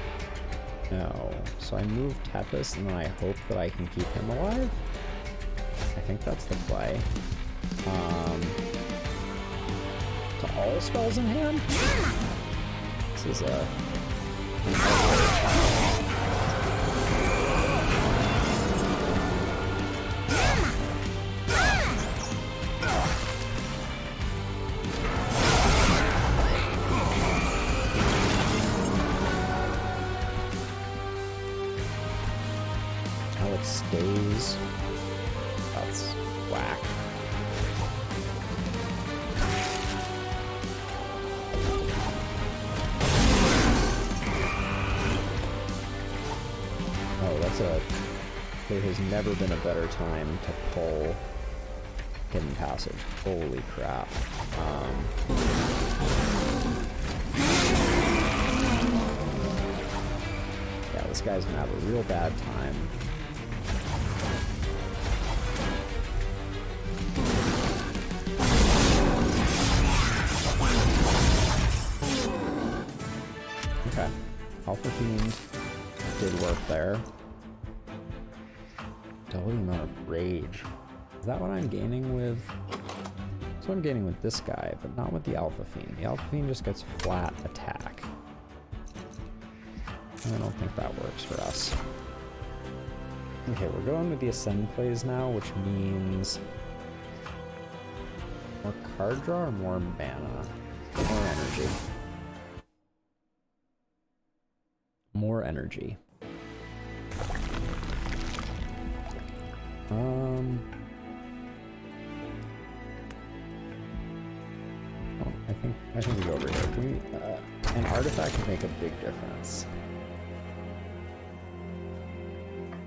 No. So I move Tethys, and then I hope that I can keep him alive? I think that's the play. to all spells in hand? This is a... Oh, it stays. That's whack. Oh, that's a... There has never been a better time to pull Hidden Passage. Holy crap. Yeah, this guy's gonna have a real bad time. Okay. Alpha Fiend did work there. Double the amount of rage. Is that what I'm gaining with? That's what I'm gaining with this guy, but not with the Alpha Fiend. The Alpha Fiend just gets flat attack. I don't think that works for us. Okay, we're going with the Ascend plays now, which means more card draw or more mana? More energy. More energy. Oh, I think we go over here. An artifact would make a big difference.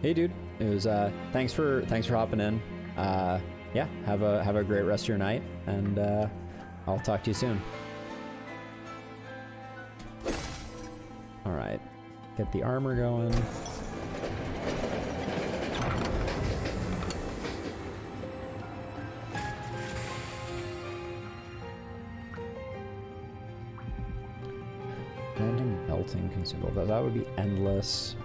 Hey, dude. It was thanks for hopping in. Yeah, have a great rest of your night, and I'll talk to you soon. All right, get the armor going. Random melting consumable. That would be endless.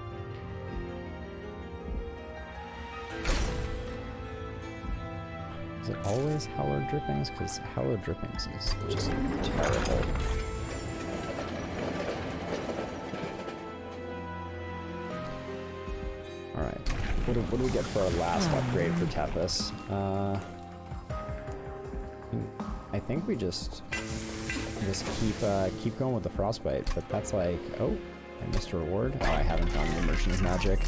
Is it always hallowed drippings? Because hallowed drippings is just terrible. Alright. What do we get for our last upgrade for Tepis? I think we just keep going with the frostbite, but that's like, oh, I missed a reward. Oh, I haven't found the Immersion's Magic,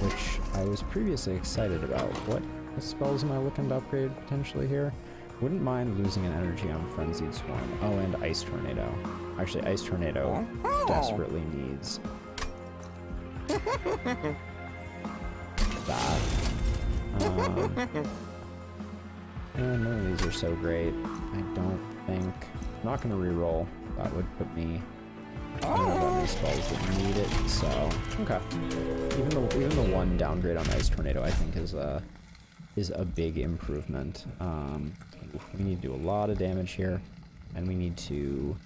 which I was previously excited about. What spells am I looking to upgrade potentially here? Wouldn't mind losing an energy on Frenzied Swarm. Oh, and Ice Tornado. Actually, Ice Tornado desperately needs that. None of these are so great. I don't think... I'm not going to reroll. That would put me... I don't know about any spells that need it, so... Okay. Even the one downgrade on Ice Tornado, I think, is a big improvement. We need to do a lot of damage here, and we need to...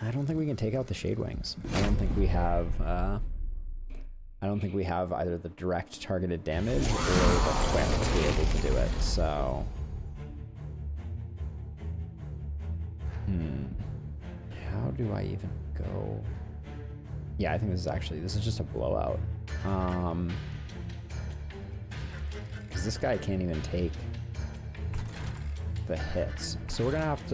I don't think we can take out the Shade Wings. I don't think we have either the direct targeted damage or the quick to be able to do it, so... How do I even go? Yeah, I think this is just a blowout. Because this guy can't even take the hits. So we're gonna have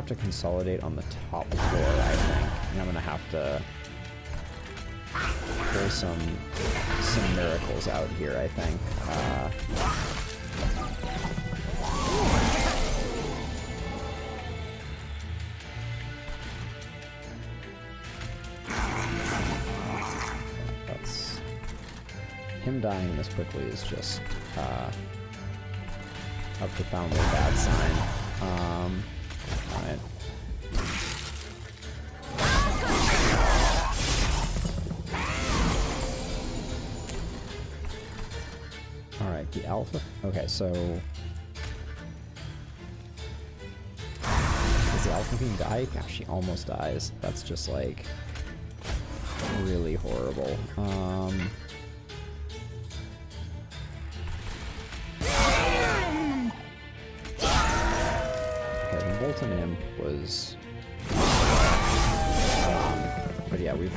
to consolidate on the top floor, I think. And I'm gonna have to pull some miracles out here, I think. Him dying this quickly is just a profoundly bad sign. Alright. Alright, the alpha... Okay, so... Does the alpha beam die? Gosh, she almost dies. That's just, like... really horrible. Skeleton Imp was... but yeah, we've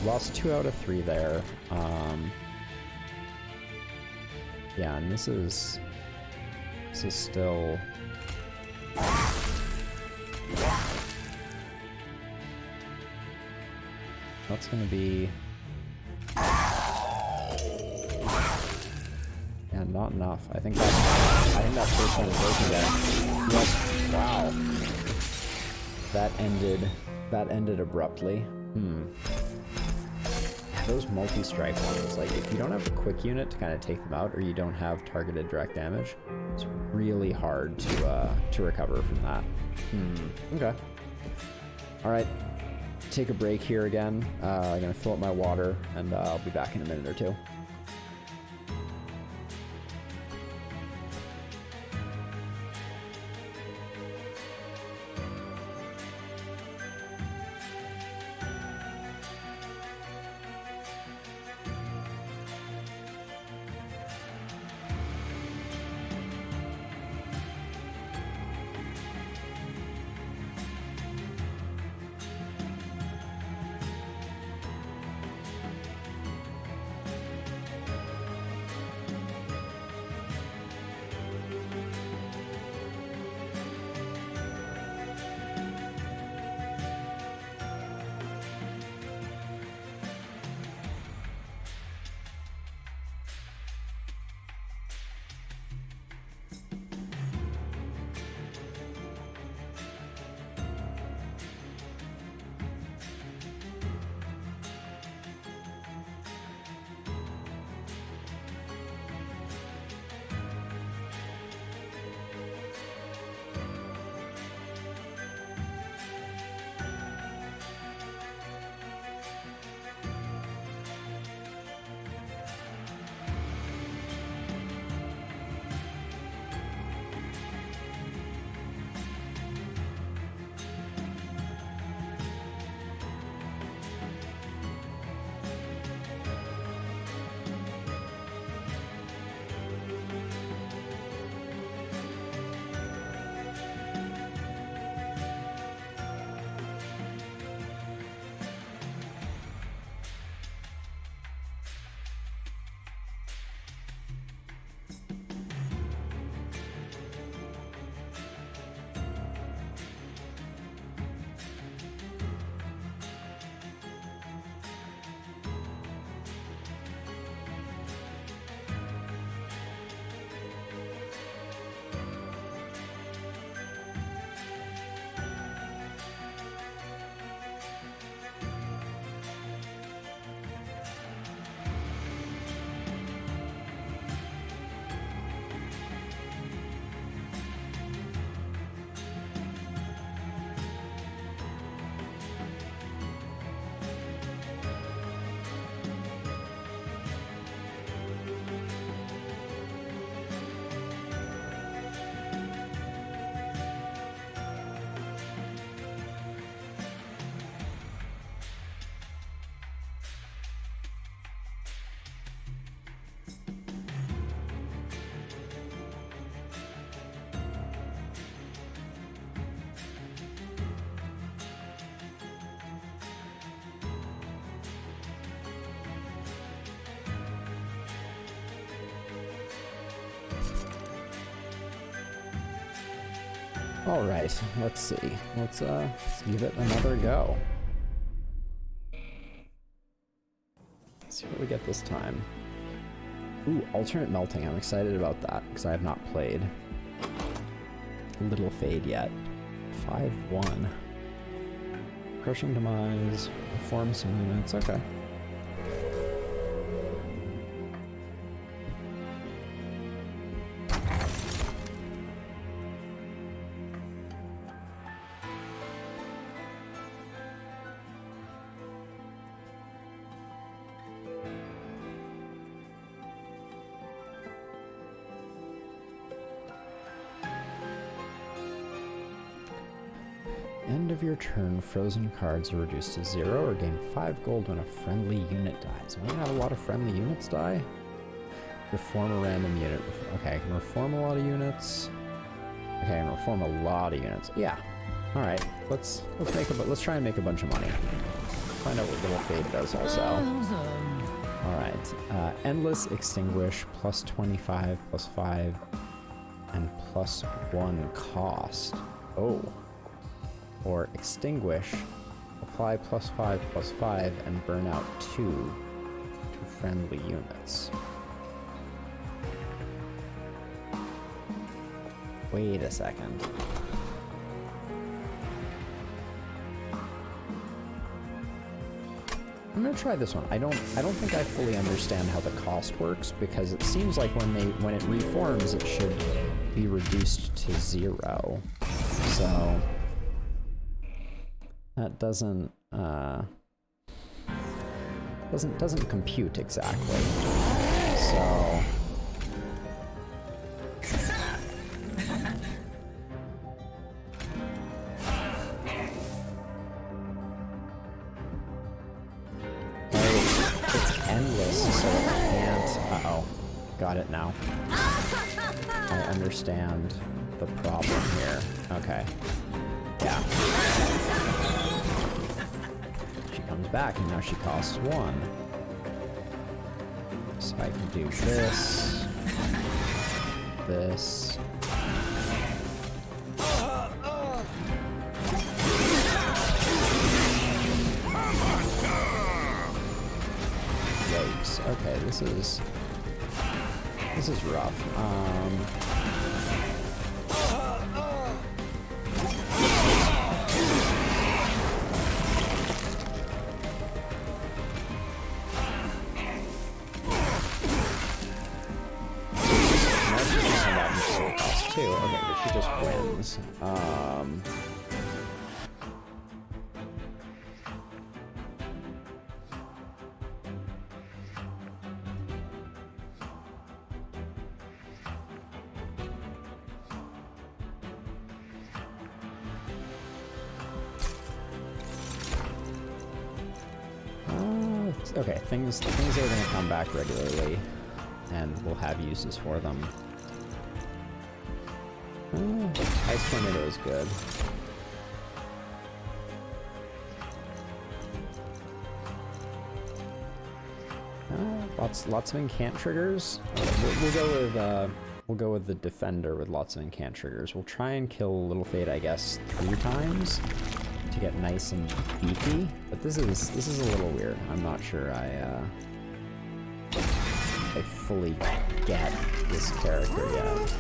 lost 2 out of 3 there. Yeah, and this is still... That's gonna be... Yeah, not enough. I think that first one is broken there. Yep. Wow. That ended abruptly. Yeah, those multi-strike ones, like if you don't have a quick unit to kind of take them out, or you don't have targeted direct damage, it's really hard to recover from that. Okay. All right. Take a break here again. I'm gonna fill up my water, and I'll be back in a minute or two. All right, let's see. Let's give it another go. Let's see what we get this time. Ooh, alternate melting. I'm excited about that because I have not played Little Fade yet. 5-1. Crushing Demise. Reform some units. Okay. End of your turn, frozen cards are reduced to 0 or gain 5 gold when a friendly unit dies. Am I gonna have a lot of friendly units die? Reform a random unit. Okay, I can reform a lot of units. Okay, and reform a lot of units. Yeah. All right. Let's try and make a bunch of money. Find out what Little Fade does also. All right. Endless extinguish plus 25 plus 5 and plus 1 cost. Oh. Or extinguish, apply plus 5 and burn out 2 to friendly units. Wait a second. I'm gonna try this one. I don't think I fully understand how the cost works, because it seems like when it reforms, it should be reduced to 0. So that doesn't compute exactly. So it's endless, so it can't. Uh-oh. Got it now. I understand the problem here. Okay. Yeah. She comes back and now she costs 1. So I can do this. This. Yikes. Okay, this is rough. Too. Okay, but she just wins. Okay, things are going to come back regularly, and we'll have uses for them. Ice Tornado is good. Lots of incant triggers. We'll go with the Defender with lots of incant triggers. We'll try and kill Little Fade, I guess, 3 times to get nice and beefy. But this is a little weird. I'm not sure I fully get this character yet.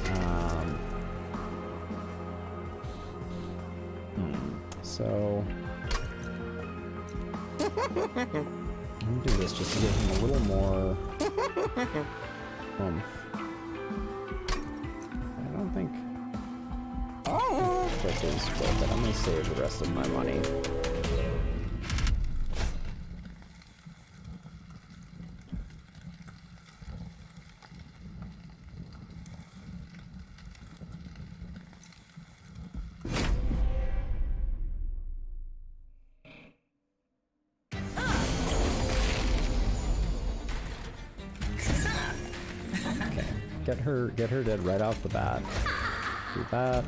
So I'm gonna do this just to give him a little more oomph. I don't think quick is worth it. I'm gonna save the rest of my money. Get her dead right off the bat. Do that.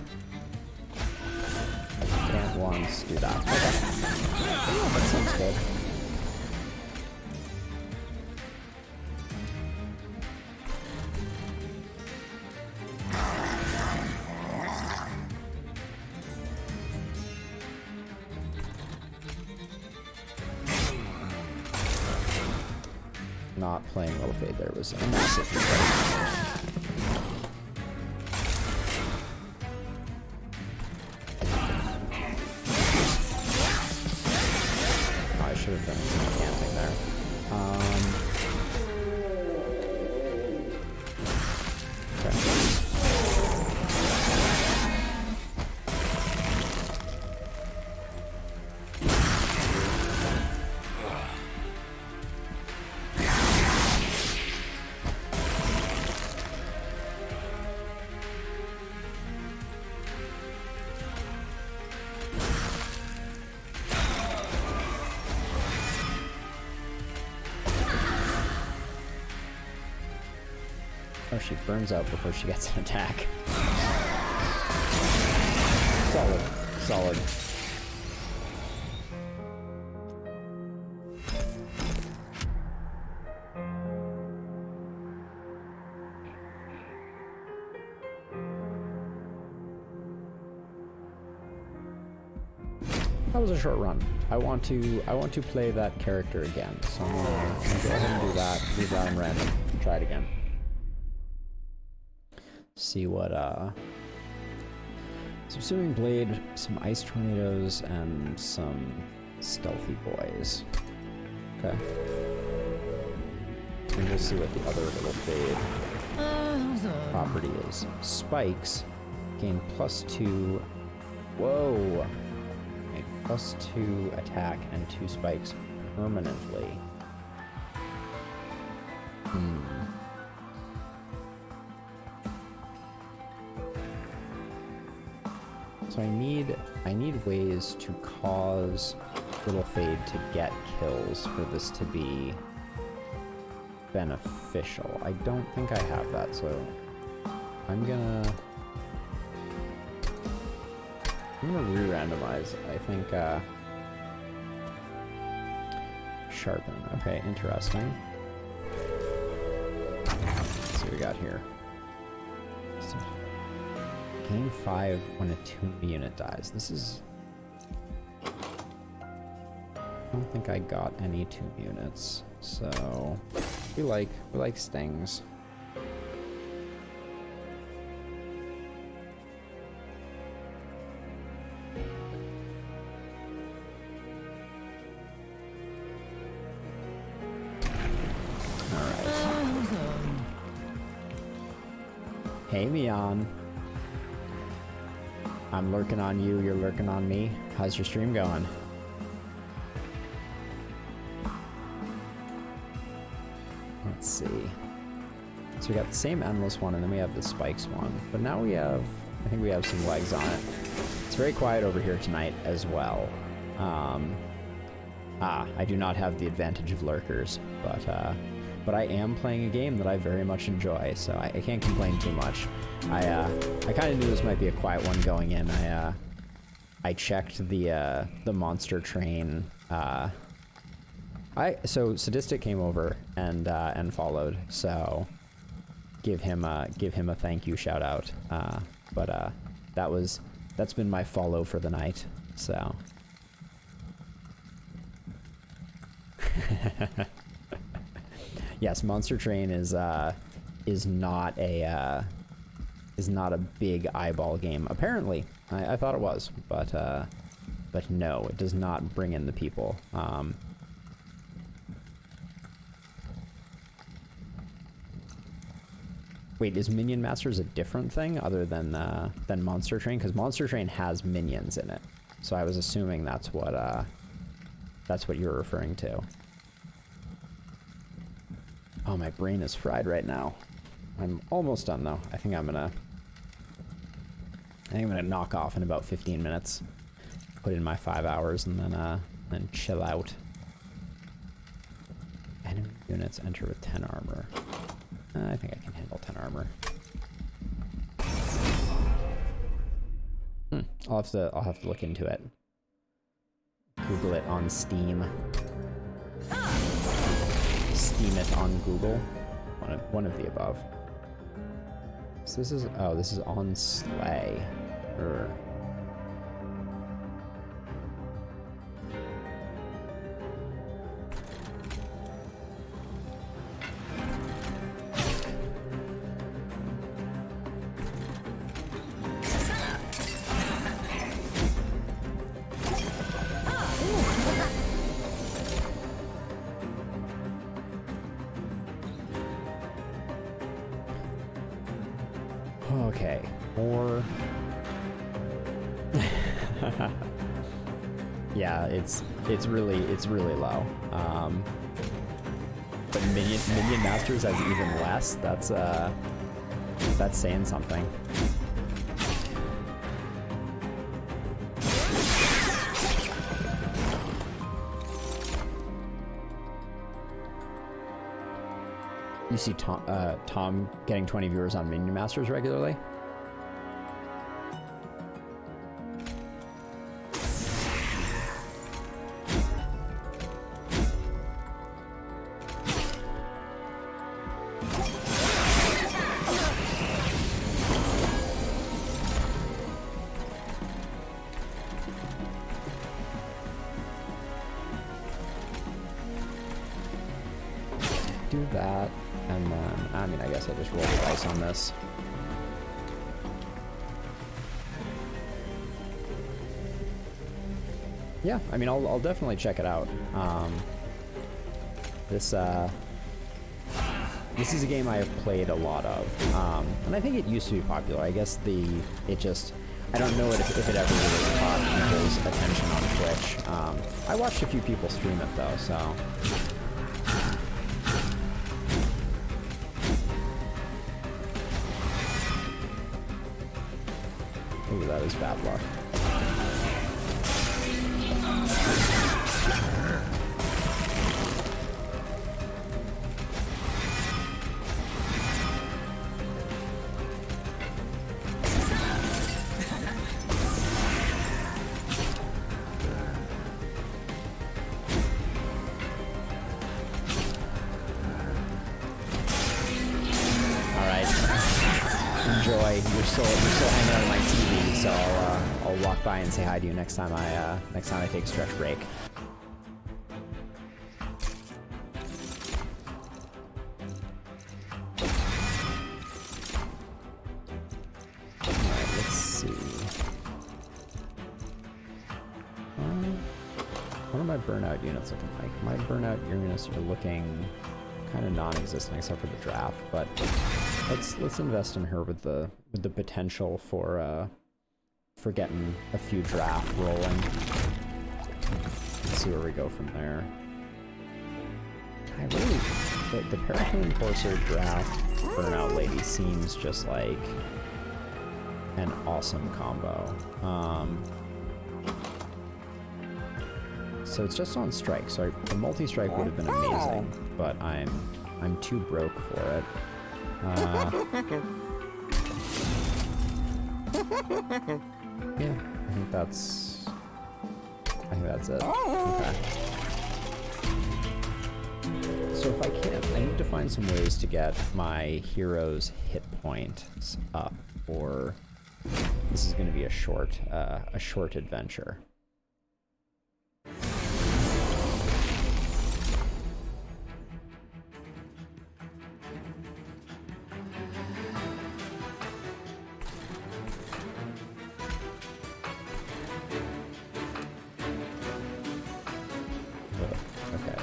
Can't once. Do that. Okay. That sounds good. Not playing Little Fade there was a massive mistake. Should have done some camping there. Oh, she burns out before she gets an attack. Solid. Solid. That was a short run. I want to play that character again, so I'm gonna go ahead and do that. Leave that on random. Try it again. See what some swimming blade, some ice tornadoes, and some stealthy boys. Okay. And we'll see what the other little fade property is. Spikes gain +2. Whoa. +2 attack and 2 spikes permanently. So I need ways to cause Little Fade to get kills for this to be beneficial. I don't think I have that, so I'm gonna re-randomize. I think sharpen. Okay, interesting. Let's see what we got here. So, gain 5 when a tomb unit dies. This is... I don't think I got any tomb units, so we like stings. Hey, Mian. I'm lurking on you, you're lurking on me. How's your stream going? Let's see. So we got the same endless one, and then we have the spikes one. But now we have, I think we have some legs on it. It's very quiet over here tonight as well. I do not have the advantage of lurkers, but I am playing a game that I very much enjoy, so I can't complain too much. I kind of knew this might be a quiet one going in. I checked the monster train. So Sadistic came over and followed, so give him a thank you shout out. But that's been my follow for the night. So. Yes, Monster Train is not a big eyeball game. Apparently, I thought it was, but no, it does not bring in the people. Wait, is Minion Masters a different thing other than Monster Train? Because Monster Train has minions in it, so I was assuming that's what you're referring to. Oh, my brain is fried right now. I'm almost done though. I think I'm gonna knock off in about 15 minutes. Put in my 5 hours and then chill out. Enemy units enter with 10 armor. I think I can handle 10 armor. I'll have to look into it. Google it on Steam. Steam it on Google. One of the above. So this is on Slay. Okay, or yeah, it's really low. But Minion Masters has even less. That's saying something. You see Tom getting 20 viewers on Minion Masters regularly? do that, and then, I mean, I guess I'll just roll the dice on this. Yeah, I mean, I'll definitely check it out. This is a game I have played a lot of, and I think it used to be popular. I guess I don't know if it ever really caught people's attention on Twitch. I watched a few people stream it though, so. Ooh, that is bad luck. You're still hanging out on my TV, so I'll walk by and say hi to you next time I take a stretch break. Alright, let's see. What are my burnout units looking like? My burnout units are looking kind of non-existent except for the draft, but let's invest in her with the potential for getting a few draft rolling. Let's see where we go from there. I really the Paracoon Courser draft burnout lady seems just like an awesome combo. So it's just on strike. So a multi-strike would have been amazing, but I'm too broke for it. Yeah, I think that's it. Okay. So if I can't, I need to find some ways to get my hero's hit points up, or this is going to be a short adventure.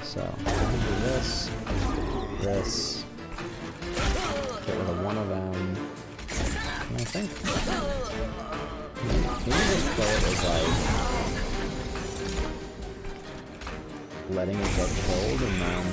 So, I'm gonna do this, get rid of one of them, and I think, maybe this play it was like, letting it get killed, and then,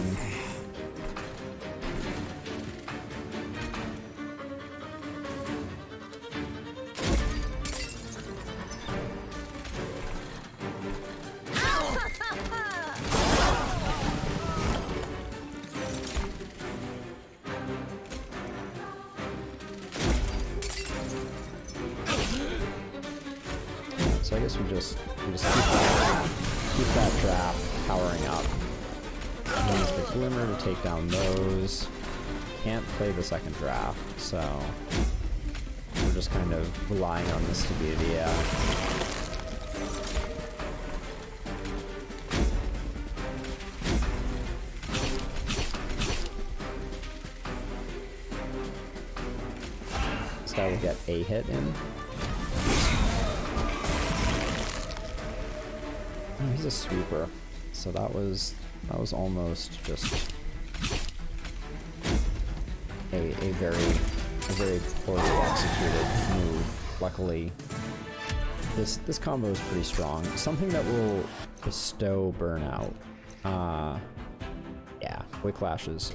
so I guess we just keep that draft powering up. Use the Glimmer to take down those. Can't play the second draft, so we're just kind of relying on this to be the this guy will get a hit in. Oh, he's a sweeper, so that was almost just a very poorly executed move. Luckily, this combo is pretty strong. Something that will bestow burnout. Yeah, Whiplash is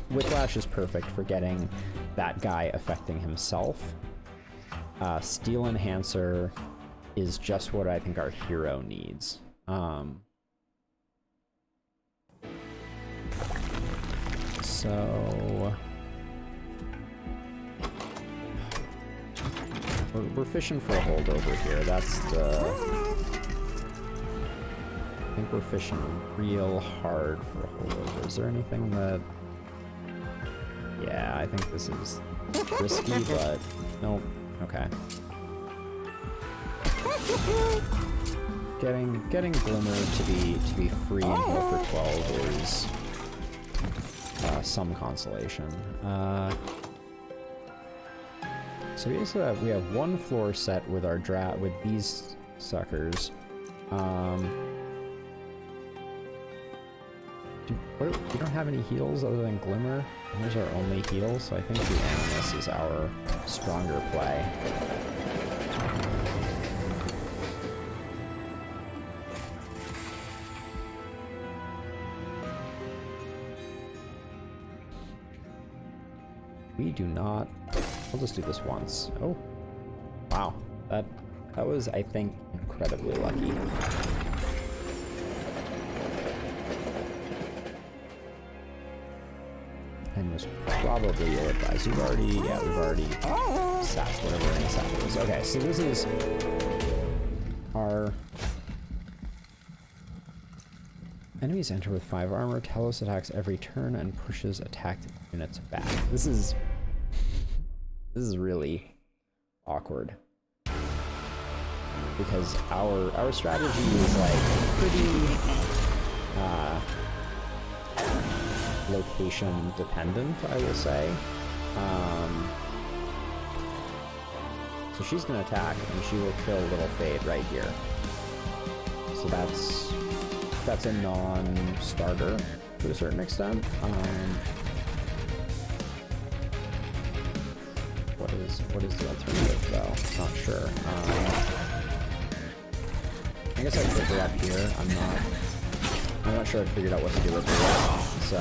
perfect for getting that guy affecting himself. Steel Enhancer is just what I think our hero needs. So we're fishing for a holdover here. That's the. I think we're fishing real hard for a holdover. Is there anything that? Yeah, I think this is risky, but nope. Okay. Getting Glimmer to be free and heal for 12 is some consolation. So we have one floor set with our with these suckers. We don't have any heals other than Glimmer. There's our only heal, so I think the Animus is our stronger play. We do not. We'll just do this once. Oh, wow. That was, I think, incredibly lucky. And was probably ill-advised. We've already sapped whatever any sap is. Okay, so this is our enemies enter with 5 armor. Telos attacks every turn and pushes attacked units back. This is really awkward because our strategy is like pretty location dependent, I will say. So she's gonna attack and she will kill Little Fade right here. So that's a non-starter to a certain extent. What is the alternative though? Not sure. I guess I could go up here. I'm not sure I've figured out what to do with it yet. So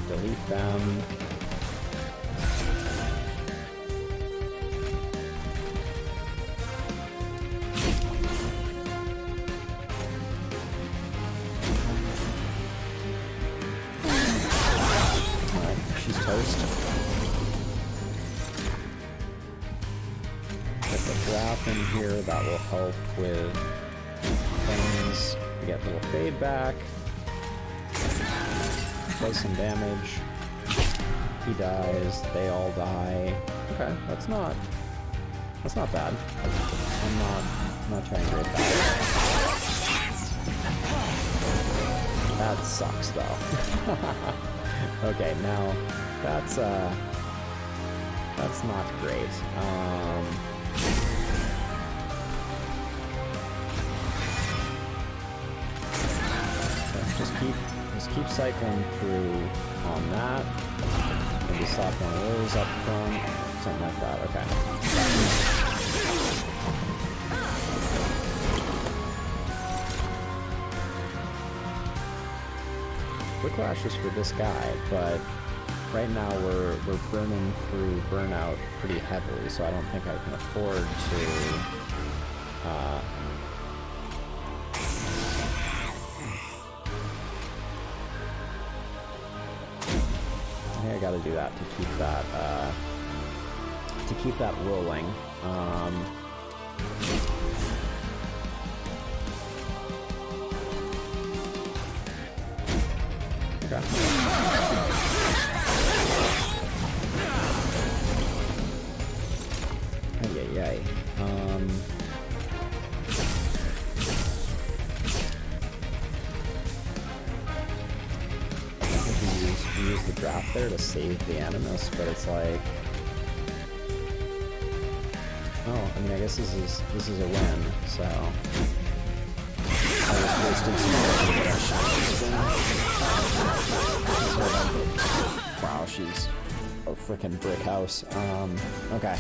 delete them. Alright, she's toast. Drop in here, that will help with things. We get Little Fade back. Does some damage. He dies, they all die. Okay, that's not bad. I'm not trying to rate that. That sucks though. Okay, now that's not great. Just keep cycling through on that. Maybe slap one of those up front, something like that. Okay. Whiplash is for this guy, but right now we're burning through burnout pretty heavily, so I don't think I can afford to. I gotta do that to keep that rolling. Okay. Ay. We use the draft there to save the Animus, but it's like, oh, I mean, I guess this is a win, so I just wasted some. Wow, she's a freaking brick house. Okay.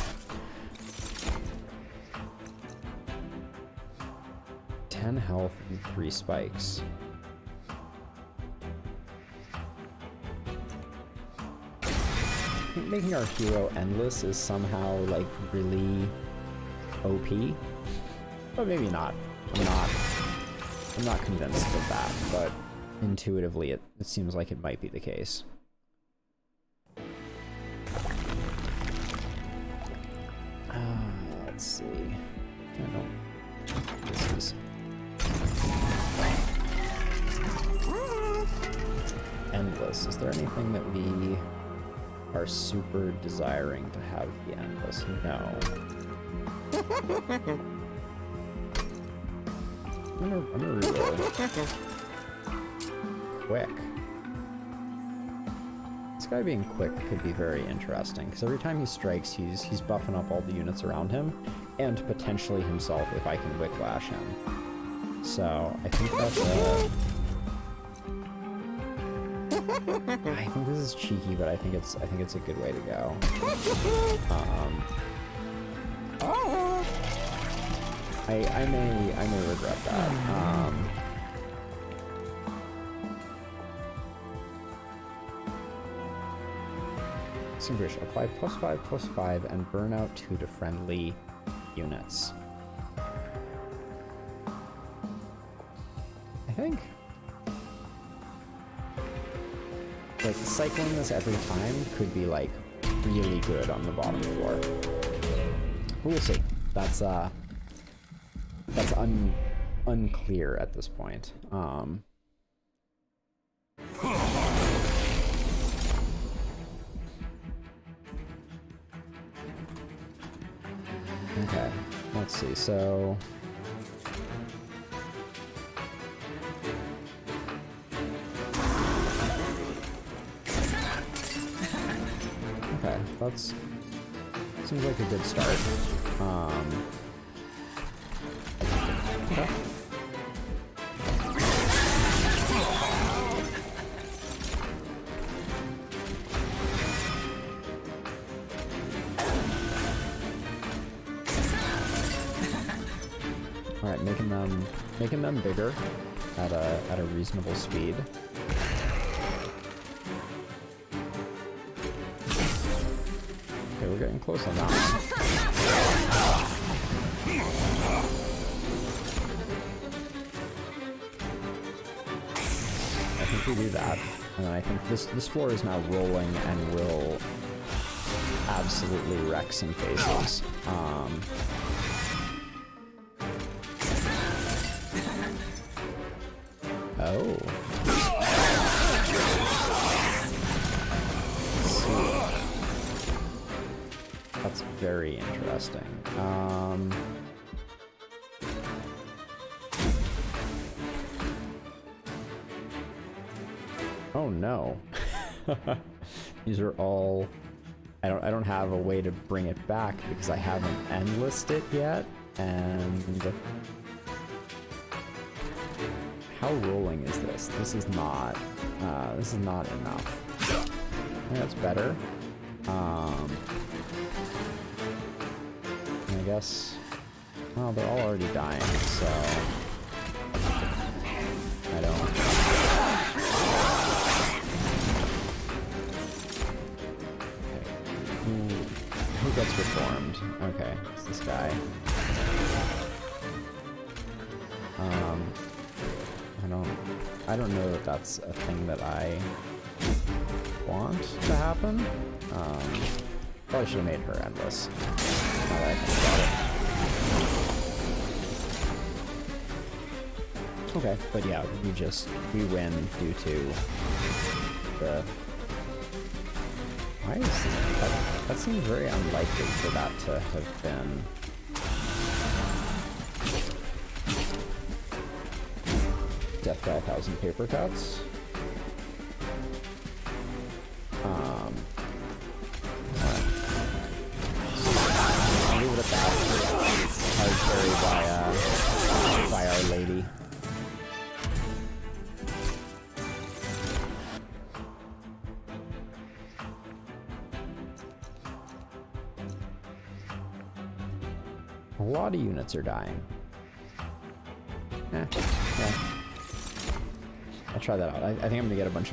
10 health and 3 spikes. I think making our hero endless is somehow like really OP, but maybe not. I'm not convinced of that, but intuitively it seems like it might be the case. Let's see. I don't. This is endless. Is there anything that we are super desiring to have be endless? No. I'm gonna reload. Quick. This guy being quick could be very interesting, because every time he strikes, he's buffing up all the units around him, and potentially himself if I can whiplash him. So I think that's I think this is cheeky, but I think it's a good way to go. I may regret that. Extinguish, apply +5/+5 and burn out 2 to friendly units. I think like cycling this every time could be like really good on the bottom floor. We'll see. That's unclear at this point. Okay, let's see. So okay, that's seems like a good start. Okay. All right, making them bigger at a reasonable speed. Okay, we're getting close on that one. I think we do that, and then I think this floor is now rolling and will absolutely wreck some faces. Oh. That's very interesting. Oh no. These are all I don't have a way to bring it back because I haven't endlessed it yet, and how rolling is this? This is not enough. I think that's better. I guess, well, they're all already dying, so I don't. Okay. Who gets reformed? Okay, it's this guy. I don't know that that's a thing that I want to happen. Probably should have made her endless. Now that I think about it. Okay, but yeah, we win due to the. Why is that seems very unlikely for that to have been. Death by 1,000 paper cuts. Alright. I'll leave it at that. Hard carry by Our Lady. A lot of units are dying. Yeah. I'll try that out. I think I'm gonna get a bunch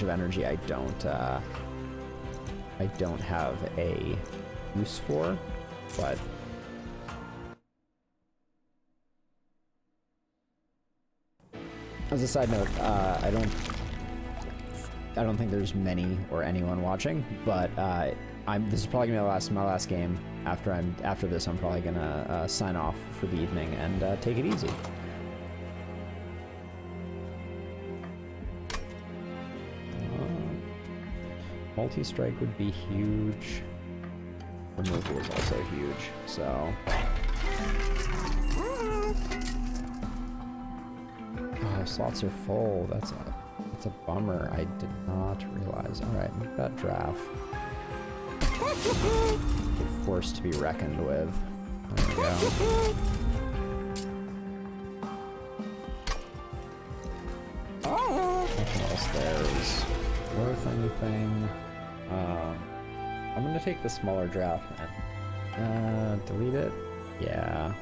of energy I don't have a use for, but as a side note, I don't think there's many or anyone watching, but this is probably gonna be my last game. After this, I'm probably gonna sign off for the evening and take it easy. Multi-strike would be huge removal is also huge, so... Oh, slots are full. That's a bummer. I did not realize. Alright, make that draft. You're forced to be reckoned with. There we go. Nothing else there is worth anything. I'm gonna take the smaller draft and delete it. Yeah,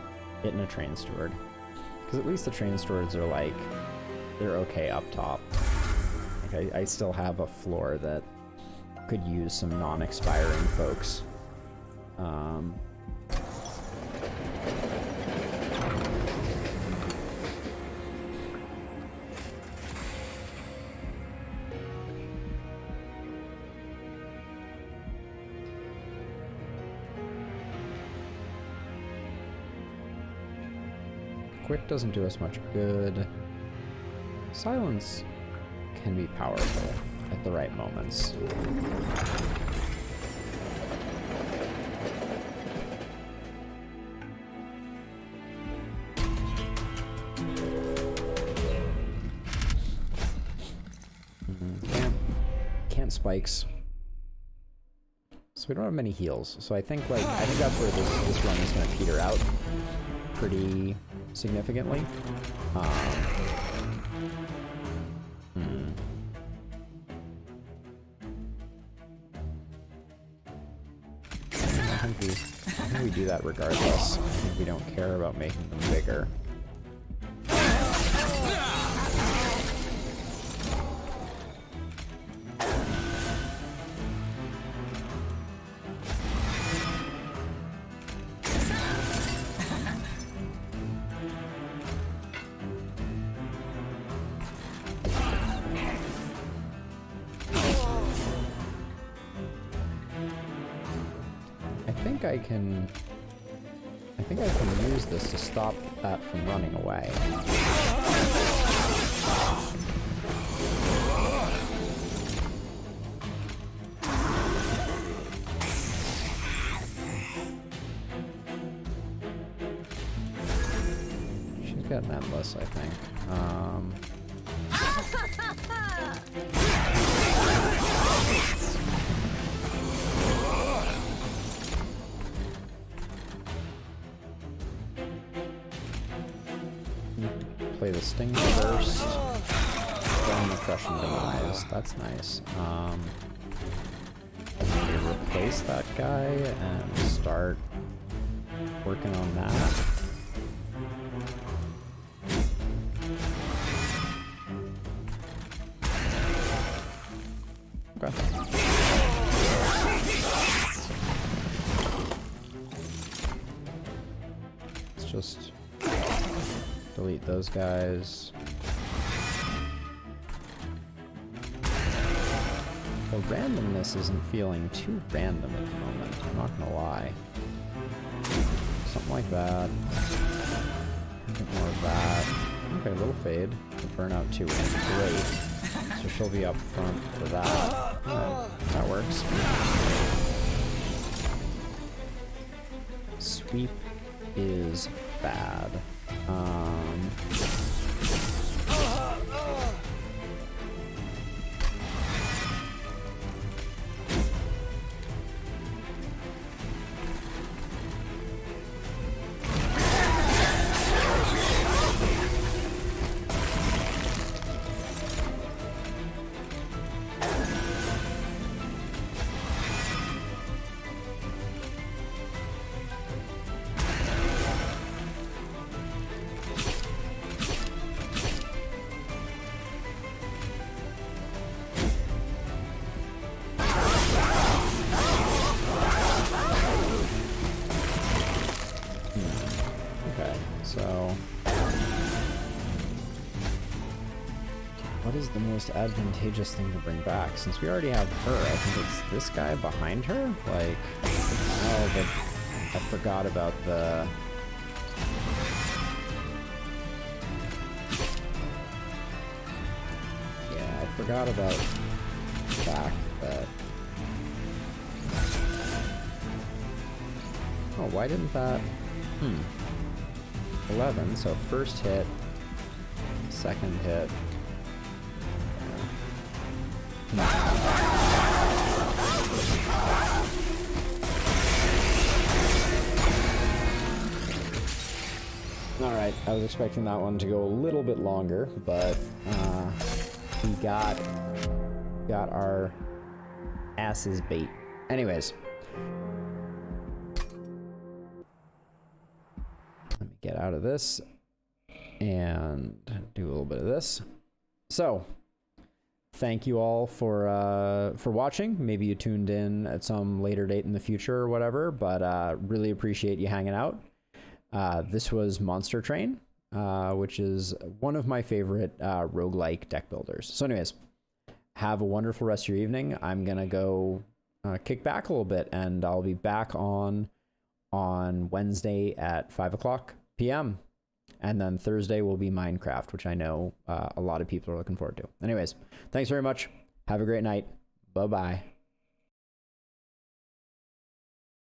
it and a train steward. Because at least the train stewards are like, they're okay up top. Like I still have a floor that could use some non-expiring folks. Quick doesn't do us much good. Silence can be powerful at the right moments. Can't spikes. So we don't have many heals. So I think that's where this run is gonna peter out pretty significantly. I think we do that regardless. I think we don't care about making them bigger. I think I can use this to stop that from running away. She's got an endless, I think. Play the sting first, then the crush and demise. That's nice. Maybe replace that guy and start working on that. Okay. Let's just delete those guys. The randomness isn't feeling too random at the moment, I'm not gonna lie. Something like that. A bit more of that. Okay, a little fade. The burnout 2 is great. So she'll be up front for that. That works. Sweep is bad. What is the most advantageous thing to bring back? Since we already have her, I think it's this guy behind her? Like, oh, but I forgot about the... Yeah, I forgot about the fact that Oh, why didn't that... 11, so first hit, second hit. Alright, I was expecting that one to go a little bit longer, but we got our asses bait. Anyways. Let me get out of this and do a little bit of this. So, thank you all for watching. Maybe you tuned in at some later date in the future or whatever, but really appreciate you hanging out. This was Monster Train, which is one of my favorite roguelike deck builders. So anyways, have a wonderful rest of your evening. I'm going to go kick back a little bit, and I'll be back on Wednesday at 5:00 p.m. And then Thursday will be Minecraft, which I know a lot of people are looking forward to. Anyways, thanks very much. Have a great night. Bye-bye.